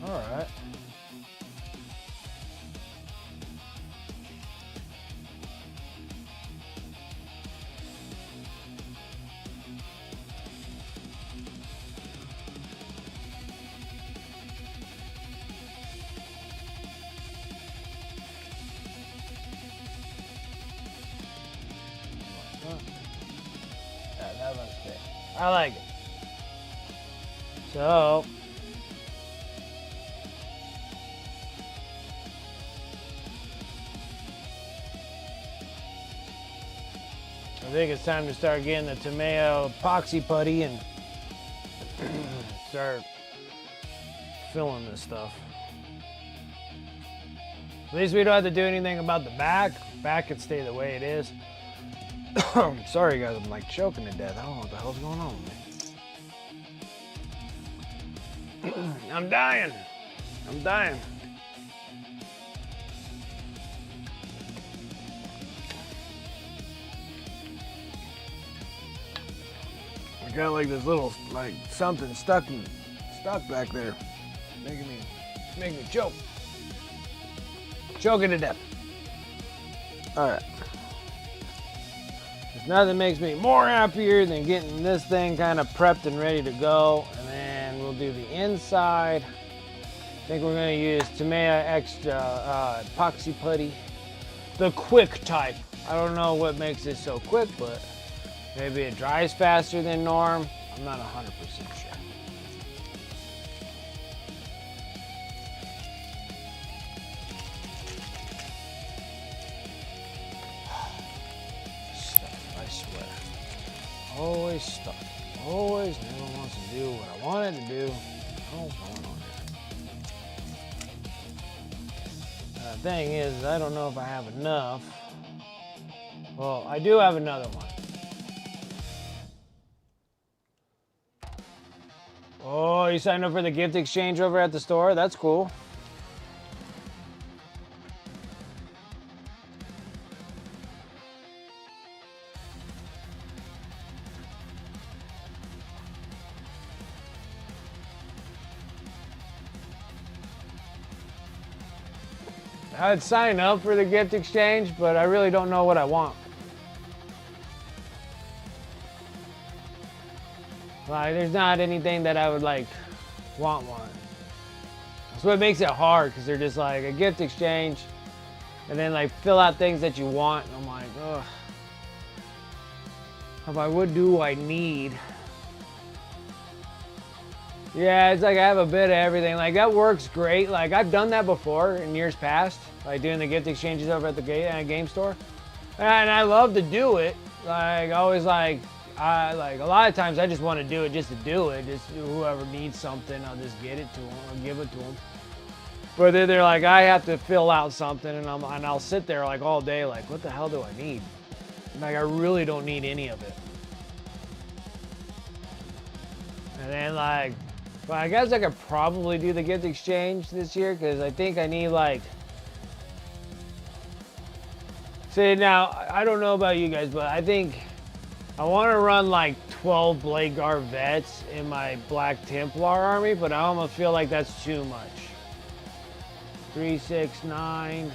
All right. Yeah, that looks good. I like it. So. I think it's time to start getting the tomato epoxy putty and start filling this stuff. At least we don't have to do anything about the back. Back can stay the way it is. Sorry guys, I'm like choking to death. I don't know what the hell's going on with me. I'm dying. I'm dying. I got like this little like something stuck back there, making me choke. Choking to death. All right. There's nothing makes me more happier than getting this thing kind of prepped and ready to go. And then we'll do the inside. I think we're gonna use Tomato Extra epoxy putty, the quick type. I don't know what makes it so quick, but maybe it dries faster than norm. I'm not 100% sure. Stuff, I swear. Always stuck. Always never wants to do what I wanted to do. What's going on here? The thing is, I don't know if I have enough. Well, I do have another one. Oh, you signed up for the gift exchange over at the store? That's cool. I'd sign up for the gift exchange, but I really don't know what I want. Like, there's not anything that I would like want one. That's what makes it hard, because they're just like a gift exchange, and then like fill out things that you want, and I'm like, ugh. If I would do what I need. Yeah, it's like I have a bit of everything. Like that works great. Like I've done that before in years past, like doing the gift exchanges over at the game store, and I love to do it. Like always, like a lot of times I just want to do it just to do it. Just whoever needs something, I'll just get it to them or give it to them. But then they're like, I have to fill out something, and I'll sit there like all day, like, what the hell do I need? Like, I really don't need any of it. And then like, well, I guess I could probably do the gift exchange this year because I think I need like. See, now I don't know about you guys, but I think I want to run like 12 Blade Guard vets in my Black Templar army, but I almost feel like that's too much. 3, 6, 9.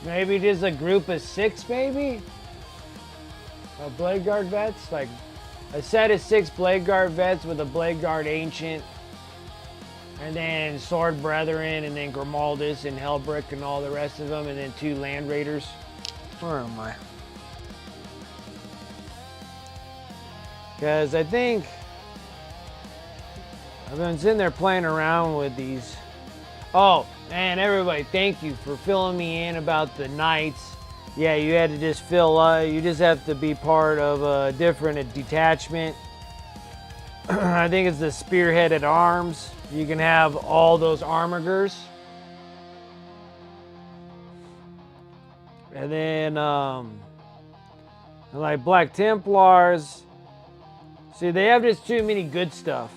Maybe just a group of 6, maybe? Blade Guard vets? Like a set of 6 Blade Guard vets with a Blade Guard Ancient. And then Sword Brethren, and then Grimaldus and Hellbrick and all the rest of them, and then 2 Land Raiders. Where am I? Because I think I've been sitting there playing around with these. Oh, and everybody, thank you for filling me in about the knights. Yeah, you had to just you just have to be part of a different detachment. I think it's the Spearheaded Arms. You can have all those armigers. And then, like Black Templars. See, they have just too many good stuff.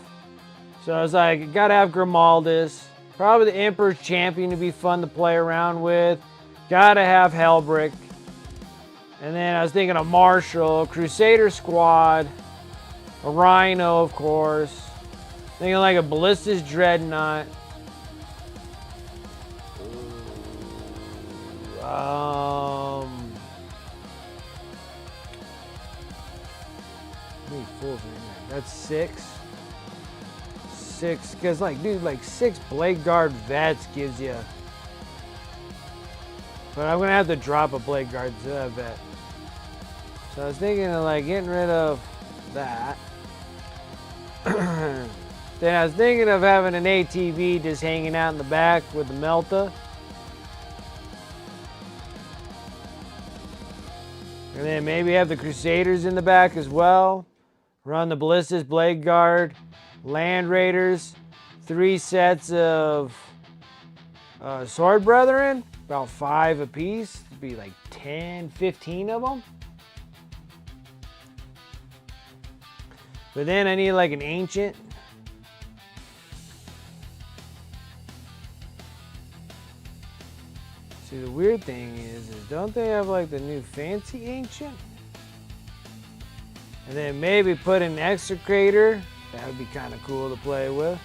So I was like, you gotta have Grimaldus. Probably the Emperor's Champion to be fun to play around with. Gotta have Hellbrick. And then I was thinking of Marshall, Crusader Squad, a Rhino, of course. Thinking like a Ballista's Dreadnought. How many fools are in there? That's 6. 6, because like, dude, like 6 Blade Guard vets gives you. But I'm gonna have to drop a Blade Guard vet. So I was thinking of like getting rid of that. Then I was thinking of having an ATV just hanging out in the back with the Melta. And then maybe have the Crusaders in the back as well. Run the Ballistas Blade Guard, Land Raiders, 3 sets of Sword Brethren, about 5 apiece. It'd be like 10, 15 of them. But then I need like an Ancient. See, the weird thing is don't they have like the new fancy Ancient? And then maybe put an Execrator. That would be kind of cool to play with.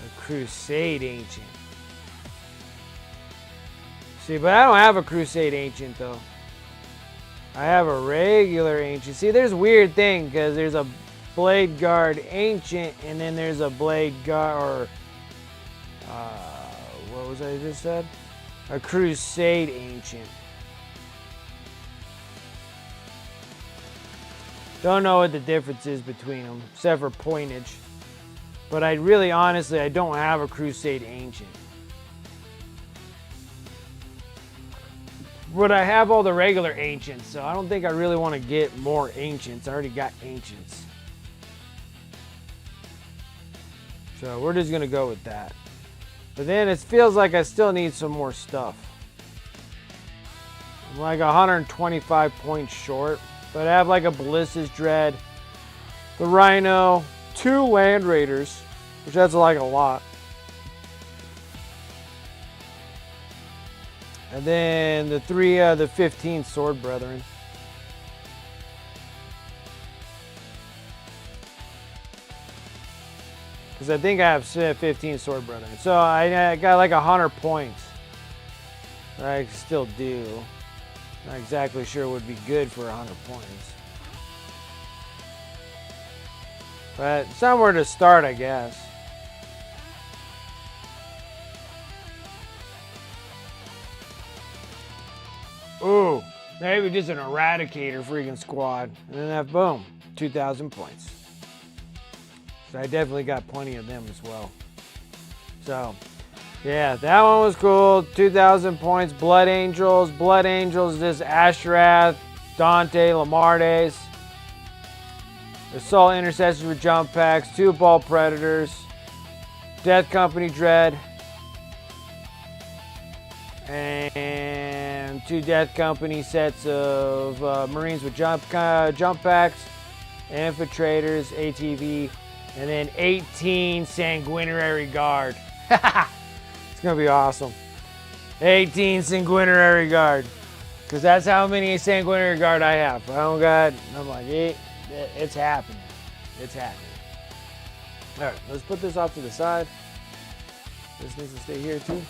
A Crusade Ancient. See, but I don't have a Crusade Ancient though. I have a regular Ancient. See, there's a weird thing because there's a Blade Guard Ancient and then there's a Blade Guard, or what was I just said? A Crusade Ancient. Don't know what the difference is between them, except for pointage. But I really, honestly, I don't have a Crusade Ancient. But I have all the regular Ancients, so I don't think I really want to get more Ancients. I already got Ancients. So we're just going to go with that. But then it feels like I still need some more stuff. I'm like 125 points short. But I have like a Ballista's Dread, the Rhino, 2 Land Raiders, which that's like a lot. And then the 15 Sword Brethren. Because I think I have 15 Sword Brethren. So I got like 100 points. I still do. Not exactly sure would be good for 100 points. But somewhere to start, I guess. Ooh, maybe just an Eradicator freaking squad. And then that, boom, 2,000 points. So I definitely got plenty of them as well. So, yeah, that one was cool. 2,000 points. Blood Angels. Blood Angels, just Ashrath, Dante, Lamardes. Assault Intercessors with jump packs. 2 Ball Predators. Death Company Dread. And 2 Death Company sets of Marines with jump packs. Infiltrators, ATV. And then 18 Sanguinary Guard. It's going to be awesome. 18 Sanguinary Guard. Because that's how many Sanguinary Guard I have. I'm like, it's happening. It's happening. All right, let's put this off to the side. This needs to stay here too.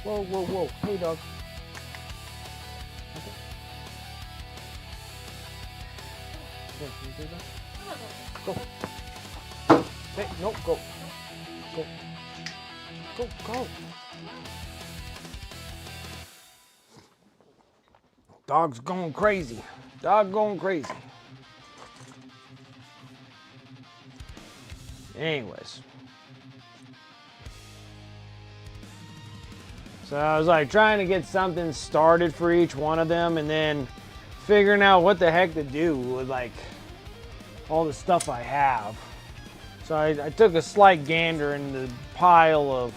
Whoa, whoa, whoa. Hey, dog. Okay. Yeah, can you do that? Go. Hey, no, go. Go. Go, go. Dog's going crazy. Dog going crazy. Anyways. So I was like trying to get something started for each one of them and then figuring out what the heck to do with like all the stuff I have. So I took a slight gander in the pile of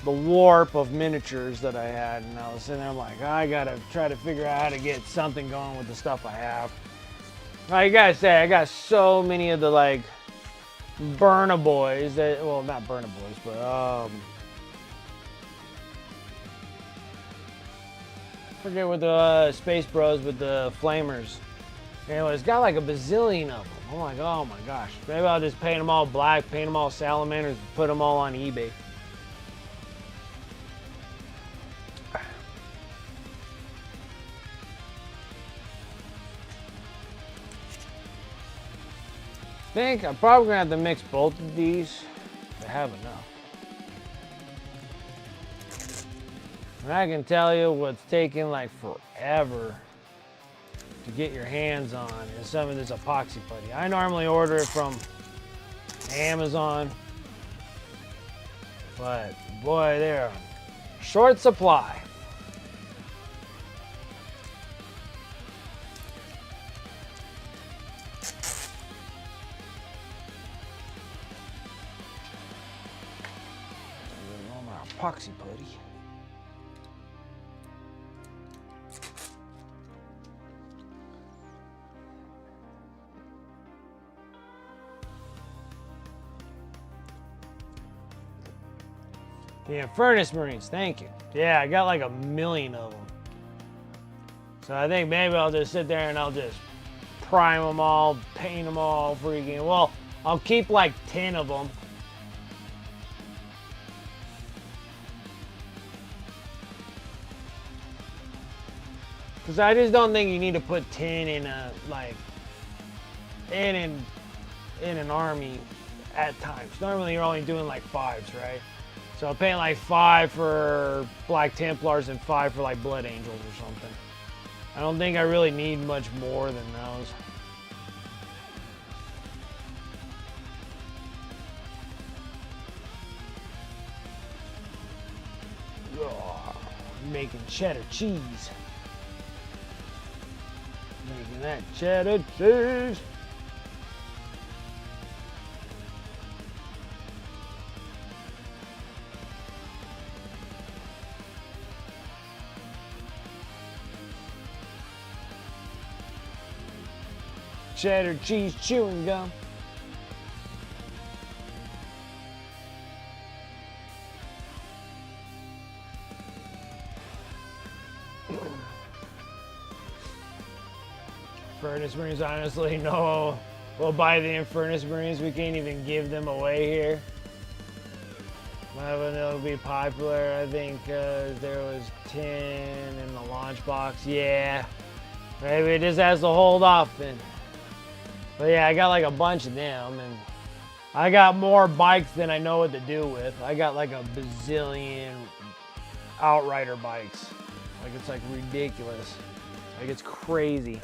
the warp of miniatures that I had, and I was sitting there like, I gotta try to figure out how to get something going with the stuff I have. I gotta say, I got so many of the like Burna Boys that, well, not Burna Boys, but I forget what the Space Bros with the flamers. Anyway, it's got like a bazillion of them. I'm like, oh my gosh, maybe I'll just paint them all black, paint them all salamanders, put them all on eBay. I think I'm probably gonna have to mix both of these to have enough. And I can tell you what's taking like forever to get your hands on is some of this epoxy putty. I normally order it from Amazon, but boy, they're short supply. Epoxy putty. Yeah, Furnace Marines, thank you. Yeah, I got like 1,000,000 of them. So I think maybe I'll just sit there and I'll just prime them all, paint them all freaking. Well, I'll keep like 10 of them. Because I just don't think you need to put 10 in a, like, in an army at times. Normally you're only doing like 5s, right? So I'll paint like 5 for Black Templars and 5 for like Blood Angels or something. I don't think I really need much more than those. Oh, making cheddar cheese. Making that cheddar cheese. Cheddar cheese chewing gum. Furnace Marines, honestly, no. We'll buy the Furnace Marines. We can't even give them away here. But they'll be popular. I think there was 10 in the launch box. Yeah. Maybe it just has to hold off then. But yeah, I got like a bunch of them, and I got more bikes than I know what to do with. I got like a bazillion Outrider bikes. Like, it's like ridiculous. Like, it's crazy.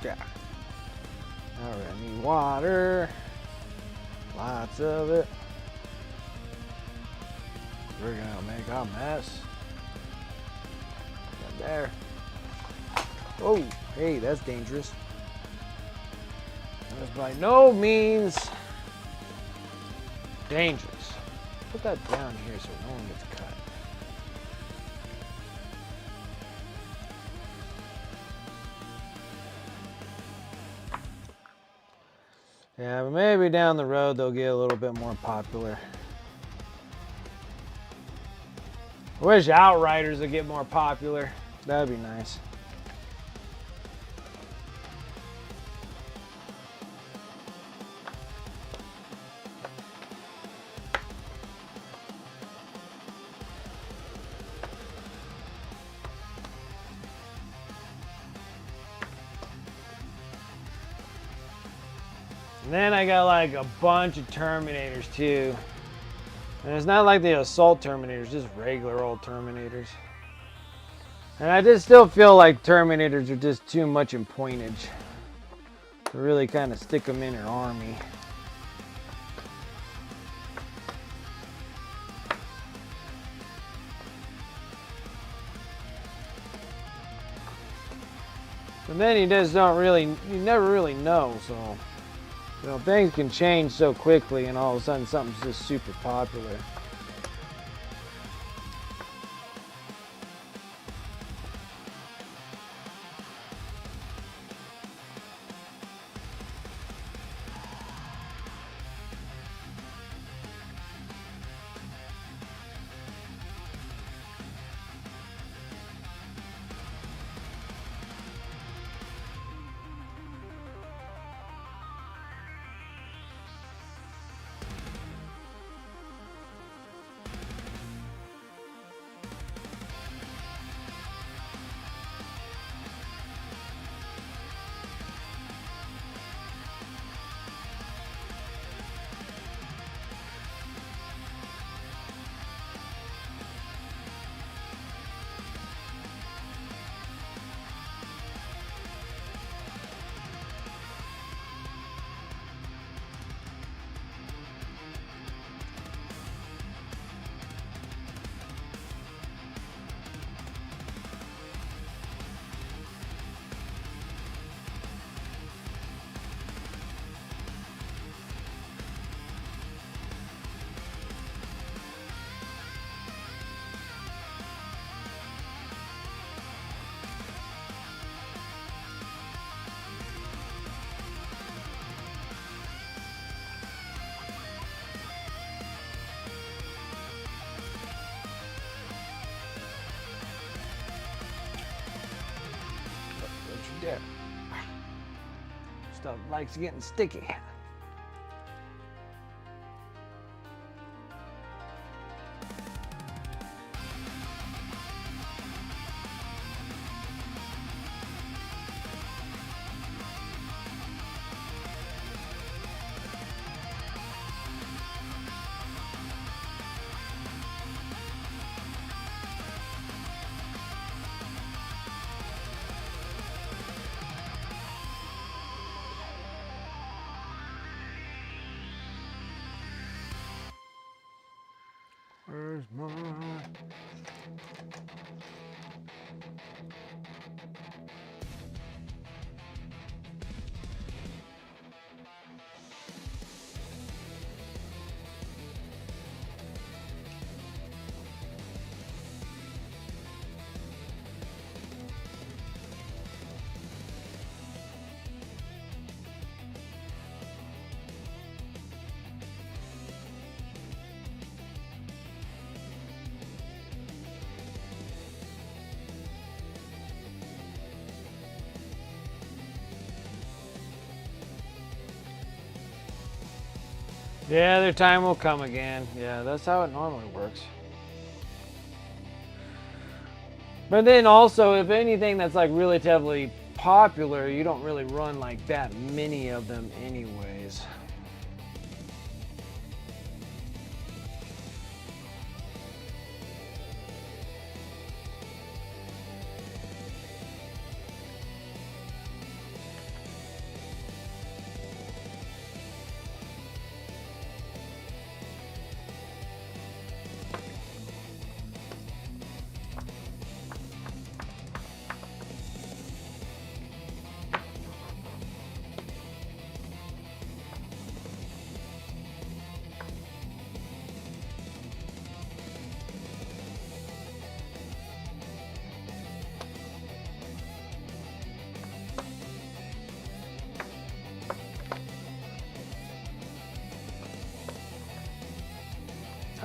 Yeah. All right, I need water. Lots of it. We're gonna make a mess. There. Oh, hey, that's dangerous. That's by no means dangerous. Put that down here so no one gets cut. Yeah, but maybe down the road they'll get a little bit more popular. I wish Outriders would get more popular. That'd be nice. And then I got like a bunch of Terminators too. And it's not like the Assault Terminators, just regular old Terminators. And I just still feel like Terminators are just too much in pointage to really kind of stick them in your army. And then you just don't really, you never really know, so. You know, things can change so quickly and all of a sudden something's just super popular. There. Stuff likes getting sticky. Where's my... Yeah, their time will come again. Yeah, that's how it normally works. But then also, if anything that's like relatively popular, you don't really run like that many of them anyways.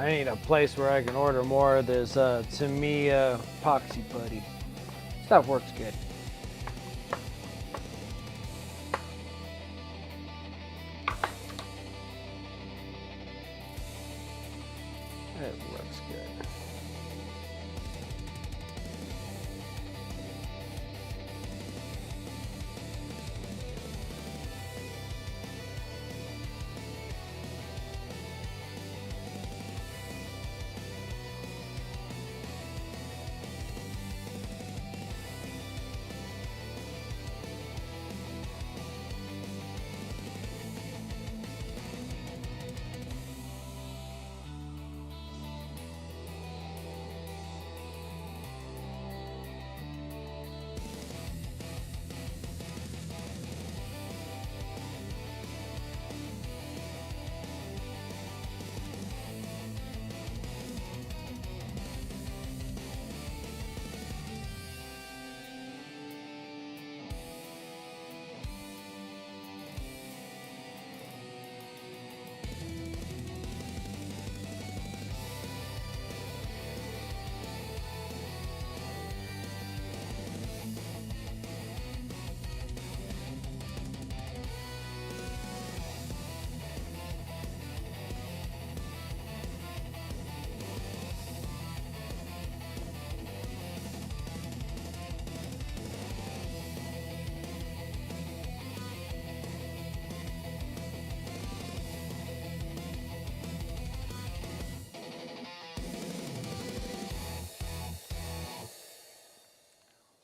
I need a place where I can order more of this Tamiya epoxy putty. Stuff works good. It works good.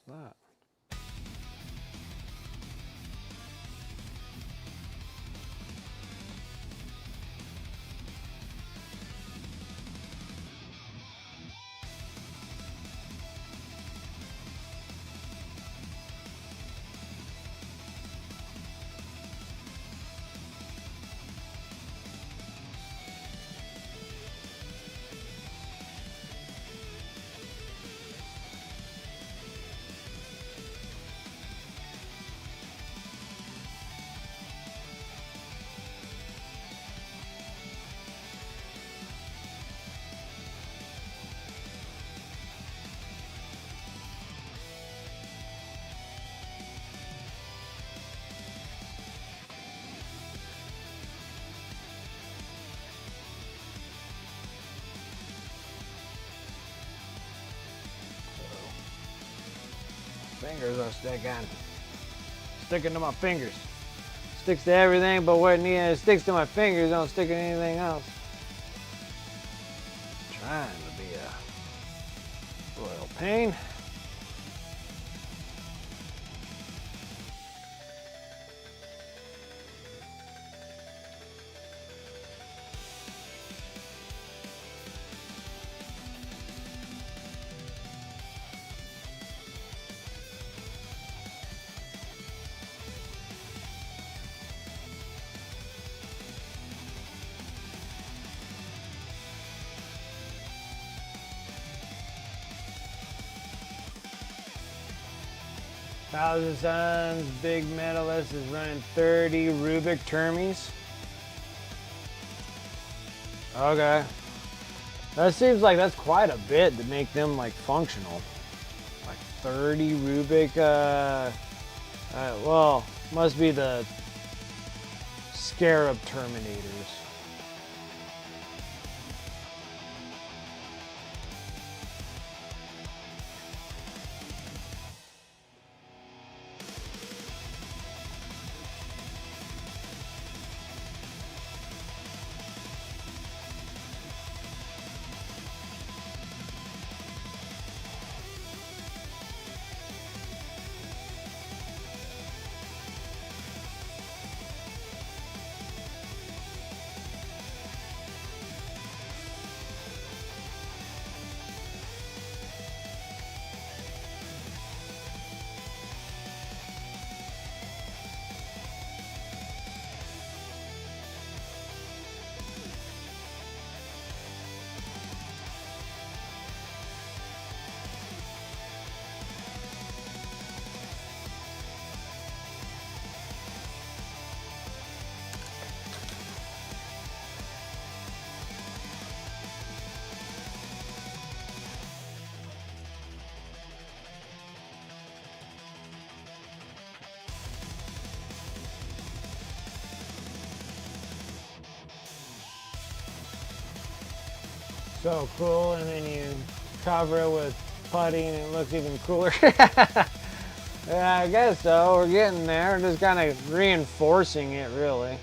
That. Fingers are sticking to my fingers. Sticks to everything but what it sticks to my fingers, don't stick to anything else. Trying to be a royal pain. Thousand Suns, Big Metalist is running 30 Rubik Termies. Okay. That seems like that's quite a bit to make them like functional. Like 30 Rubik, well, must be the Scarab Terminators. So cool, and then you cover it with putty and it looks even cooler. Yeah, I guess so. We're getting there. Just kind of reinforcing it, really.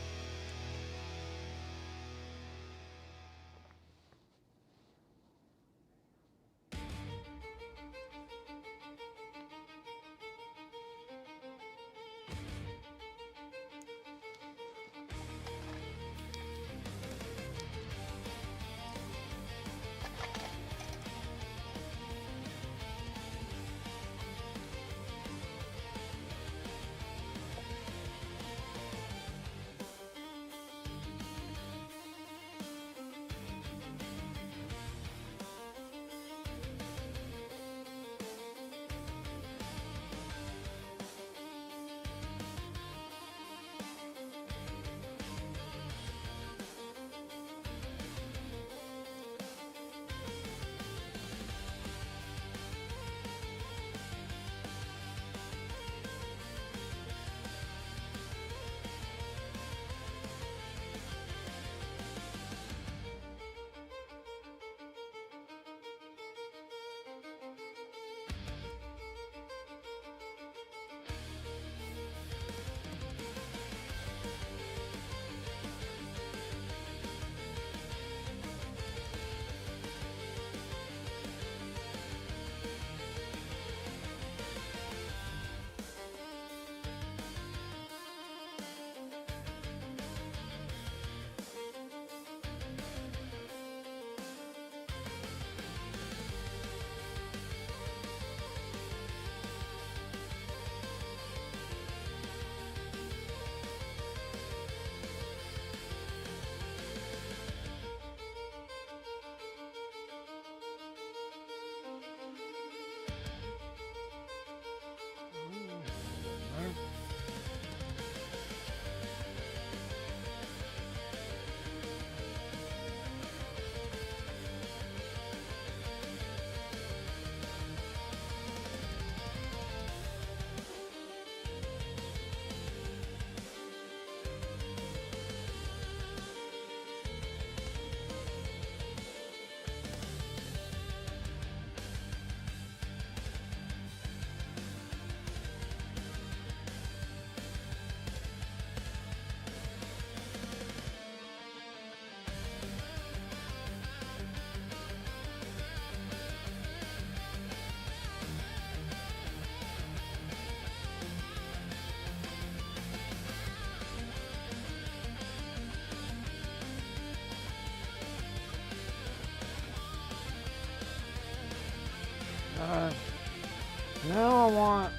Now I want...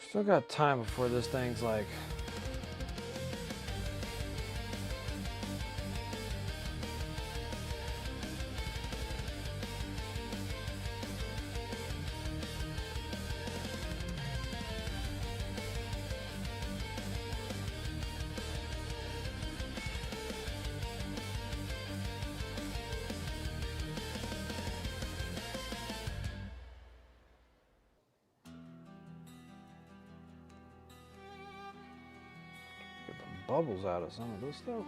Still got time before this thing's like... bubbles out of some of this stuff.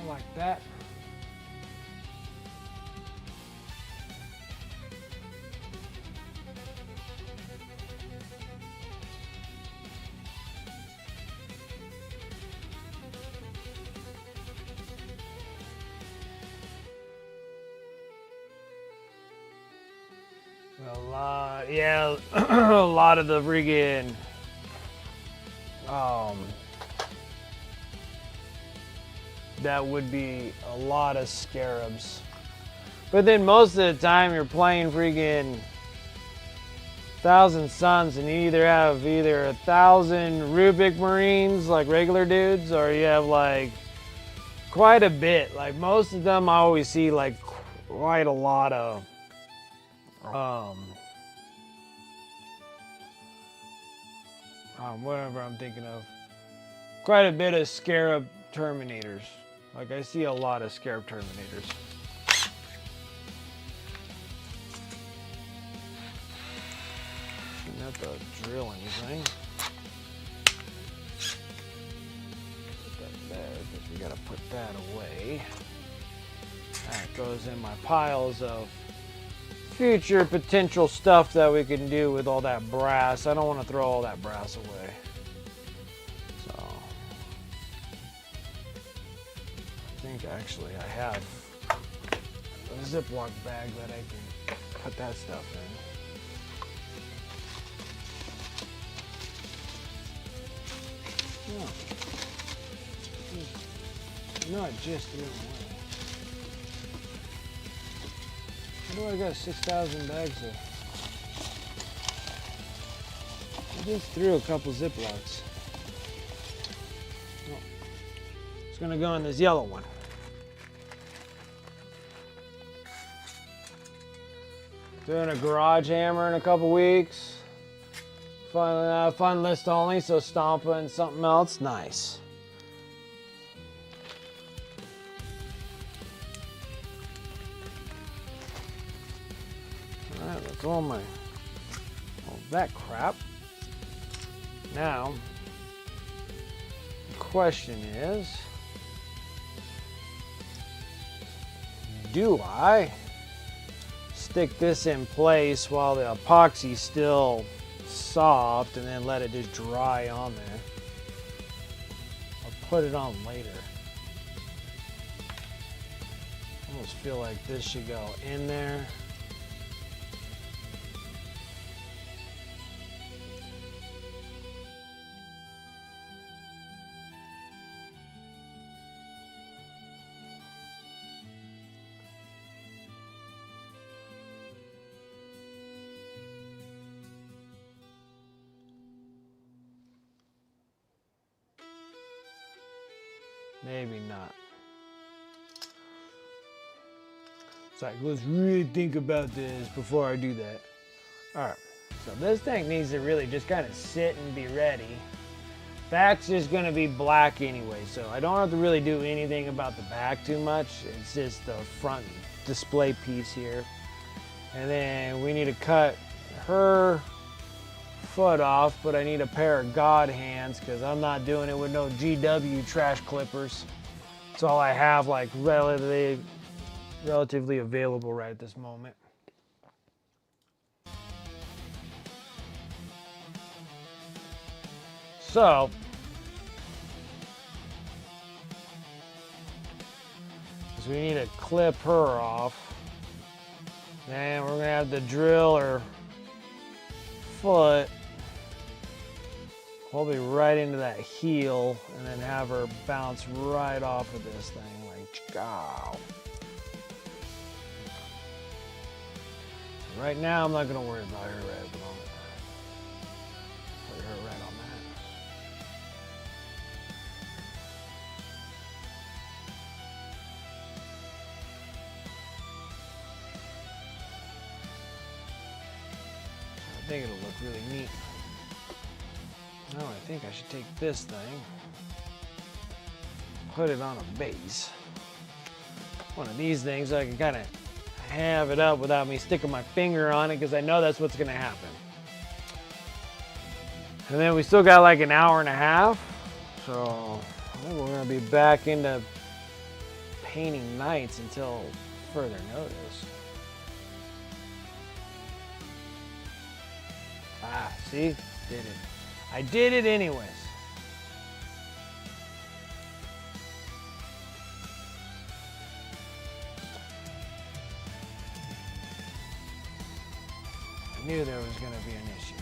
Like that. A lot, yeah, a lot of the friggin' that would be a lot of scarabs. But then most of the time you're playing freaking 1,000 Suns and you either have 1,000 Rubik Marines like regular dudes, or you have like quite a bit. Like most of them I always see like quite a lot of whatever I'm thinking of. Quite a bit of Scarab Terminators. Like I see a lot of Scarab Terminators. Not the drill anything. Put that there because we gotta put that away. That goes in my piles of future potential stuff that we can do with all that brass. I don't want to throw all that brass away. So I think actually I have a Ziploc bag that I can put that stuff in. Oh. No, it just threw it away. How do I got 6,000 bags there? I just threw a couple Ziplocs. Oh. It's gonna go in this yellow one. Doing a garage hammer in a couple weeks. Fun list only, so Stompa and something else. Nice. Alright, that's all that crap. Now, the question is, do I stick this in place while the epoxy's still soft and then let it just dry on there, or put it on later? I almost feel like this should go in there. Maybe not. It's like, let's really think about this before I do that. Alright, so this thing needs to really just kind of sit and be ready. Back's just going to be black anyway, so I don't have to really do anything about the back too much. It's just the front display piece here. And then we need to cut her foot off, but I need a pair of God hands because I'm not doing it with no GW trash clippers. That's all I have, like relatively available right at this moment. So we need to clip her off. Then we're gonna have to drill her foot probably right into that heel and then have her bounce right off of this thing like, ow. Right now I'm not gonna worry about her right at the moment. Put her right on that. I think it'll look really neat. Now I think I should take this thing, put it on a base. One of these things so I can kind of have it up without me sticking my finger on it, because I know that's what's going to happen. And then we still got like an hour and a half, so I think we're going to be back into painting nights until further notice. Ah, see? Did it. I did it anyways. I knew there was going to be an issue.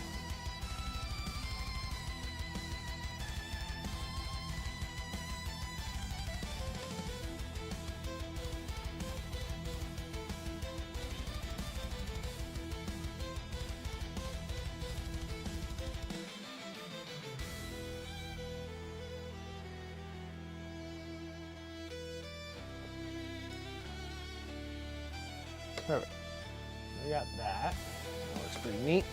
Perfect. We got that. That looks pretty neat.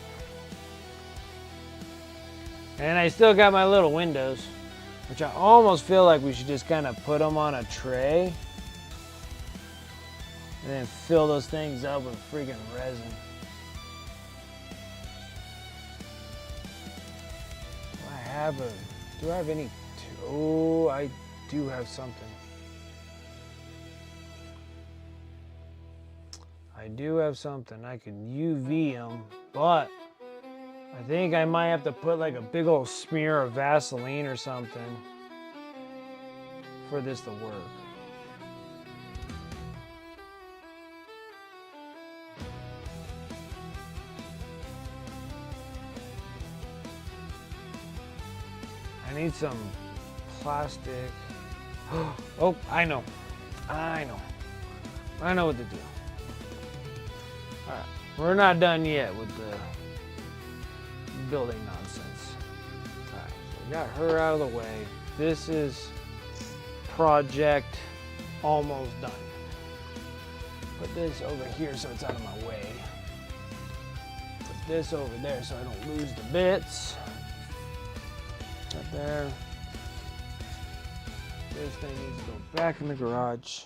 And I still got my little windows, which I almost feel like we should just kind of put them on a tray and then fill those things up with freaking resin. Do I have any? Oh, I do have something. I do have something. I can UV them, but I think I might have to put like a big old smear of Vaseline or something for this to work. I need some plastic. Oh, I know what to do. All right, we're not done yet with the building nonsense. All right, so we got her out of the way. This is project almost done. Put this over here so it's out of my way. Put this over there so I don't lose the bits. Right there. This thing needs to go back in the garage.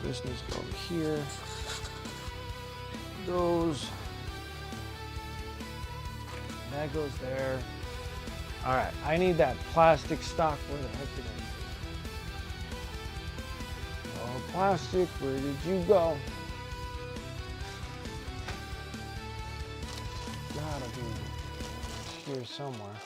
This needs to go over here. Goes. That goes there. All right, I need that plastic stock. Where the heck did I go? Oh, plastic, where did you go? Gotta be here somewhere.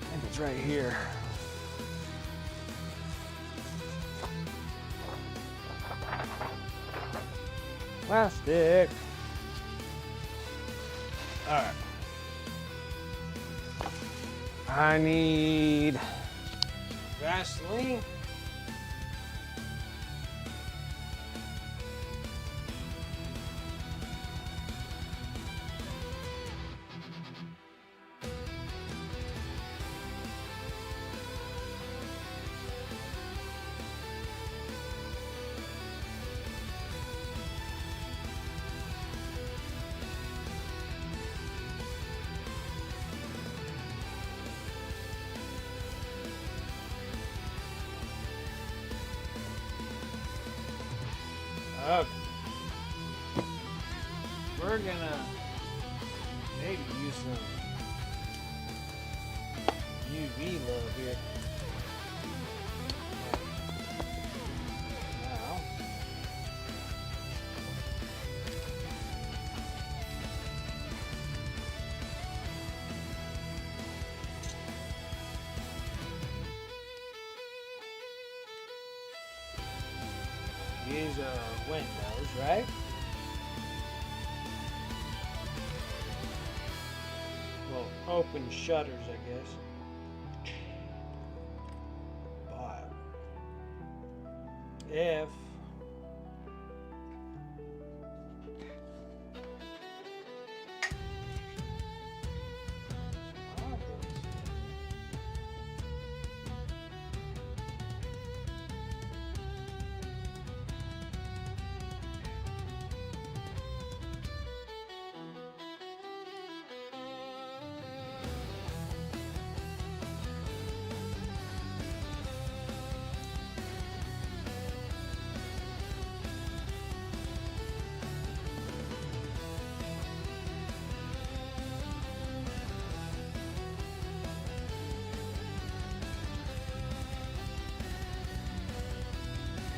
I think it's right here. Plastic. All right. I need Vaseline. Okay. We're gonna maybe use some UV love here. Now, these are windows, right? Well, open shutters, I guess. But if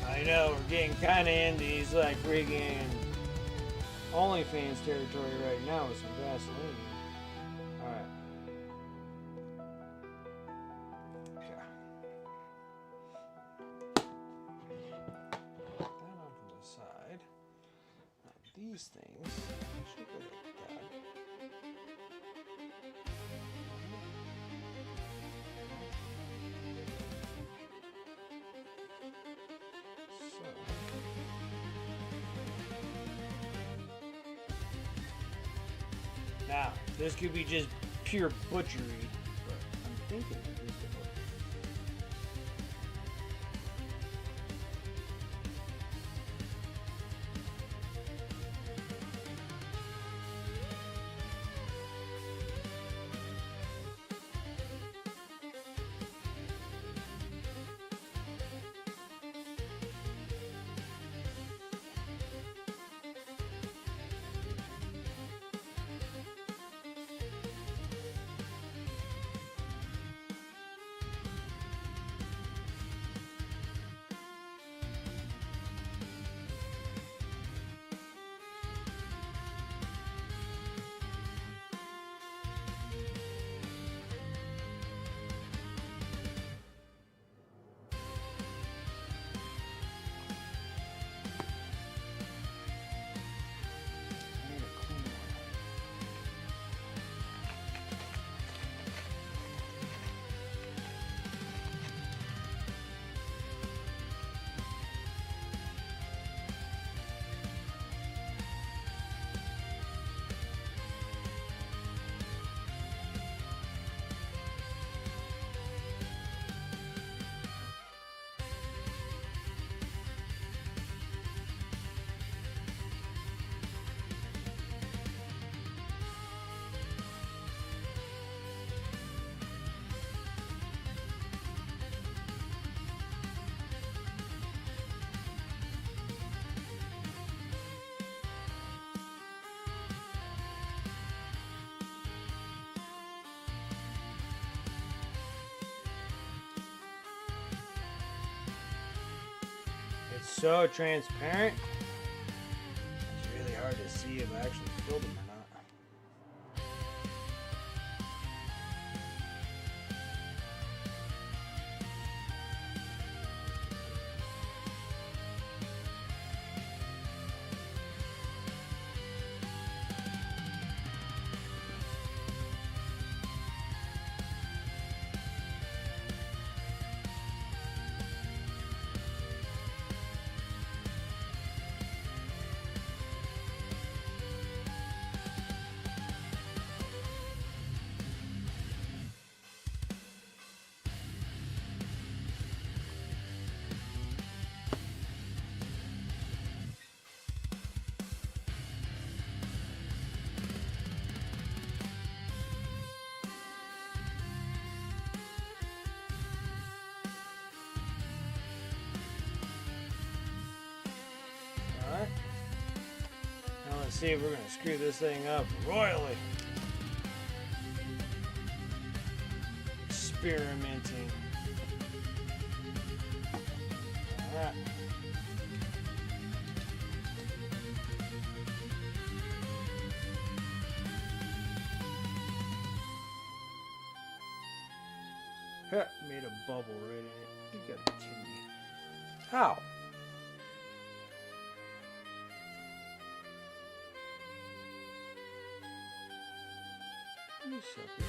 I know we're getting kind of into these like friggin' OnlyFans territory right now with some Vaseline. All right. Okay. Put that off to the side. Now these things should go like that. So. Now, this could be just pure butchery, but I'm thinking at least it works. It's so transparent. It's really hard to see if I actually filled them or not. Alright. Now let's see if we're going to screw this thing up royally. Experimenting. Alright. Made a bubble right in it. You gotta be kidding me. How? You sucker.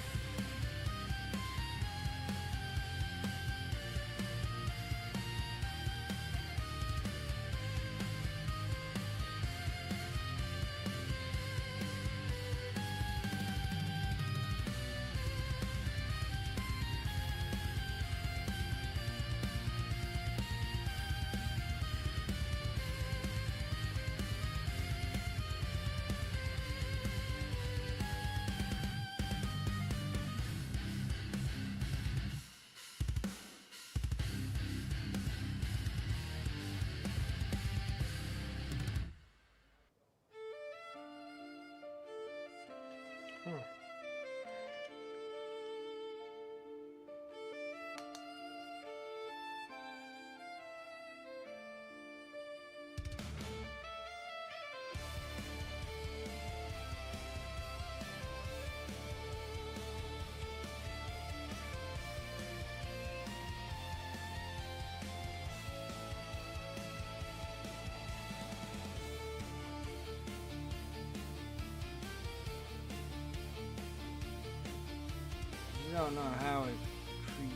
I don't know how it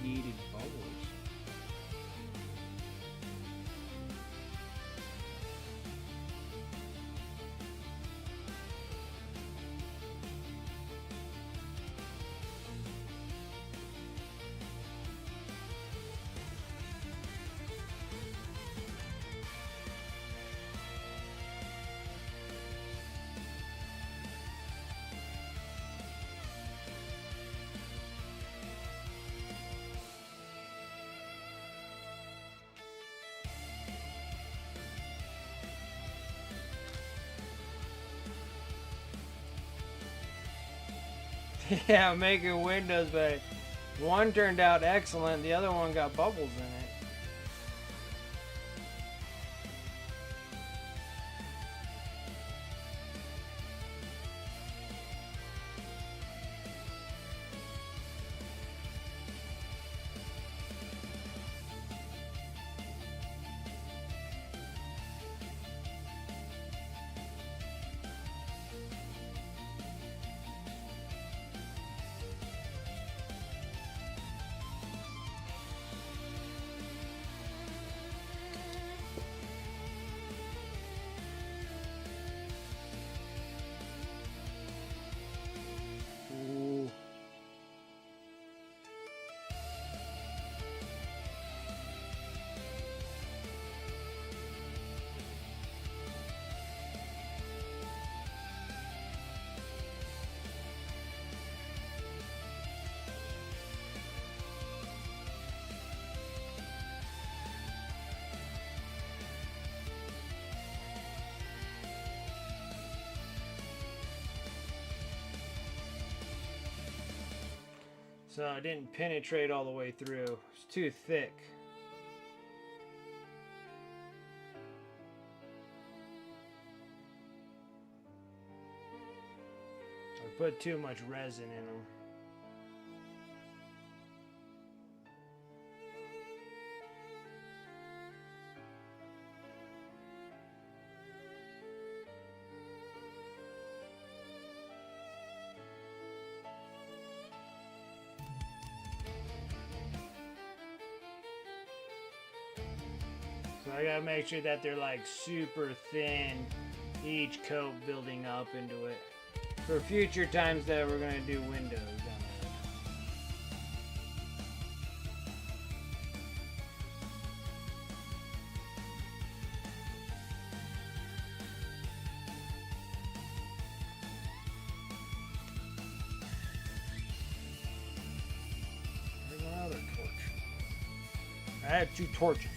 created bubbles. Yeah, making windows, but one turned out excellent. The other one got bubbles in it. So it didn't penetrate all the way through. It's too thick. I put too much resin in them. So I gotta make sure that they're like super thin, each coat building up into it. For future times that we're gonna do windows on it. There's another torch. I have 2 torches.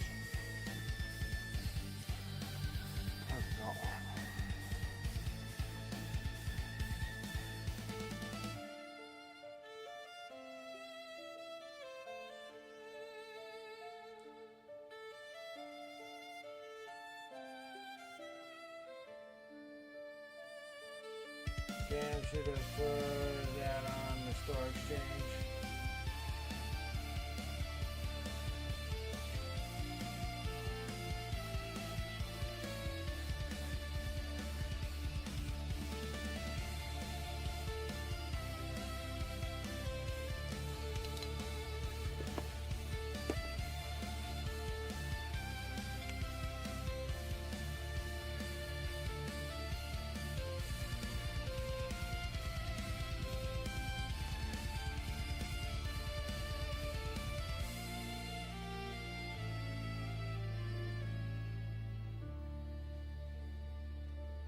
Okay, I should have put that on the store exchange.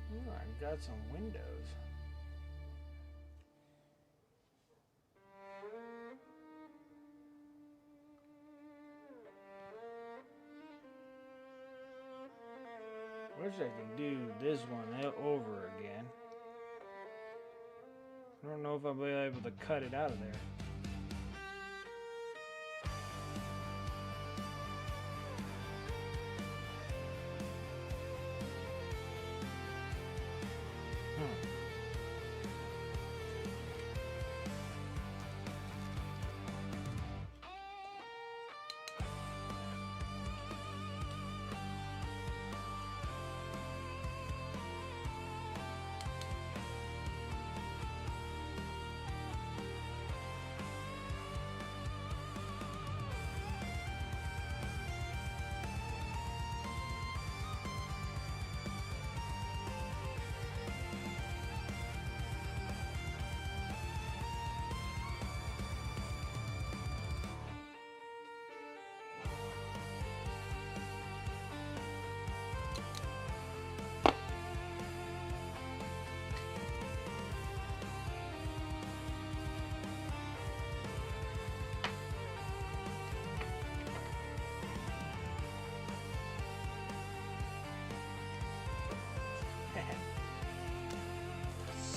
Ooh, I got some windows. Wish I could do this one over again. I don't know if I'll be able to cut it out of there.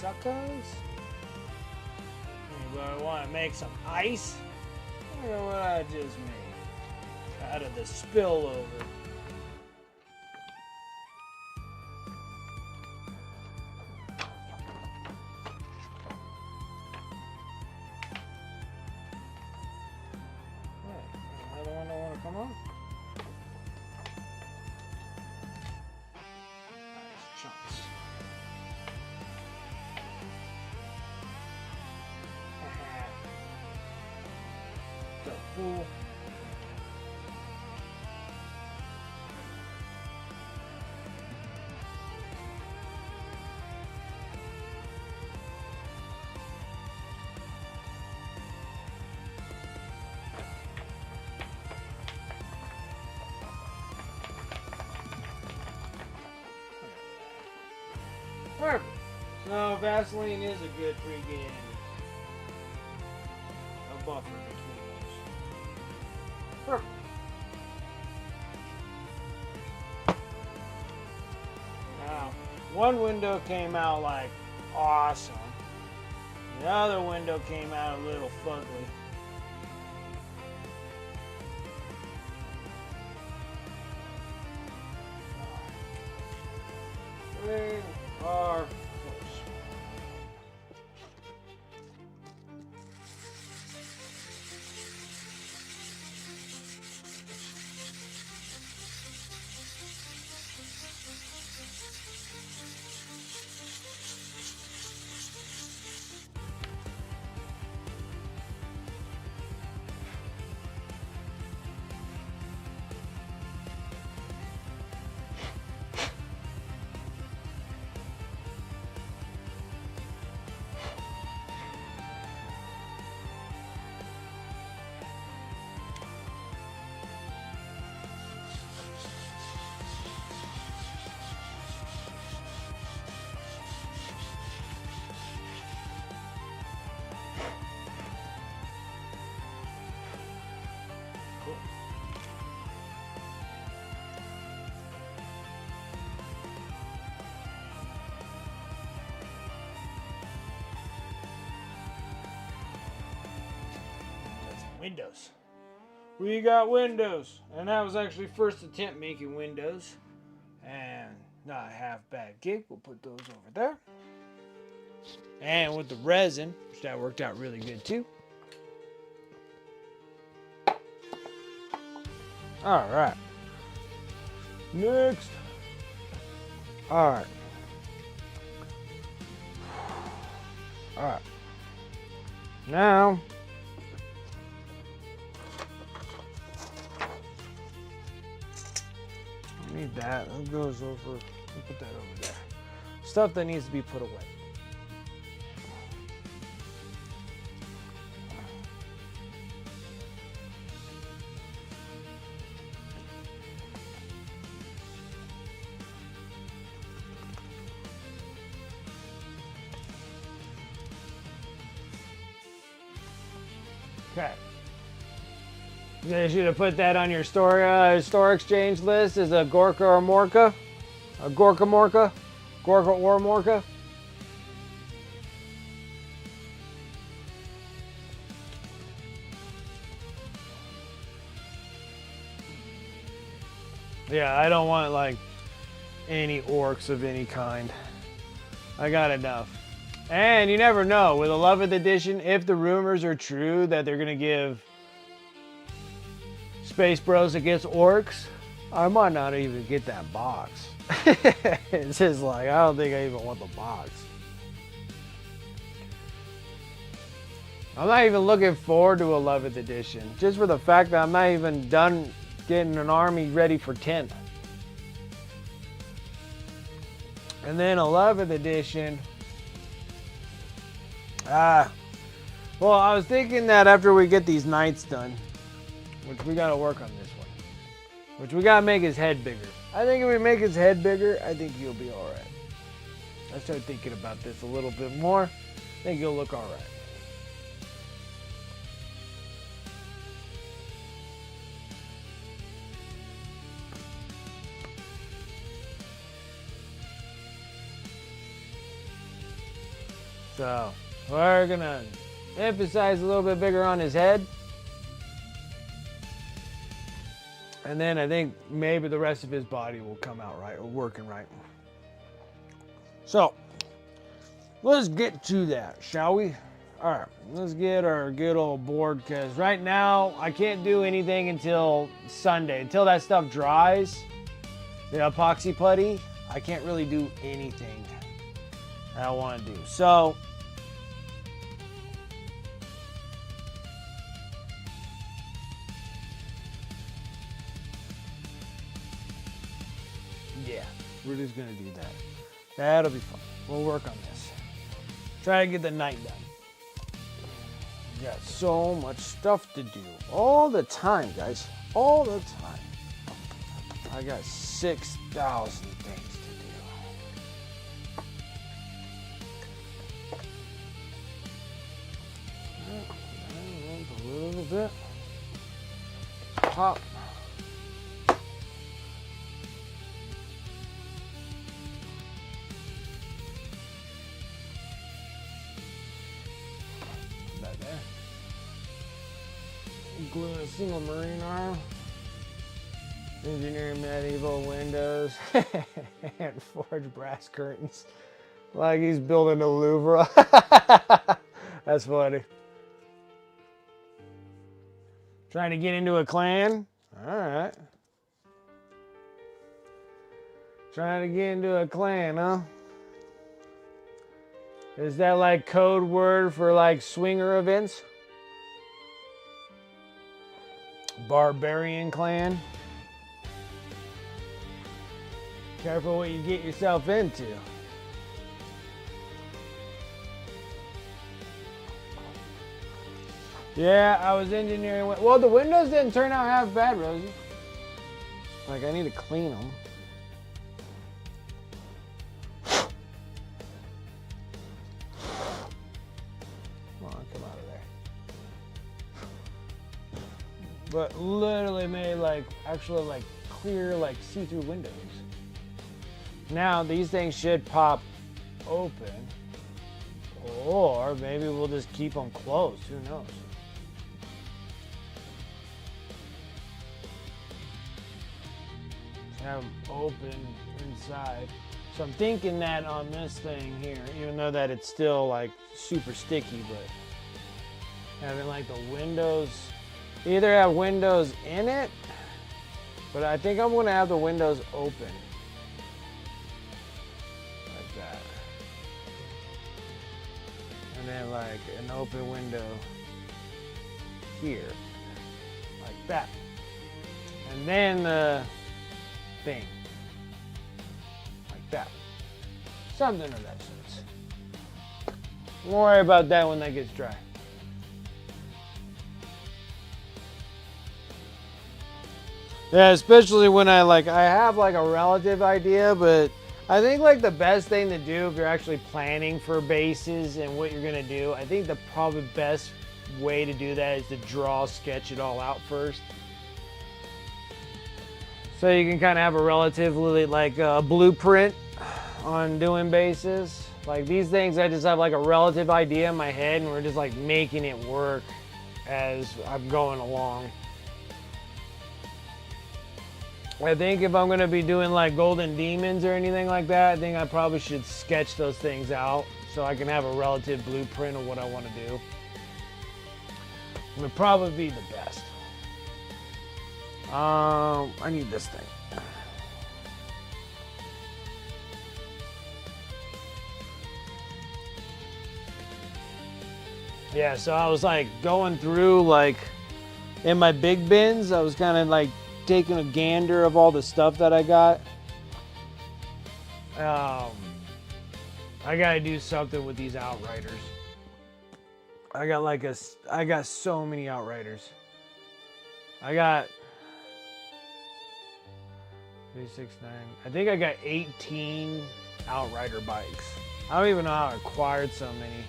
Suckers. Anybody want to make some ice? Look at what I just made. Out of the spillover. Another one don't want to come on? Nice chunks. So full. Perfect. So Vaseline is a good pregame. A buffer between those. Perfect. Now, one window came out like awesome. The other window came out a little fugly. We are close. Windows. We got windows. And that was actually first attempt making windows. And not a half bad gig. We'll put those over there. And with the resin, which that worked out really good too. Alright. Next. Alright. Alright. Now, need that. That goes over. We'll put that over there. Stuff that needs to be put away. Okay. You should have put that on your store exchange list as a Gorka or Morka. A Gorka Morka. Gorka or Morka. Yeah, I don't want like any orcs of any kind. I got enough. And you never know, with 11th edition, if the rumors are true that they're going to give Space Bros against orcs, I might not even get that box. It's just like, I don't think I even want the box. I'm not even looking forward to 11th edition, just for the fact that I'm not even done getting an army ready for 10th. And then 11th edition, well, I was thinking that after we get these knights done, which we gotta work on this one, which we gotta make his head bigger. I think if we make his head bigger, I think he'll be alright. I started thinking about this a little bit more. I think he'll look alright. So, we're gonna emphasize a little bit bigger on his head. And then I think maybe the rest of his body will come out right, or working right. So, let's get to that, shall we? All right, let's get our good old board, because right now I can't do anything until Sunday. Until that stuff dries, the epoxy putty, I can't really do anything that I want to do. So, yeah, we're just going to do that. That'll be fun. We'll work on this. Try to get the night done. We got so much stuff to do. All the time, guys. All the time. I got 6,000 things to do. A little bit. Pop. Glue a single marine arm, engineering medieval windows, and forge brass curtains. Like he's building a Louvre. That's funny. Trying to get into a clan? Alright. Trying to get into a clan, huh? Is that like code word for like swinger events? Barbarian clan. Careful what you get yourself into. Yeah, I was engineering. Well, the windows didn't turn out half bad, Rosie. Like, I need to clean them. But literally made like actually like clear like see-through windows. Now these things should pop open, or maybe we'll just keep them closed. Who knows? Have them open inside. So I'm thinking that on this thing here, even though that it's still like super sticky, but having like the windows. Either have windows in it, but I think I'm gonna have the windows open. Like that. And then like an open window here. Like that. And then the thing. Like that. Something of that sort. Don't worry about that when that gets dry. Yeah, especially when I have like a relative idea, but I think like the best thing to do if you're actually planning for bases and what you're gonna do, I think the probably best way to do that is to sketch it all out first. So you can kind of have a relatively like blueprint on doing bases. Like these things, I just have like a relative idea in my head and we're just like making it work as I'm going along. I think if I'm going to be doing like golden demons or anything like that, I think I probably should sketch those things out so I can have a relative blueprint of what I want to do. It would probably be the best. I need this thing. Yeah, so I was like going through like in my big bins, I was kind of like taking a gander of all the stuff that I got. I gotta do something with these outriders. I got so many outriders. I got 369. I think I got 18 outrider bikes. I don't even know how I acquired so many.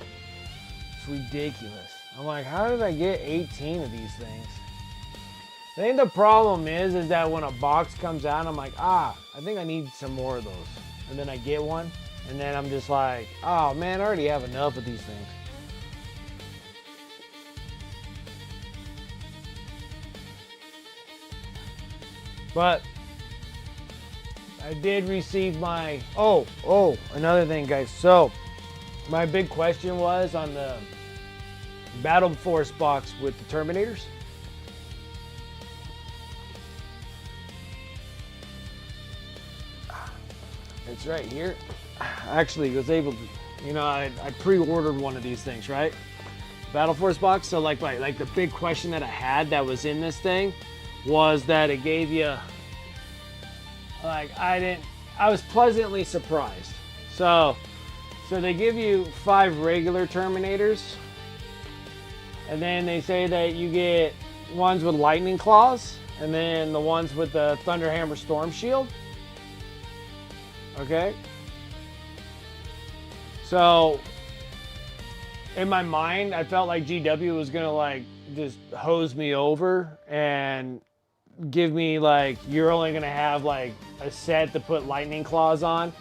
It's ridiculous. I'm like, how did I get 18 of these things? I think the problem is that when a box comes out, I'm like, I think I need some more of those. And then I get one, and then I'm just like, oh man, I already have enough of these things. But I did receive my, another thing, guys. So my big question was on the Battle Force box with the Terminators. It's right here. I actually was able to, I pre-ordered one of these things, right? Battle Force box. So like the big question that I had that was in this thing was that it gave you, like, I was pleasantly surprised. So they give you 5 regular Terminators, and then they say that you get ones with lightning claws, and then the ones with the Thunderhammer Storm Shield. Okay. So in my mind, I felt like GW was gonna like just hose me over and give me like, you're only gonna have like a set to put lightning claws on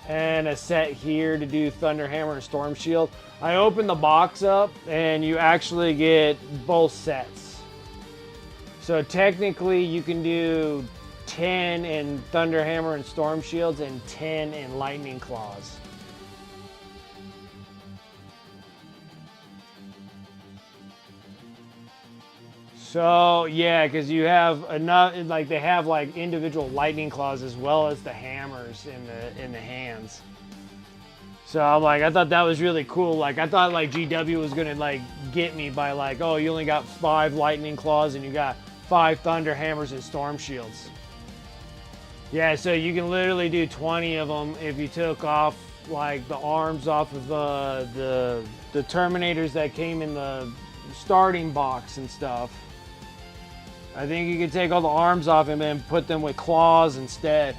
and a set here to do Thunderhammer and Storm Shield. I opened the box up and you actually get both sets. So technically you can do 10 in Thunderhammer and Storm Shields and 10 in Lightning Claws. So yeah, because you have enough, like they have like individual Lightning Claws as well as the hammers in the hands. So I'm like, I thought that was really cool. Like I thought like GW was gonna like get me by like, oh, you only got 5 Lightning Claws and you got 5 Thunder Hammers and Storm Shields. Yeah, so you can literally do 20 of them if you took off like the arms off of the Terminators that came in the starting box and stuff. I think you could take all the arms off him and put them with claws instead.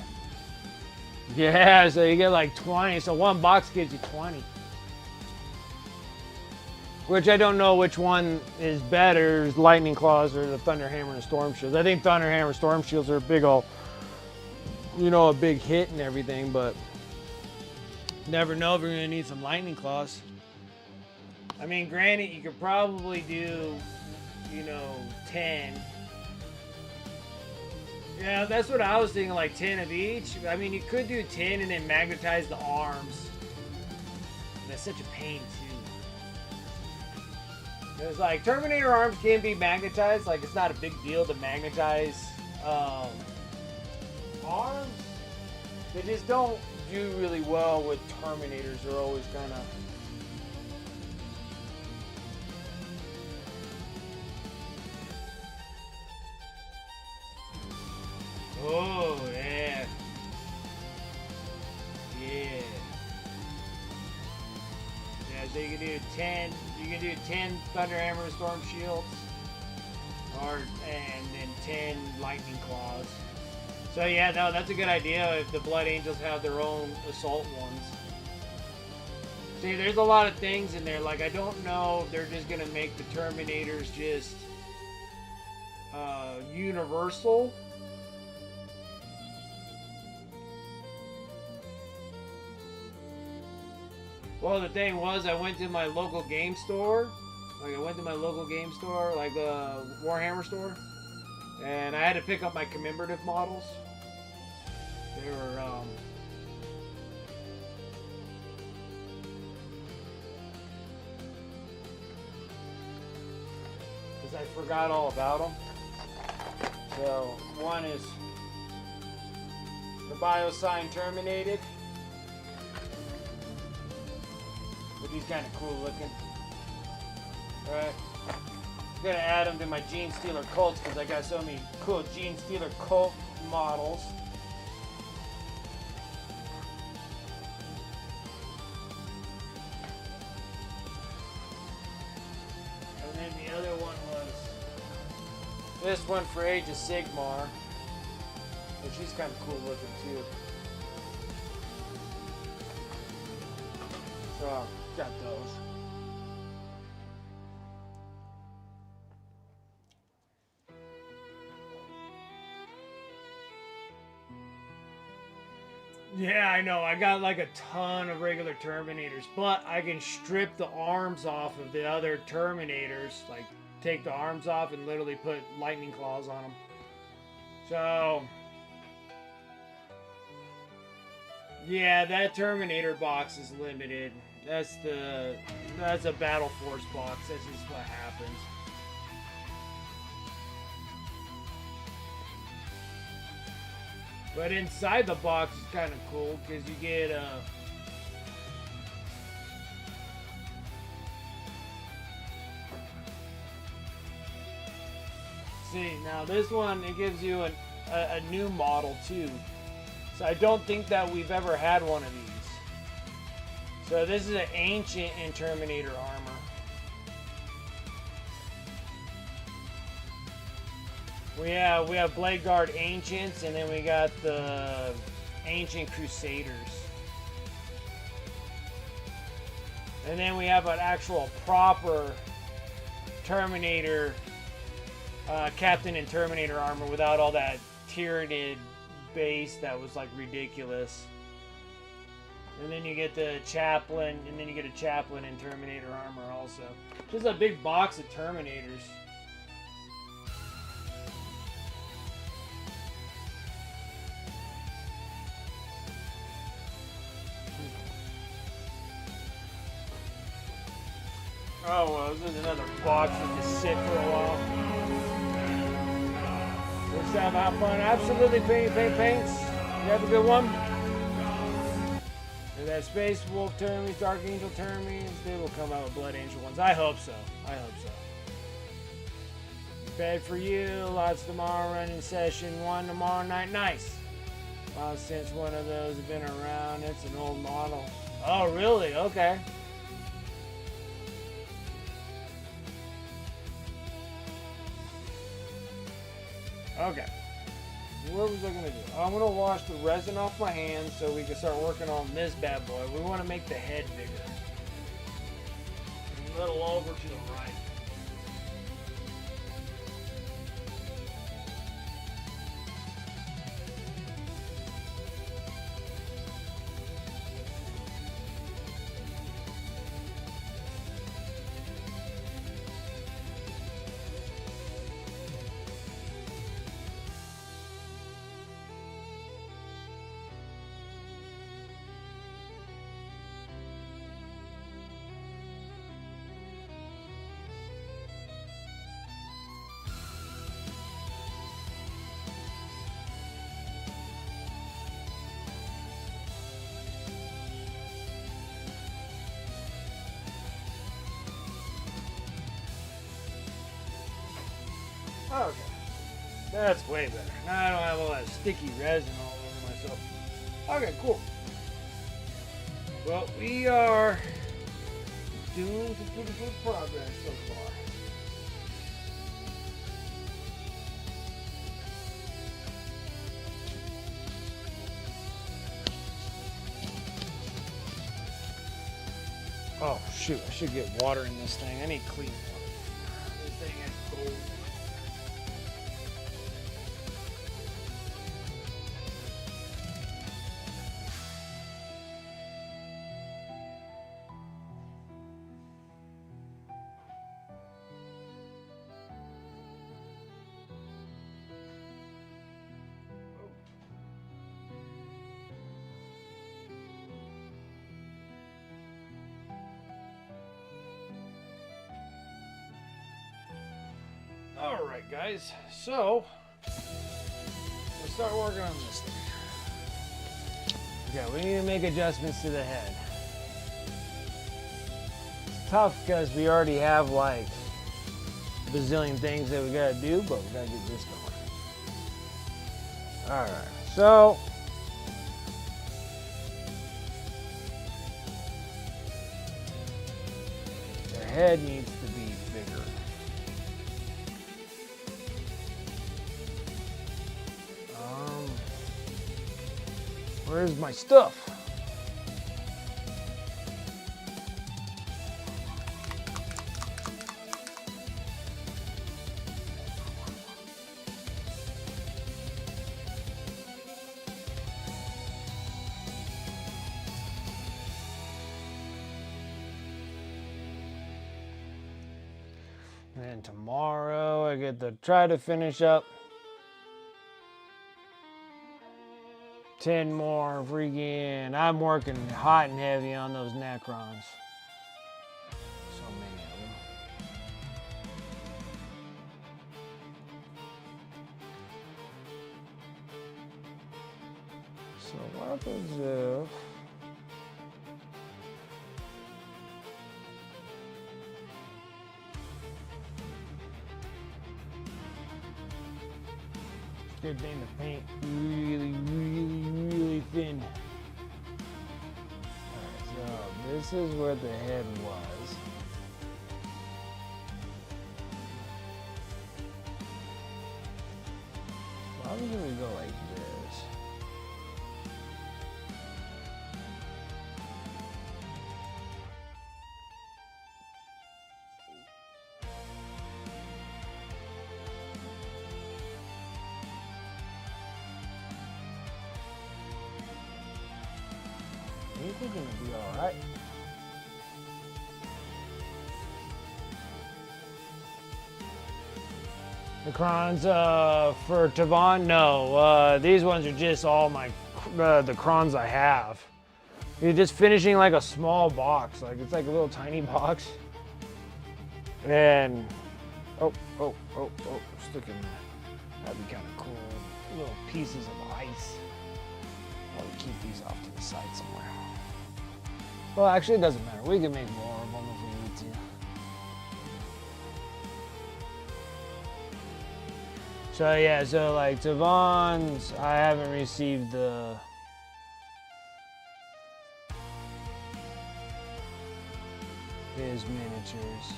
Yeah, so you get like 20. So one box gives you 20. Which I don't know which one is better, Lightning Claws or the Thunderhammer and Storm Shields. I think Thunderhammer and Storm Shields are a big old, a big hit and everything, but never know if you're gonna need some Lightning Claws. I mean, granted, you could probably do, 10. Yeah, that's what I was thinking, like 10 of each. I mean, you could do 10 and then magnetize the arms. That's such a pain, too. Because, like, Terminator arms can be magnetized. Like, it's not a big deal to magnetize arms. They just don't do really well with Terminators. They're always kind of... Oh, yeah. Yeah. Yeah, so you can do 10. You can do 10 Thunderhammer Storm Shields. And then 10 Lightning Claws. So yeah, no, that's a good idea if the Blood Angels have their own assault ones. See, there's a lot of things in there. Like, I don't know if they're just going to make the Terminators just universal. Well, the thing was, I went to my local game store. Like, like the Warhammer store. And I had to pick up my commemorative models. They were, because I forgot all about them. So, one is the Biosign Terminated. But he's kind of cool looking. Alright. I'm gonna add them to my Gene Stealer Colts because I got so many cool Gene Stealer Colt models. And then the other one was this one for Age of Sigmar. But she's kind of cool looking too. So, got those. Yeah, I know. I got like a ton of regular Terminators, but I can strip the arms off of the other Terminators. Like, take the arms off and literally put Lightning Claws on them. So, yeah, that Terminator box is limited. That's a Battle Force box. That's just what happens. But inside the box is kind of cool because you get see, now this one, it gives you a new model too. So I don't think that we've ever had one of these. So this is an ancient in Terminator armor. We have Blade Guard Ancients, and then we got the Ancient Crusaders. And then we have an actual proper Terminator Captain and Terminator armor without all that Tyranid base that was like ridiculous. And then you get the Chaplain, and then you get a Chaplain in Terminator armor also. Just a big box of Terminators. Oh, well, this is another box that just sit for a while. Let's have fun. Absolutely, paints. You have a good one. And that Space Wolf Termies, Dark Angel Termies, they will come out with Blood Angel ones. I hope so. I hope so. Bed for you. Lots tomorrow. Running session 1 tomorrow night. Nice. Well, since one of those have been around, it's an old model. Oh, really? Okay. Okay. What was I going to do? I'm going to wash the resin off my hands so we can start working on this bad boy. We want to make the head bigger. A little over to the right. Okay. That's way better. Now I don't have all that sticky resin all over myself. Okay, cool. Well, we are doing some pretty good progress so far. Oh, shoot. I should get water in this thing. I need clean water. This thing is gold. Alright guys, so let's start working on this thing. Okay, we need to make adjustments to the head. It's tough because we already have like a bazillion things that we gotta do, but we gotta get this going. Alright, so the head needs to be bigger. Where's my stuff? And tomorrow I get to try to finish up 10 more freaking. I'm working hot and heavy on those Necrons. So many of them. So what happens if good thing to paint really thin. Alright, so this is where the head was. Why would we go like this? I think we're gonna be alright. The crons for Tavon? No, these ones are just all my the crons I have. You're just finishing like a small box, like it's like a little tiny box. And sticking. That'd be kind of cool. Little pieces of ice. I'll keep these off to the side somewhere. Well, actually, it doesn't matter. We can make more of them if we need to. So yeah, so like Tavon's, I haven't received his miniatures.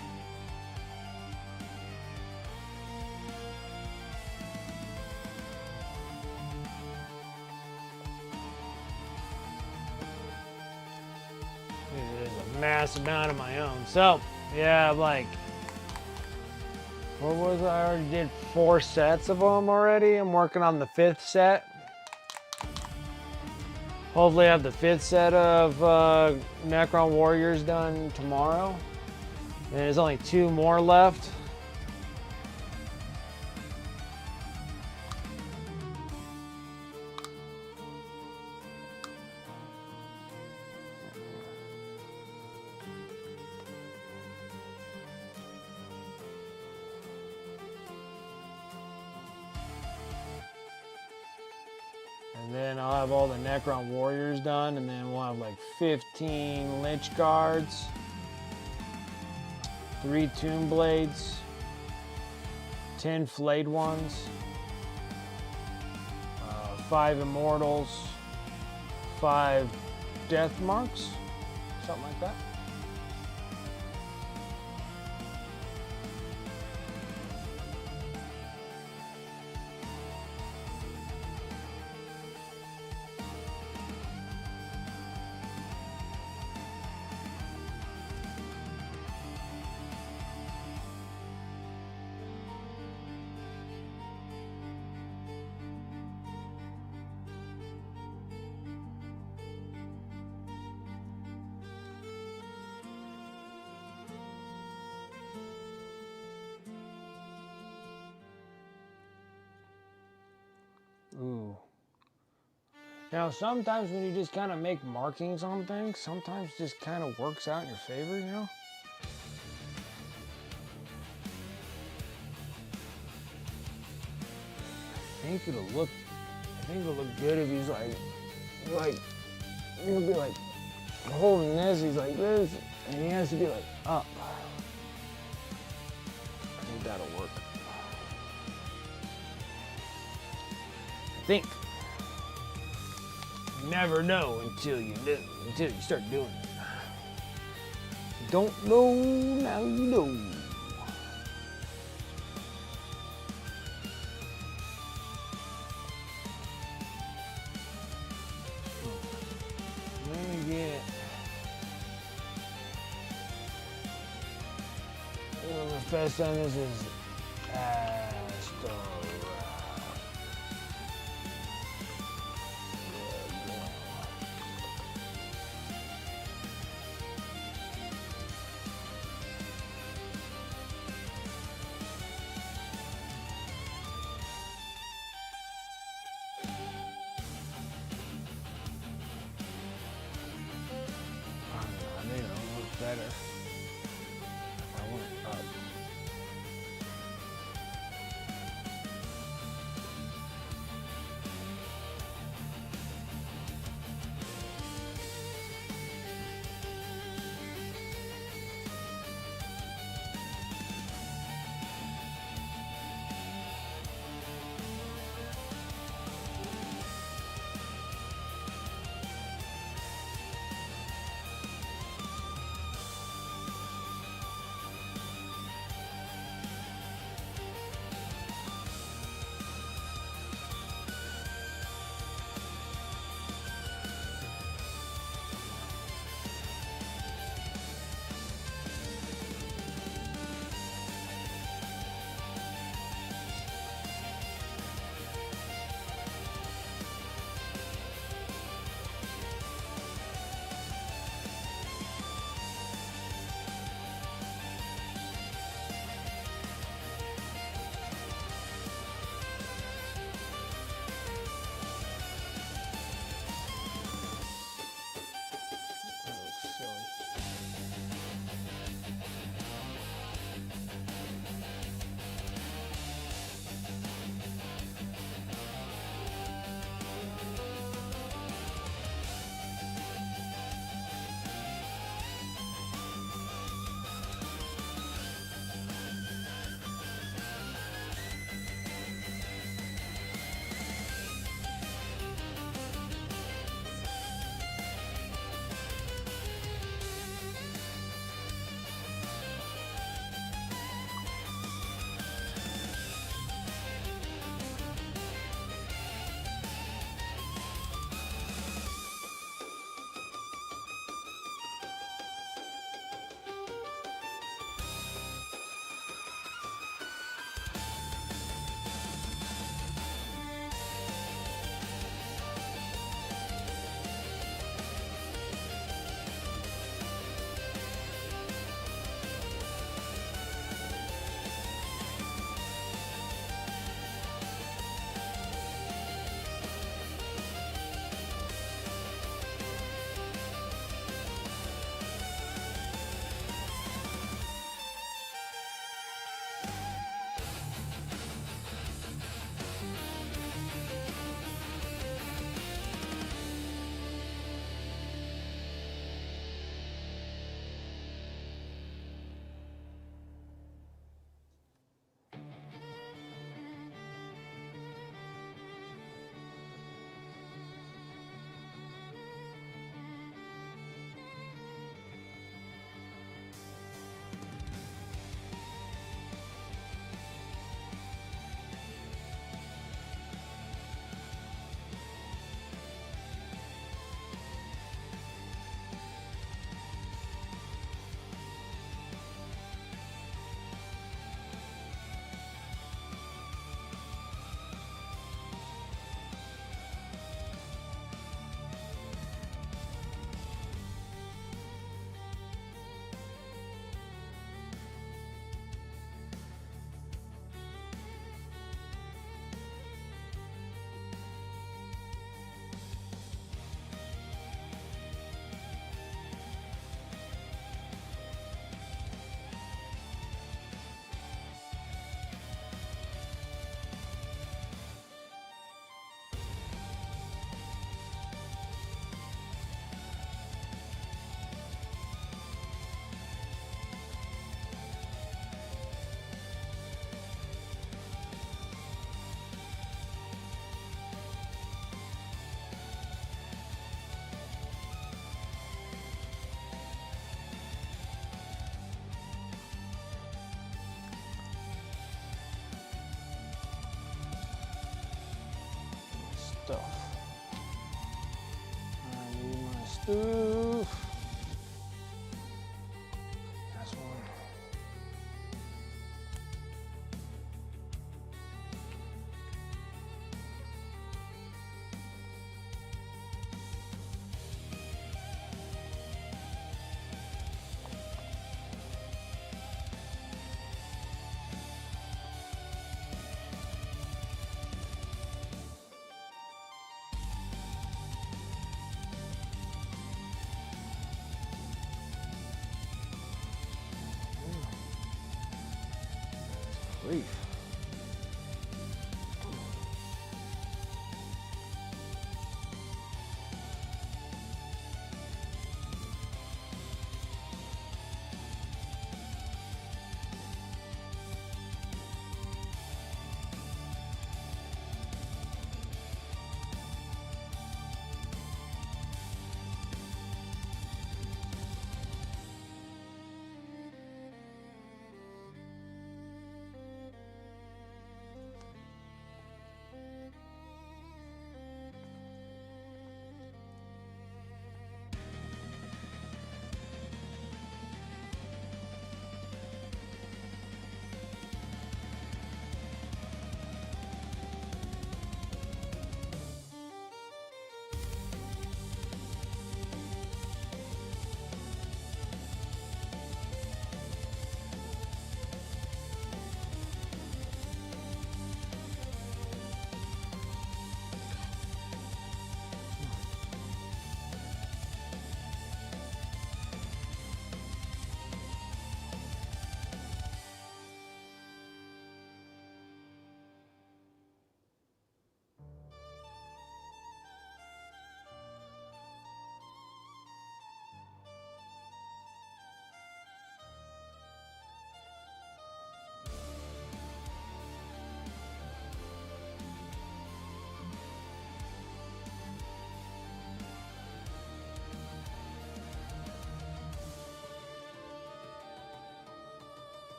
There's a mass amount of my own. So yeah, like, what was I already did 4 sets of them already. I'm working on the 5th set. Hopefully I have the 5th set of Necron Warriors done tomorrow. And there's only 2 more left. And then I'll have all the Necron Warriors done, and then we'll have like 15 Lich Guards, 3 Tomb Blades, 10 Flayed Ones, 5 Immortals, 5 Death Marks, something like that. Ooh. Now, sometimes when you just kind of make markings on things, sometimes it just kind of works out in your favor, you know? I think it'll look good if he's like, he'll be like holding this, he's like this, and he has to be like up. I think that'll work. I think. You never know until you start doing it. Don't know, now you know. Let me get the first time this is Astro. Ooh. That's one. Grief.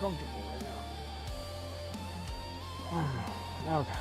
comfortable right now. Okay.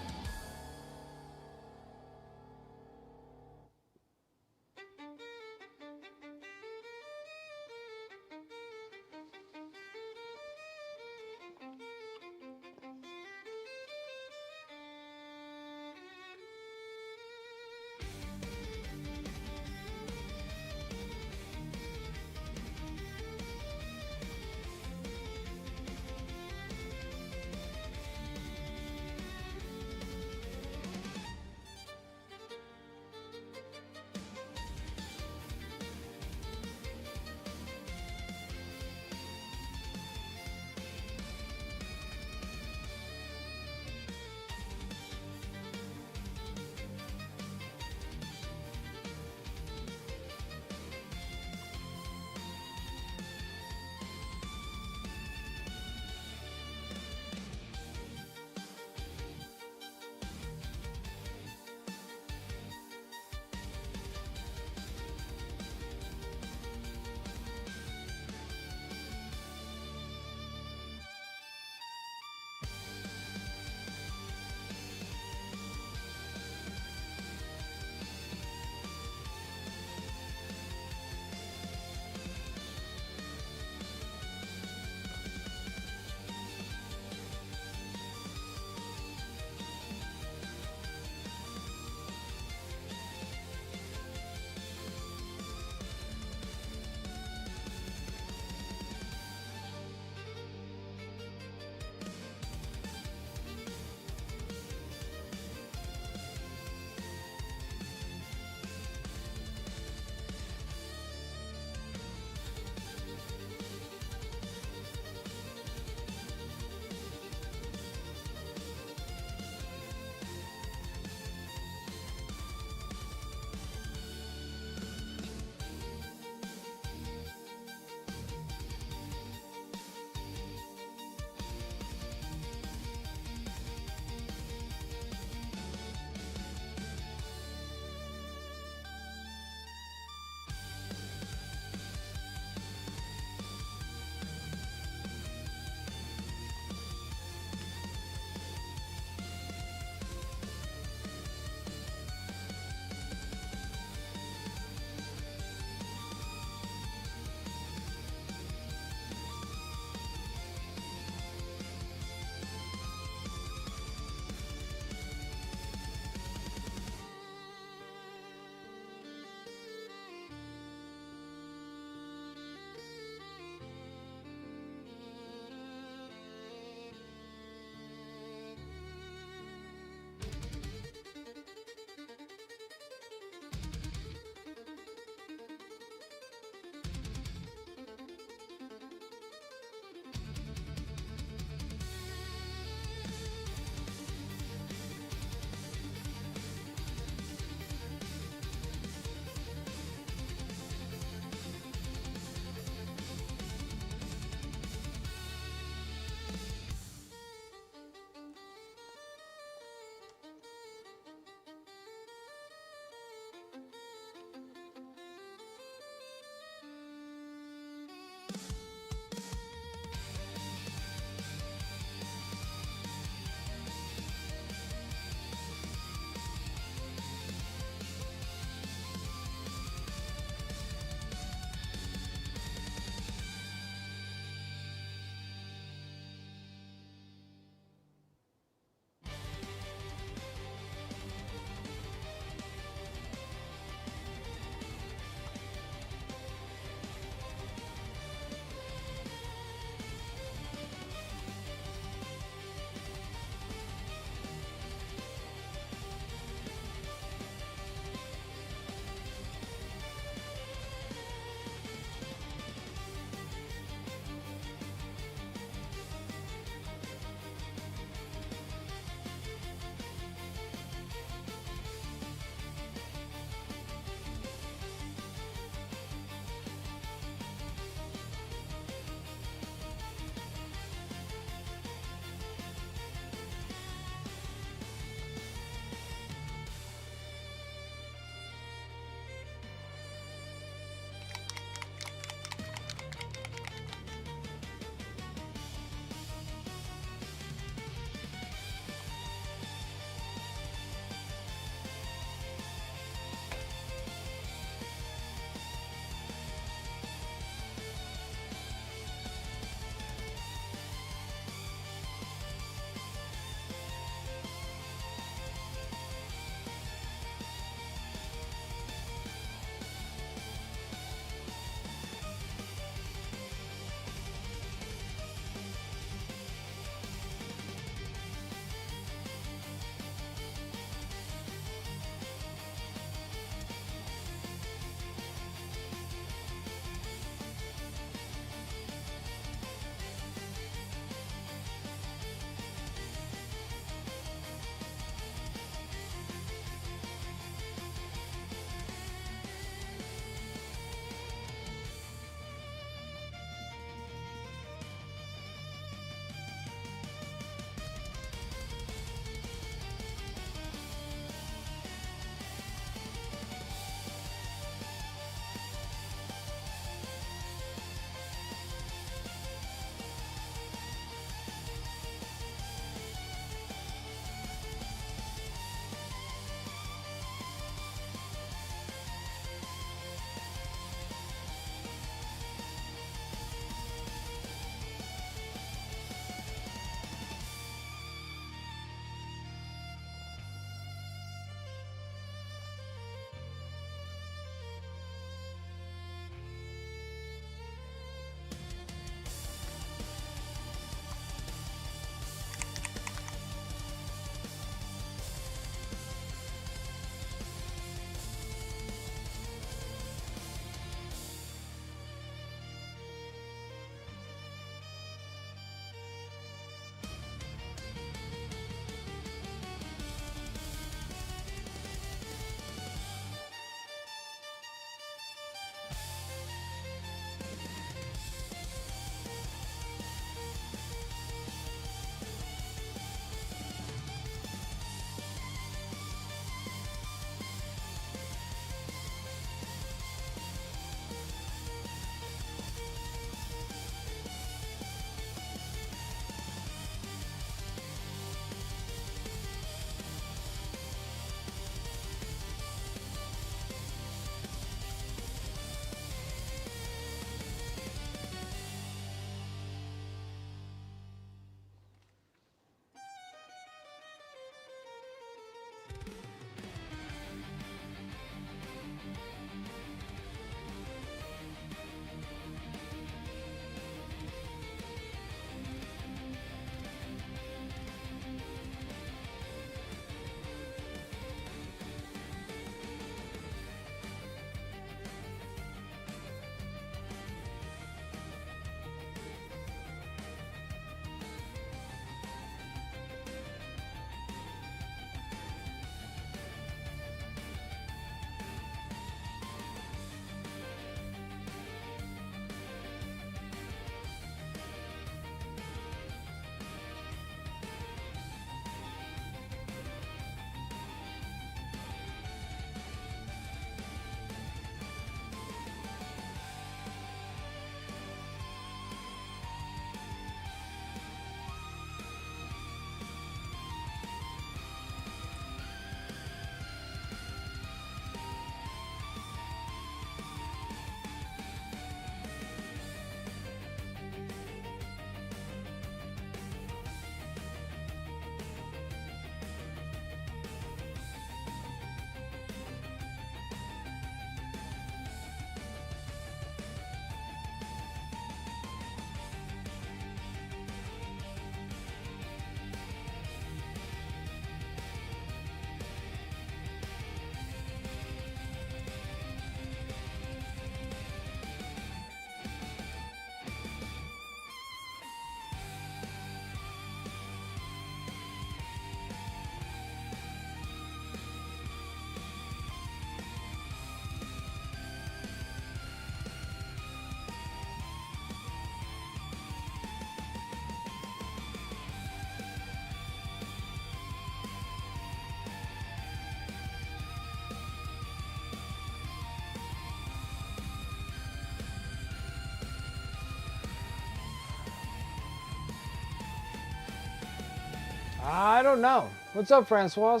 I don't know. What's up, Francois?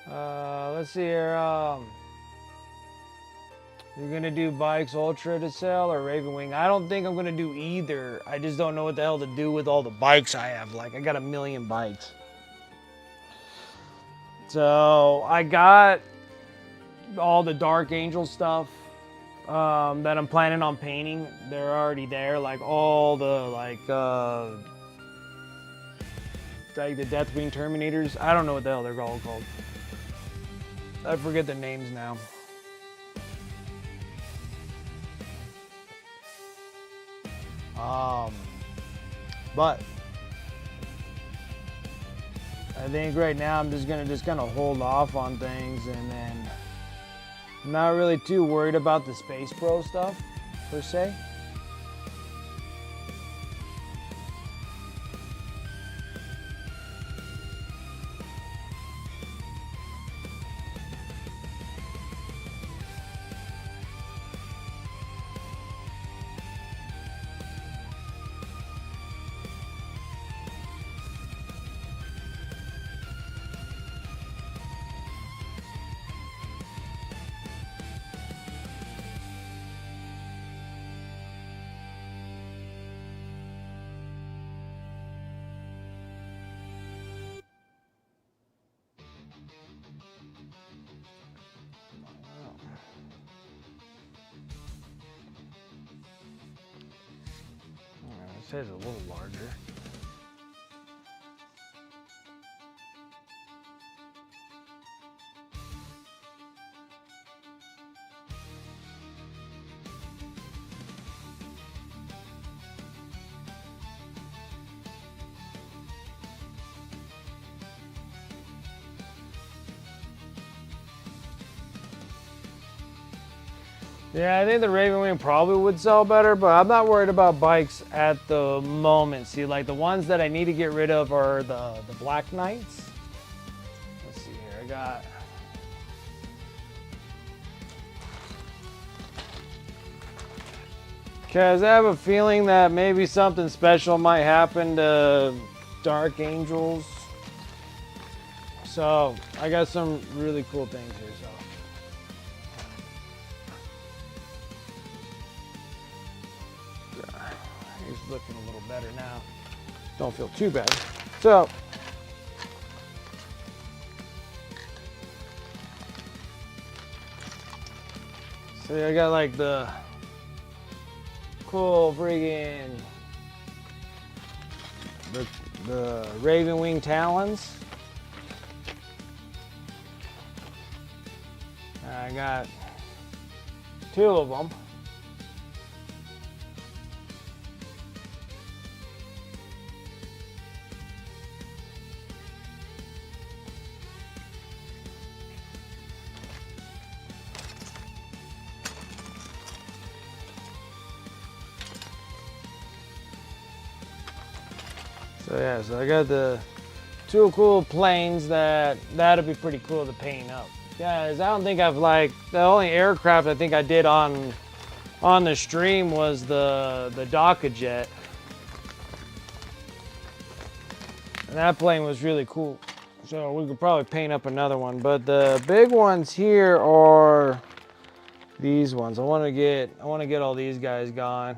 Let's see here. You're gonna do bikes Ultra to sell or Raven Wing? I don't think I'm gonna do either. I just don't know what the hell to do with all the bikes I have. Like, I got a million bikes. So I got all the Dark Angel stuff that I'm planning on painting. They're already there. Like all the like the Deathwing Terminators. I don't know what the hell they're all called. I forget the names now. But I think right now I'm just gonna kind of hold off on things, and then I'm not really too worried about the Space Pro stuff per se. This head's a little larger. Yeah, I think the Raven Wing probably would sell better, but I'm not worried about bikes at the moment. See, like the ones that I need to get rid of are the Black Knights. Let's see here, I got... Because I have a feeling that maybe something special might happen to Dark Angels. So, I got some really cool things here, so... He's looking a little better now. Don't feel too bad. So, I got like the cool friggin' the Raven Wing Talons. I got 2 of them. So yeah, so I got the 2 cool planes that'll be pretty cool to paint up. Guys, I don't think I've like, the only aircraft I think I did on the stream was the Doka Jet. And that plane was really cool. So we could probably paint up another one. But the big ones here are these ones. I want to get all these guys gone.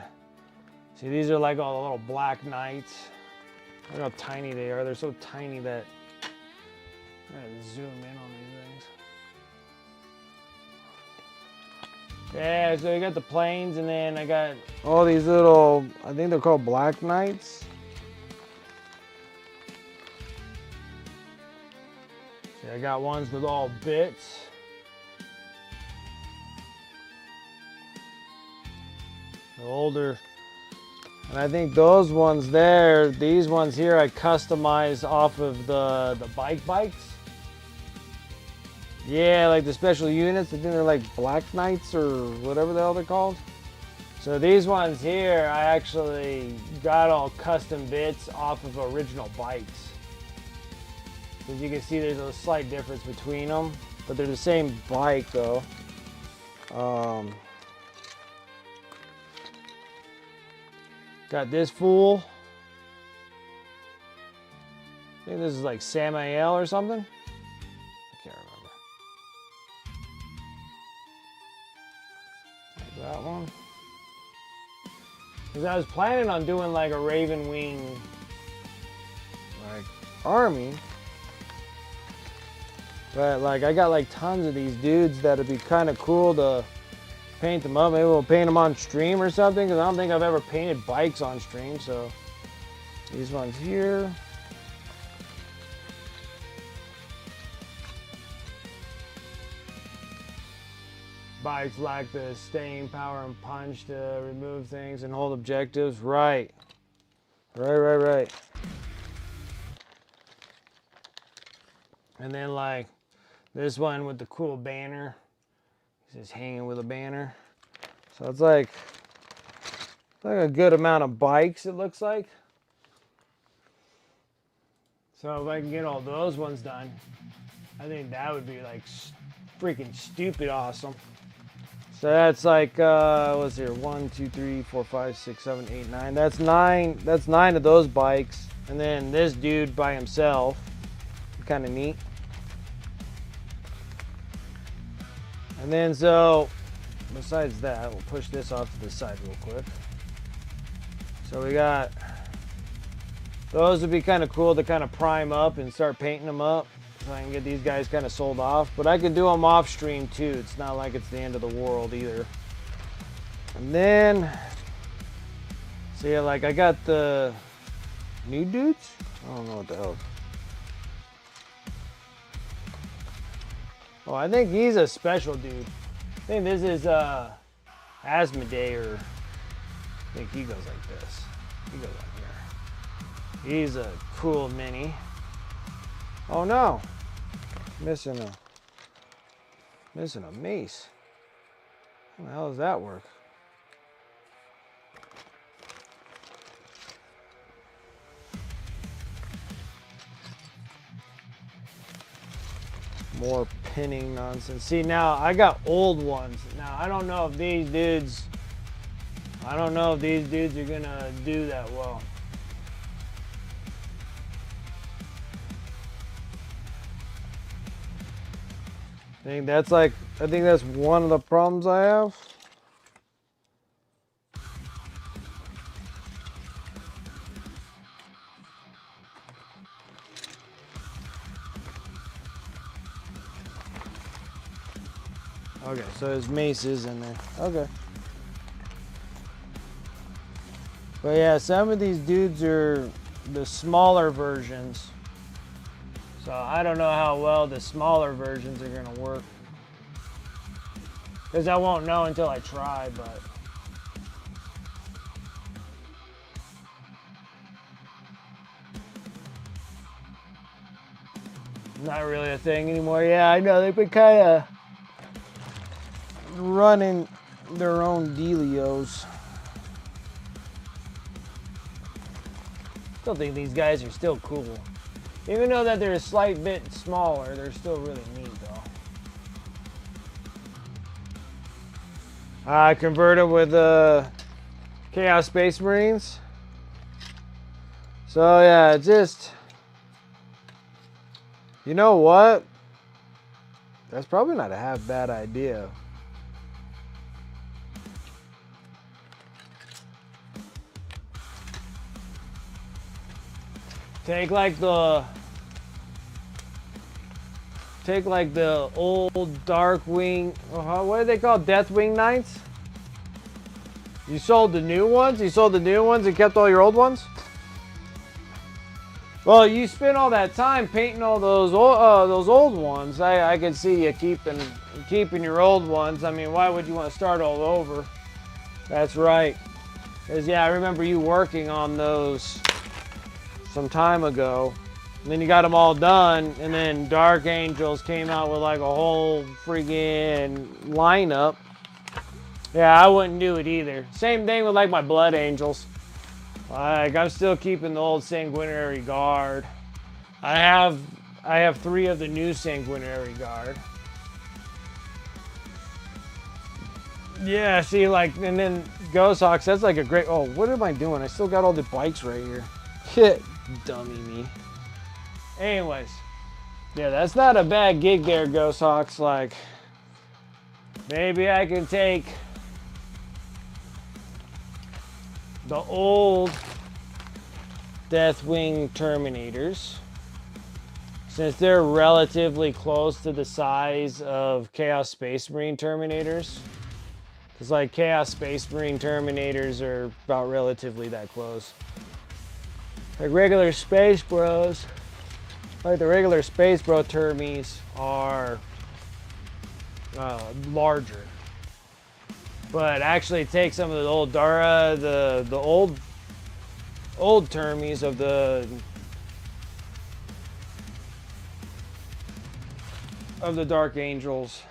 See, these are like all the little Black Knights. Look how tiny they are. They're so tiny that I gotta zoom in on these things. Yeah, so you got the planes, and then I got all these little, I think they're called Black Knights. See, I got ones with all bits. The older. And I think those ones there, these ones here, I customized off of the bikes. Yeah, like the special units. I think they're like Black Knights or whatever the hell they're called. So these ones here, I actually got all custom bits off of original bikes. As you can see, there's a slight difference between them, but they're the same bike though. Got this fool. think this is like Samael or something. I can't remember. Like that one. Because I was planning on doing like a Raven Wing like army. But like I got like tons of these dudes that'd be kind of cool to paint them up. Maybe we'll paint them on stream or something, because I don't think I've ever painted bikes on stream. So these ones here. Bikes like the staying power and punch to remove things and hold objectives. Right. Right. And then like this one with the cool banner. He's just hanging with a banner. So it's like a good amount of bikes, it looks like. So if I can get all those ones done, I think that would be like freaking stupid awesome. So that's like, what's here? 1, 2, 3, 4, 5, 6, 7, 8, 9. That's 9. That's 9 of those bikes. And then this dude by himself. Kind of neat. And then so, besides that, we'll push this off to the side real quick. So we got, those would be kind of cool to kind of prime up and start painting them up. So I can get these guys kind of sold off. But I can do them off stream too. It's not like it's the end of the world either. And then, see, like I got the new dudes? I don't know what the hell. Oh, I think he's a special dude. I think this is Asmodee, or I think he goes like this. He goes like here. He's a cool mini. Oh no, missing a mace. How the hell does that work? More pinning nonsense. See, now I got old ones. Now I don't know if these dudes are gonna do that well. I think that's one of the problems I have. Okay, so his mace is in there. Okay. But yeah, some of these dudes are the smaller versions. So I don't know how well the smaller versions are gonna work. Because I won't know until I try, but. Not really a thing anymore. Yeah, I know, they've been kind of running their own dealios. Still think these guys are still cool. Even though that they're a slight bit smaller, they're still really neat though. I converted with Chaos Space Marines. So yeah, just, you know what? That's probably not a half bad idea. Take like the old Darkwing, what are they called? Deathwing Knights? You sold the new ones? You sold the new ones and kept all your old ones? Well, you spent all that time painting all those old ones. I can see you keeping your old ones. I mean, why would you want to start all over? That's right. Because yeah, I remember you working on those some time ago, and then you got them all done, and then Dark Angels came out with like a whole freaking lineup. Yeah, I wouldn't do it either. Same thing with like my Blood Angels. Like, I'm still keeping the old Sanguinary Guard. I have 3 of the new Sanguinary Guard. Yeah, see, like, and then Ghost Hawks, that's like a great, oh, what am I doing? I still got all the bikes right here. Dummy me. Anyways, yeah, that's not a bad gig there, Ghost Hawks. Like, maybe I can take the old Deathwing Terminators, since they're relatively close to the size of Chaos Space Marine Terminators. Because, like, Chaos Space Marine Terminators are about relatively that close. Like regular Space Bros, like the regular Space Bro Termies are larger. But actually take some of the old Dara, the old Termies of the Dark Angels.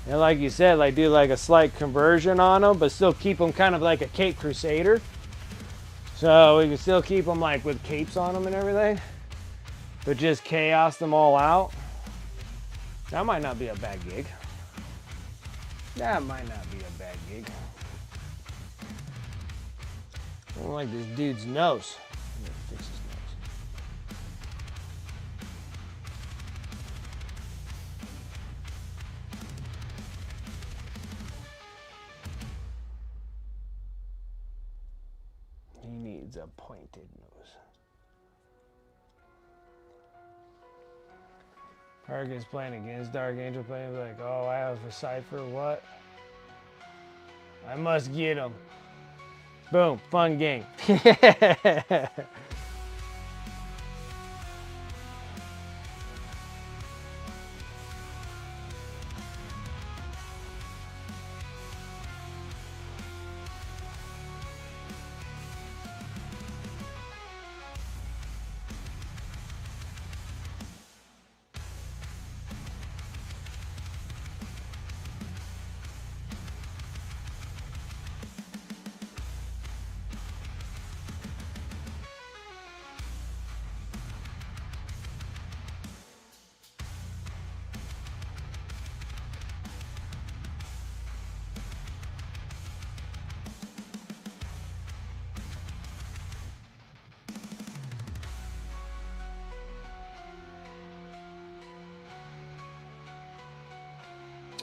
And like you said, like do like a slight conversion on them, but still keep them kind of like a Cape Crusader. So we can still keep them like with capes on them and everything, but just chaos them all out. That might not be a bad gig. That might not be a bad gig. I don't like this dude's nose. I'm gonna fix his nose. He needs a pointed nose. Harrigan's playing against Dark Angel, playing like, oh, I have a cipher, what? I must get him. Boom, fun game.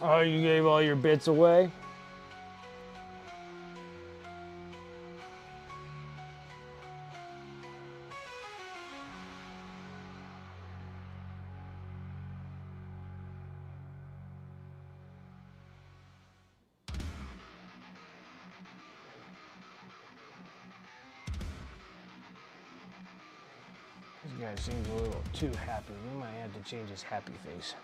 Oh, you gave all your bits away? This guy seems a little too happy. We might have to change his happy face.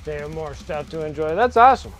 They have more stuff to enjoy. That's awesome.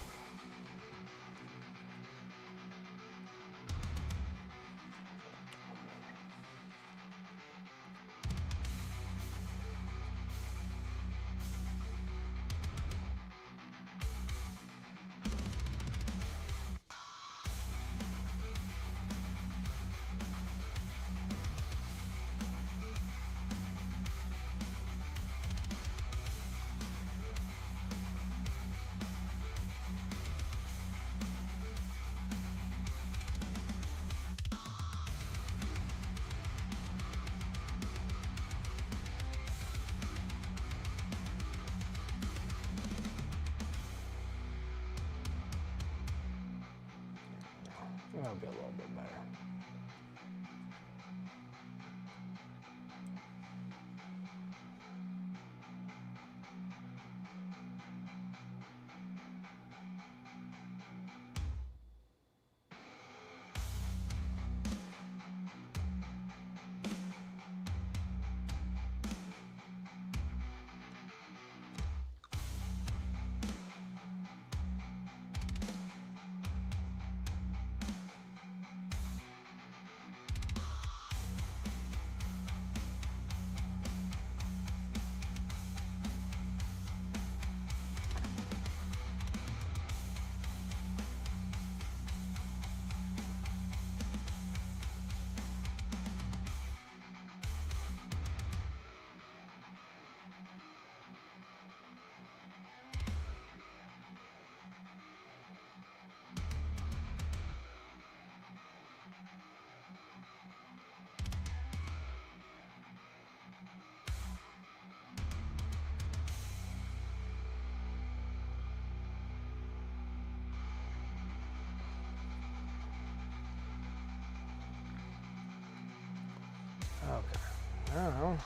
That'll be a little bit better. I don't know.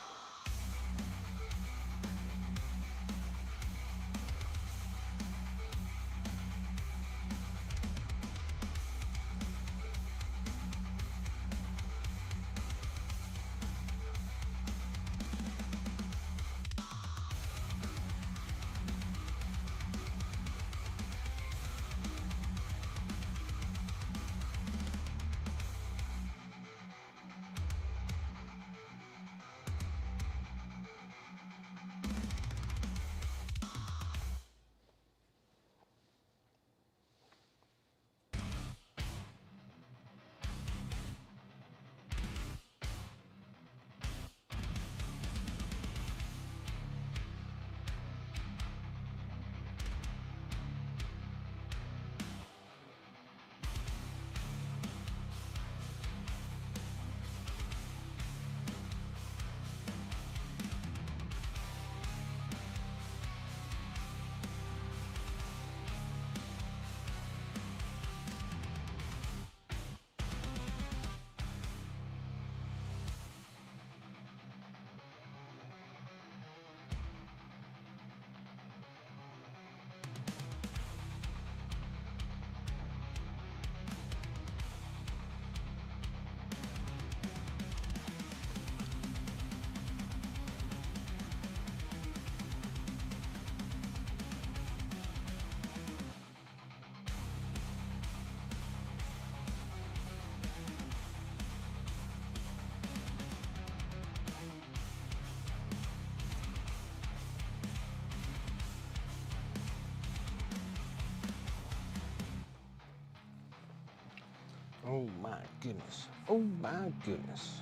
Oh my goodness. Oh my goodness.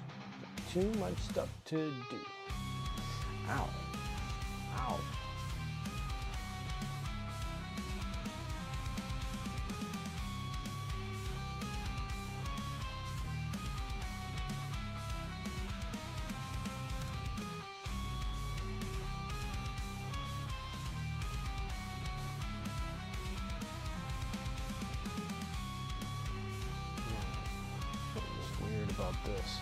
Too much stuff to do. Ow. Ow. What's weird about this?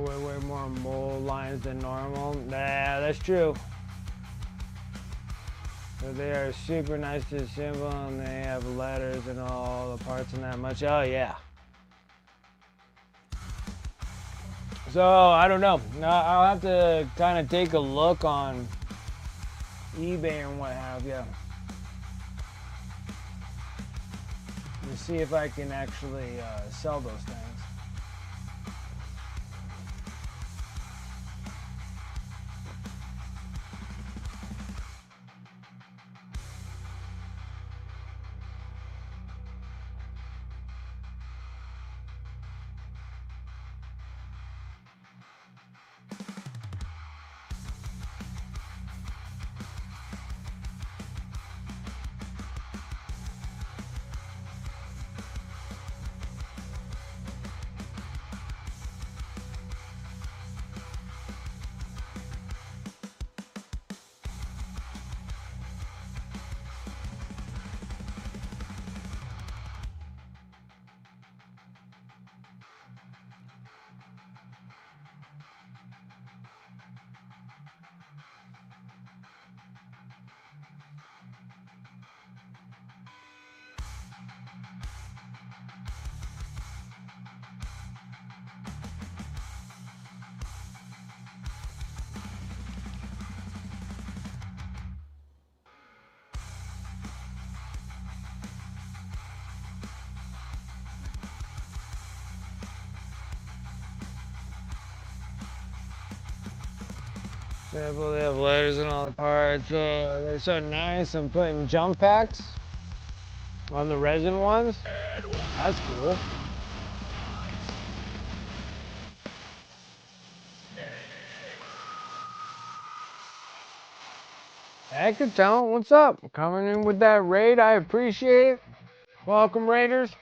Way more mole lines than normal. Nah, that's true. So they are super nice to assemble, and they have letters and all the parts and that much. Oh yeah. So I don't know. I'll have to kind of take a look on eBay and what have you, and see if I can actually sell those things. Sample, they have letters and all the parts. They're so nice. I'm putting jump packs on the resin ones. That's cool. Hackathon, what's up? Coming in with that raid, I appreciate it. Welcome, Raiders.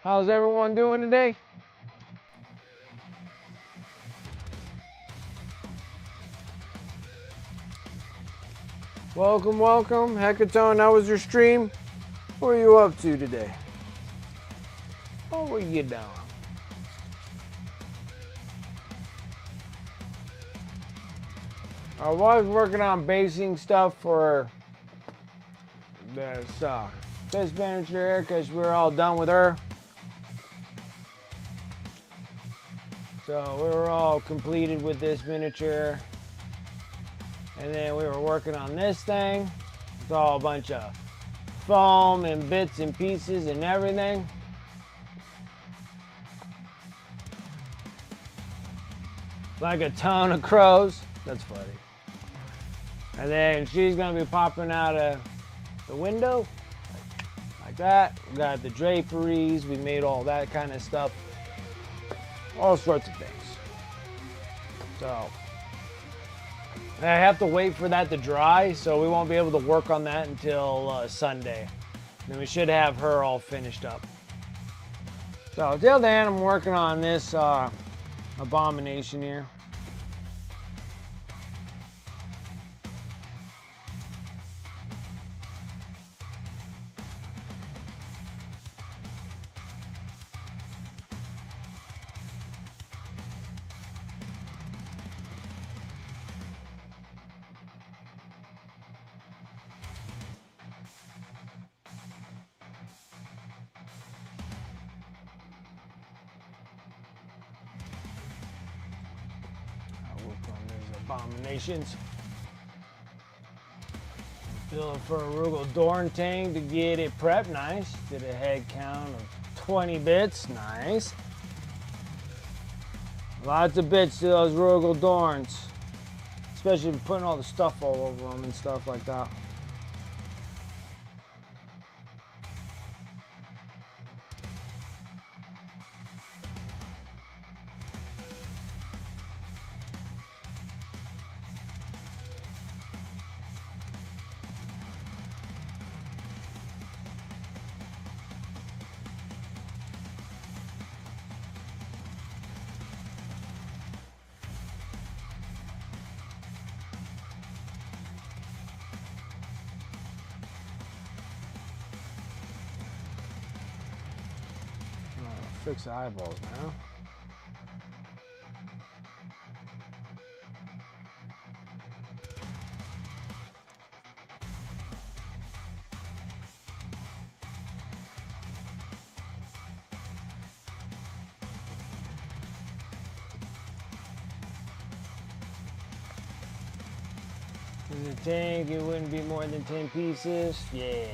How's everyone doing today? Welcome, welcome. Hackathon, how was your stream? What are you up to today? What were you doing? I was working on basing stuff for this manager because we're all done with her. So we were all completed with this miniature. And then we were working on this thing. It's all a bunch of foam and bits and pieces and everything. Like a ton of crows. That's funny. And then she's gonna be popping out of the window like that. We got the draperies. We made all that kind of stuff. All sorts of things. So I have to wait for that to dry, so we won't be able to work on that until Sunday. Then we should have her all finished up. So till then, I'm working on this abomination here. Abominations. Building for a Rugal Dorn tank to get it prepped. Nice. Did a head count of 20 bits. Nice. Lots of bits to those Rugal Dorns. Especially putting all the stuff all over them and stuff like that. Fix the eyeballs now. In the tank, it wouldn't be more than 10 pieces. Yeah.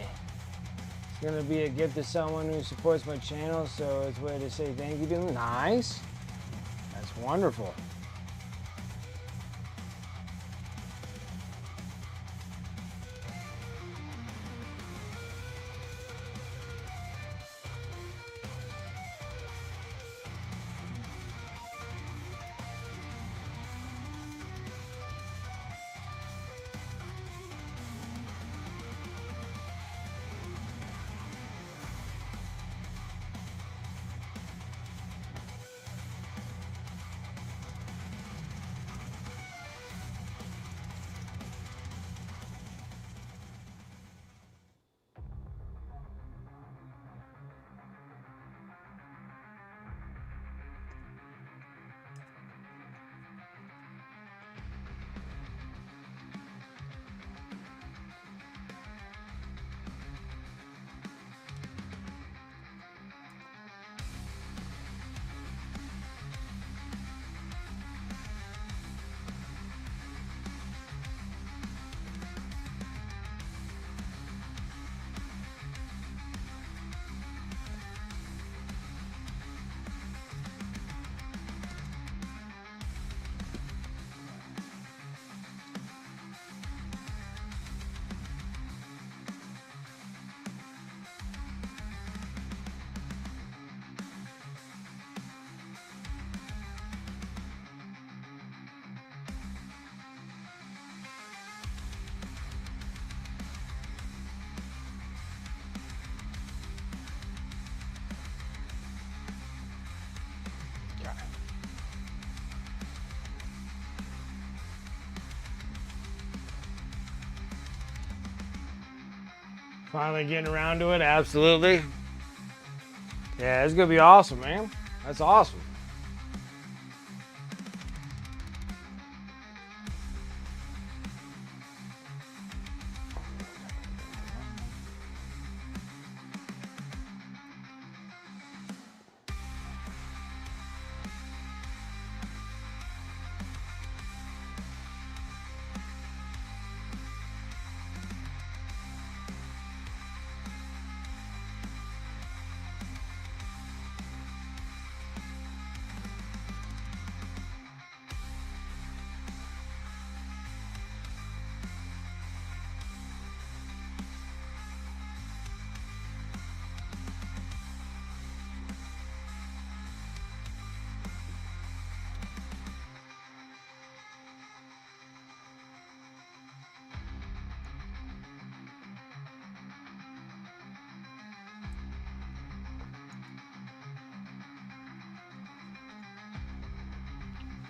It's gonna be a gift to someone who supports my channel, so it's a way to say thank you to them. Nice. That's wonderful. Finally getting around to it, absolutely. Yeah, it's gonna be awesome, man. That's awesome.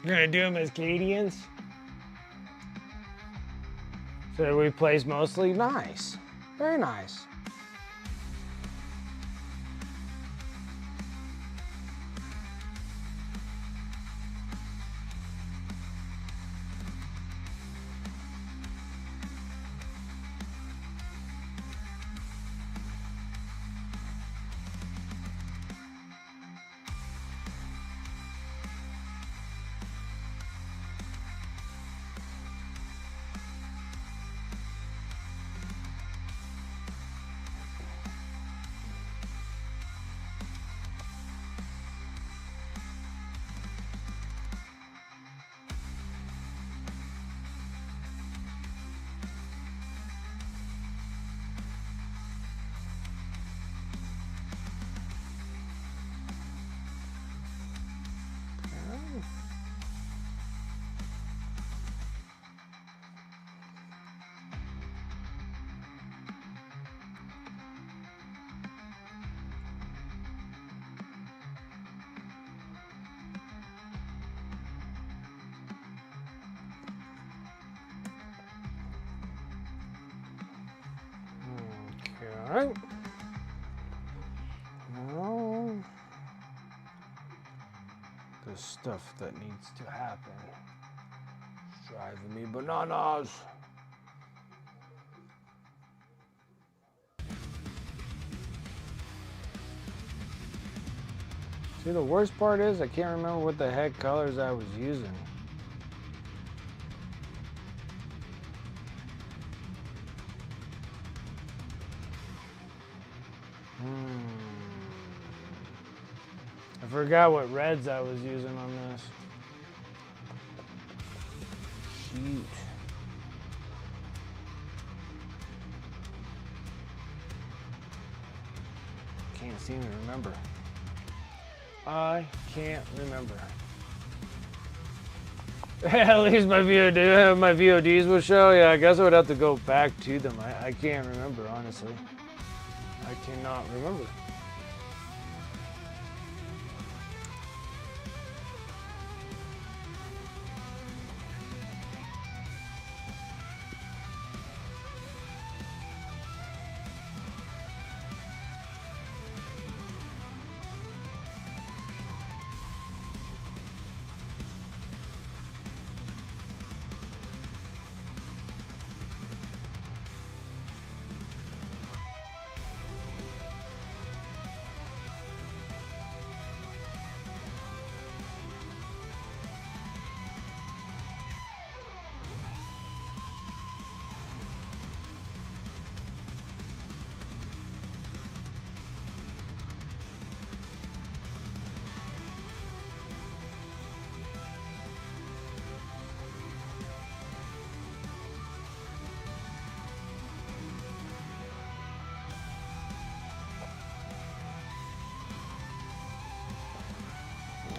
You're gonna do them as Cadians? So we plays mostly nice. Very nice. Okay. Now, the stuff that needs to happen is driving me bananas. See, the worst part is I can't remember what the heck colors I was using. I forgot what reds I was using on this. Shoot. Can't seem to remember. I can't remember. At least my VODs will show. Yeah, I guess I would have to go back to them. I can't remember, honestly. I cannot remember.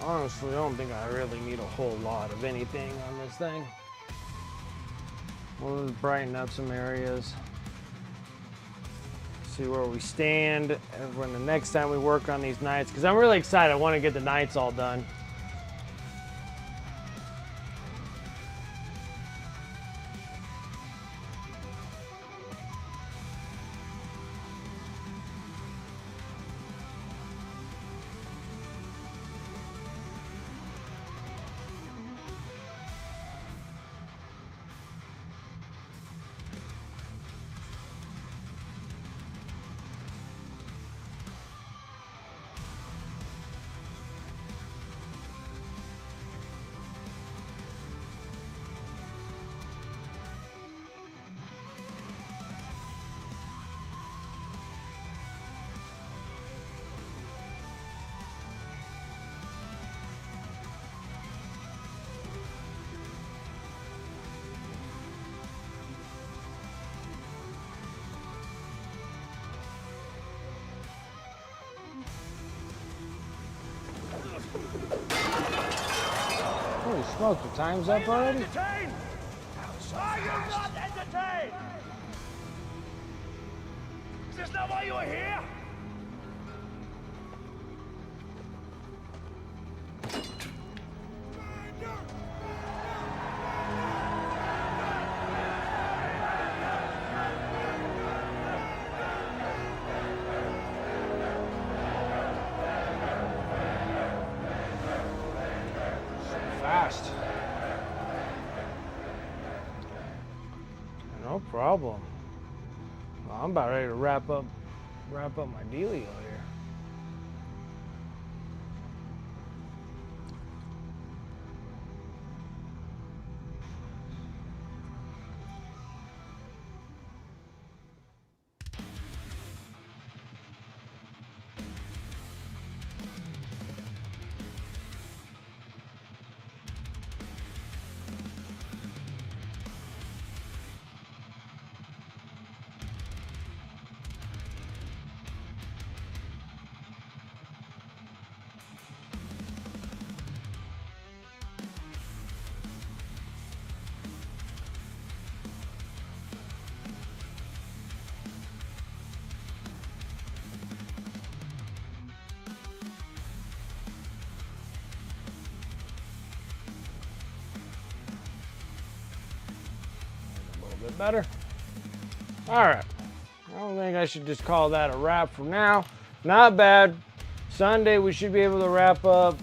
Honestly, I don't think I really need a whole lot of anything on this thing. We'll just brighten up some areas. See where we stand when the next time we work on these nights, because I'm really excited. I want to get the nights all done. Smoke, the time's up already? Entertained? Are you not entertained? Is this not why you are here? Fast. No problem. Well, I'm about ready to wrap up my dealio here. Bit better. All right. I don't think I should just call that a wrap for now. Not bad. Sunday we should be able to wrap up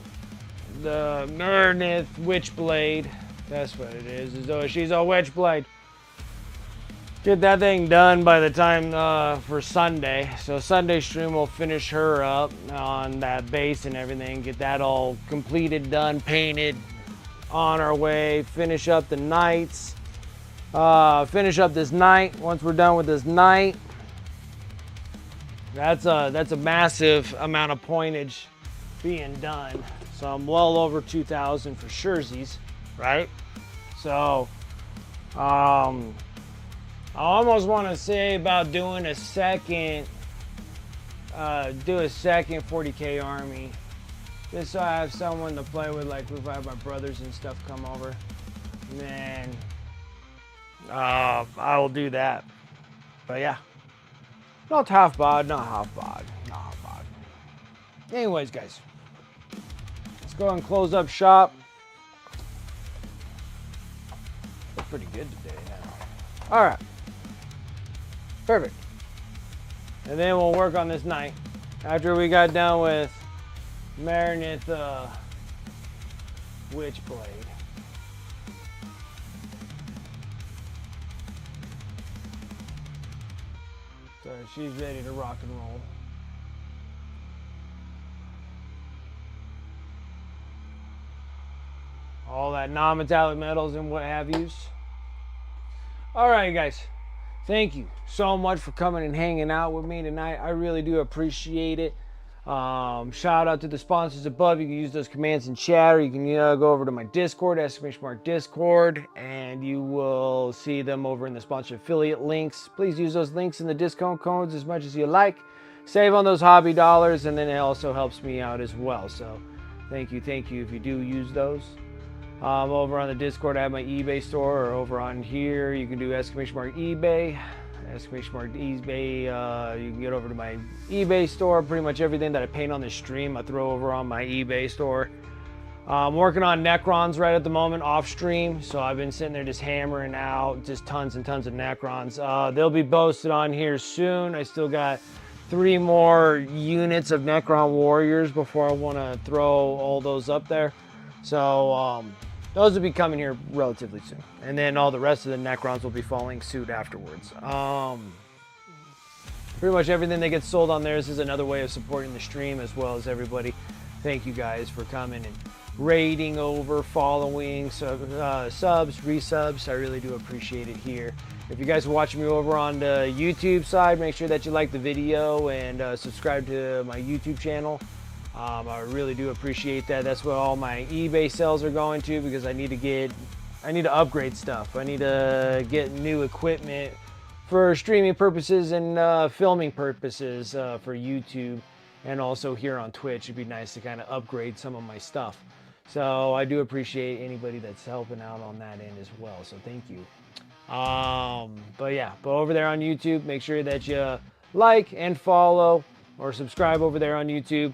the Maleneth Witchblade. That's what it is. Though she's a Witchblade. Get that thing done by the time for Sunday. So Sunday stream will finish her up on that base and everything. Get that all completed, done, painted, on our way. Finish up the nights. Finish up this night. Once we're done with this night, that's a massive amount of pointage being done. So I'm well over 2,000 for surezies, right? So I almost want to say about doing a second, do a second 40K army, just so I have someone to play with, like if I have my brothers and stuff come over, and then I will do that. But yeah, not half bad, not half bad, not half bad. Anyways, guys, let's go and close up shop. Looks pretty good today now. All right, perfect. And then we'll work on this night after we got done with Maleneth Witchblade. So she's ready to rock and roll. All that non-metallic metals and what have yous. All right, guys. Thank you so much for coming and hanging out with me tonight. I really do appreciate it. Shout out to the sponsors above. You can use those commands in chat, or you can go over to my Discord, !Discord, and you will see them over in the sponsor affiliate links. Please use those links in the discount codes as much as you like. Save on those hobby dollars, and then it also helps me out as well. So thank you if you do use those. Over on the Discord, I have my eBay store, or over on here, you can do !eBay. eBay, you can get over to my eBay store. Pretty much everything that I paint on this stream, I throw over on my eBay store. I'm working on Necrons right at the moment off stream, so I've been sitting there just hammering out just tons and tons of Necrons. They'll be posted on here soon. I still got 3 more units of Necron Warriors before I want to throw all those up there. So those will be coming here relatively soon. And then all the rest of the Necrons will be following suit afterwards. Pretty much everything that gets sold on theirs is another way of supporting the stream, as well as everybody. Thank you guys for coming and raiding over, following, subs, resubs. I really do appreciate it here. If you guys are watching me over on the YouTube side, make sure that you like the video and subscribe to my YouTube channel. I really do appreciate that. That's what all my eBay sales are going to, because I need to upgrade stuff. I need to get new equipment for streaming purposes and filming purposes for YouTube, and also here on Twitch. It'd be nice to kind of upgrade some of my stuff. So I do appreciate anybody that's helping out on that end as well. So thank you. But over there on YouTube, make sure that you like and follow or subscribe over there on YouTube.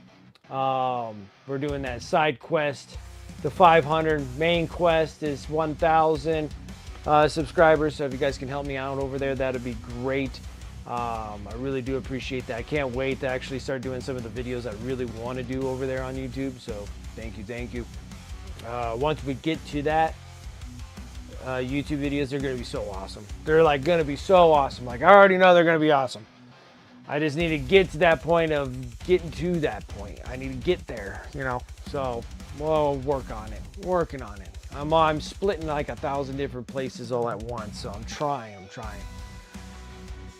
We're doing that side quest to 500. Main quest is 1,000 subscribers. So if you guys can help me out over there, that'd be great. I really do appreciate that. I can't wait to actually start doing some of the videos I really want to do over there on YouTube. So thank you. Once we get to that, YouTube videos are going to be so awesome. They're like going to be so awesome. Like, I already know they're going to be awesome. I just need to get to that point of getting to that point. I need to get there, you know. So we'll work on it. Working on it. I'm splitting like 1,000 different places all at once. So I'm trying.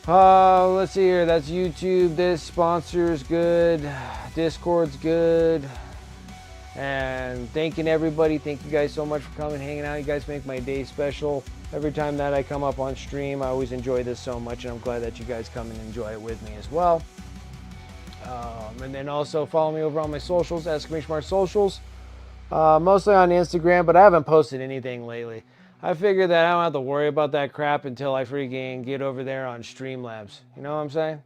Let's see here. That's YouTube. This sponsor's good. Discord's good. And thanking everybody. Thank you guys so much for coming, hanging out. You guys make my day special. Every time that I come up on stream, I always enjoy this so much, and I'm glad that you guys come and enjoy it with me as well. And then also follow me over on my socials, !Smart socials. Mostly on Instagram, but I haven't posted anything lately. I figured that I don't have to worry about that crap until I freaking get over there on Streamlabs. You know what I'm saying?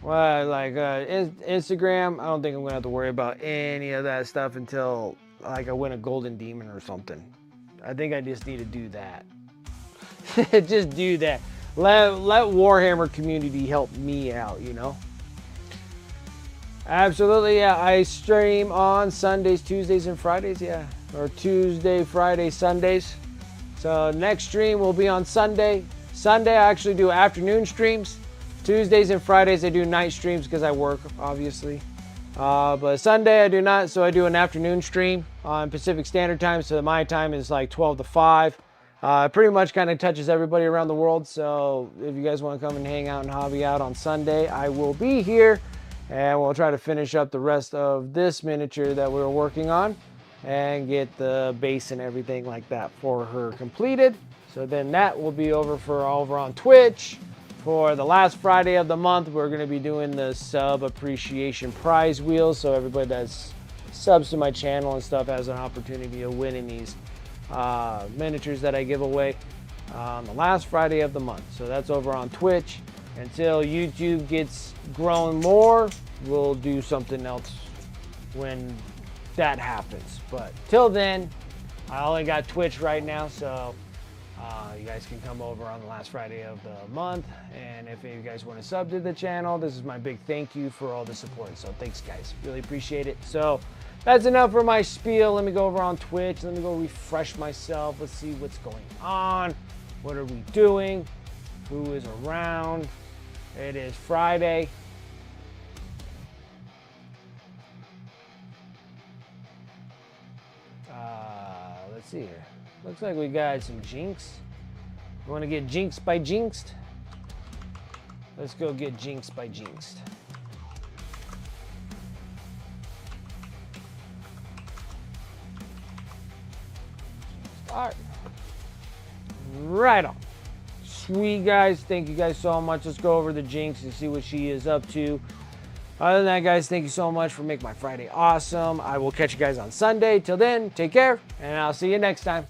Well, like Instagram, I don't think I'm gonna have to worry about any of that stuff until like I win a golden demon or something. I think I just need to do that. Just do that. Let Warhammer community help me out, you know? Absolutely, yeah. I stream on Sundays, Tuesdays, and Fridays, yeah. Or Tuesday, Friday, Sundays. So next stream will be on Sunday. Sunday I actually do afternoon streams. Tuesdays and Fridays I do night streams because I work, obviously. But Sunday I do not, so I do an afternoon stream on Pacific Standard Time. So my time is like 12 to 5. Pretty much kind of touches everybody around the world. So if you guys want to come and hang out and hobby out on Sunday, I will be here. And we'll try to finish up the rest of this miniature that we were working on and get the base and everything like that for her completed. So then that will be over on Twitch. For the last Friday of the month, we're going to be doing the sub appreciation prize wheel. So everybody that's subs to my channel and stuff has an opportunity of winning these miniatures that I give away on the last Friday of the month. So that's over on Twitch. Until YouTube gets grown more, we'll do something else when that happens. But till then, I only got Twitch right now, so you guys can come over on the last Friday of the month. And if you guys want to sub to the channel, this is my big thank you for all the support. So thanks, guys. Really appreciate it. So that's enough for my spiel. Let me go over on Twitch. Let me go refresh myself. Let's see what's going on. What are we doing? Who is around? It is Friday. Let's see here. Looks like we got some Jinx. You want to get Jinxed by Jinxed? Let's go get Jinxed by Jinxed. All right on. Sweet, guys. Thank you guys so much. Let's go over the Jinx and see what she is up to. Other than that, guys, thank you so much for making my Friday awesome. I will catch you guys on Sunday. Till then, take care, and I'll see you next time.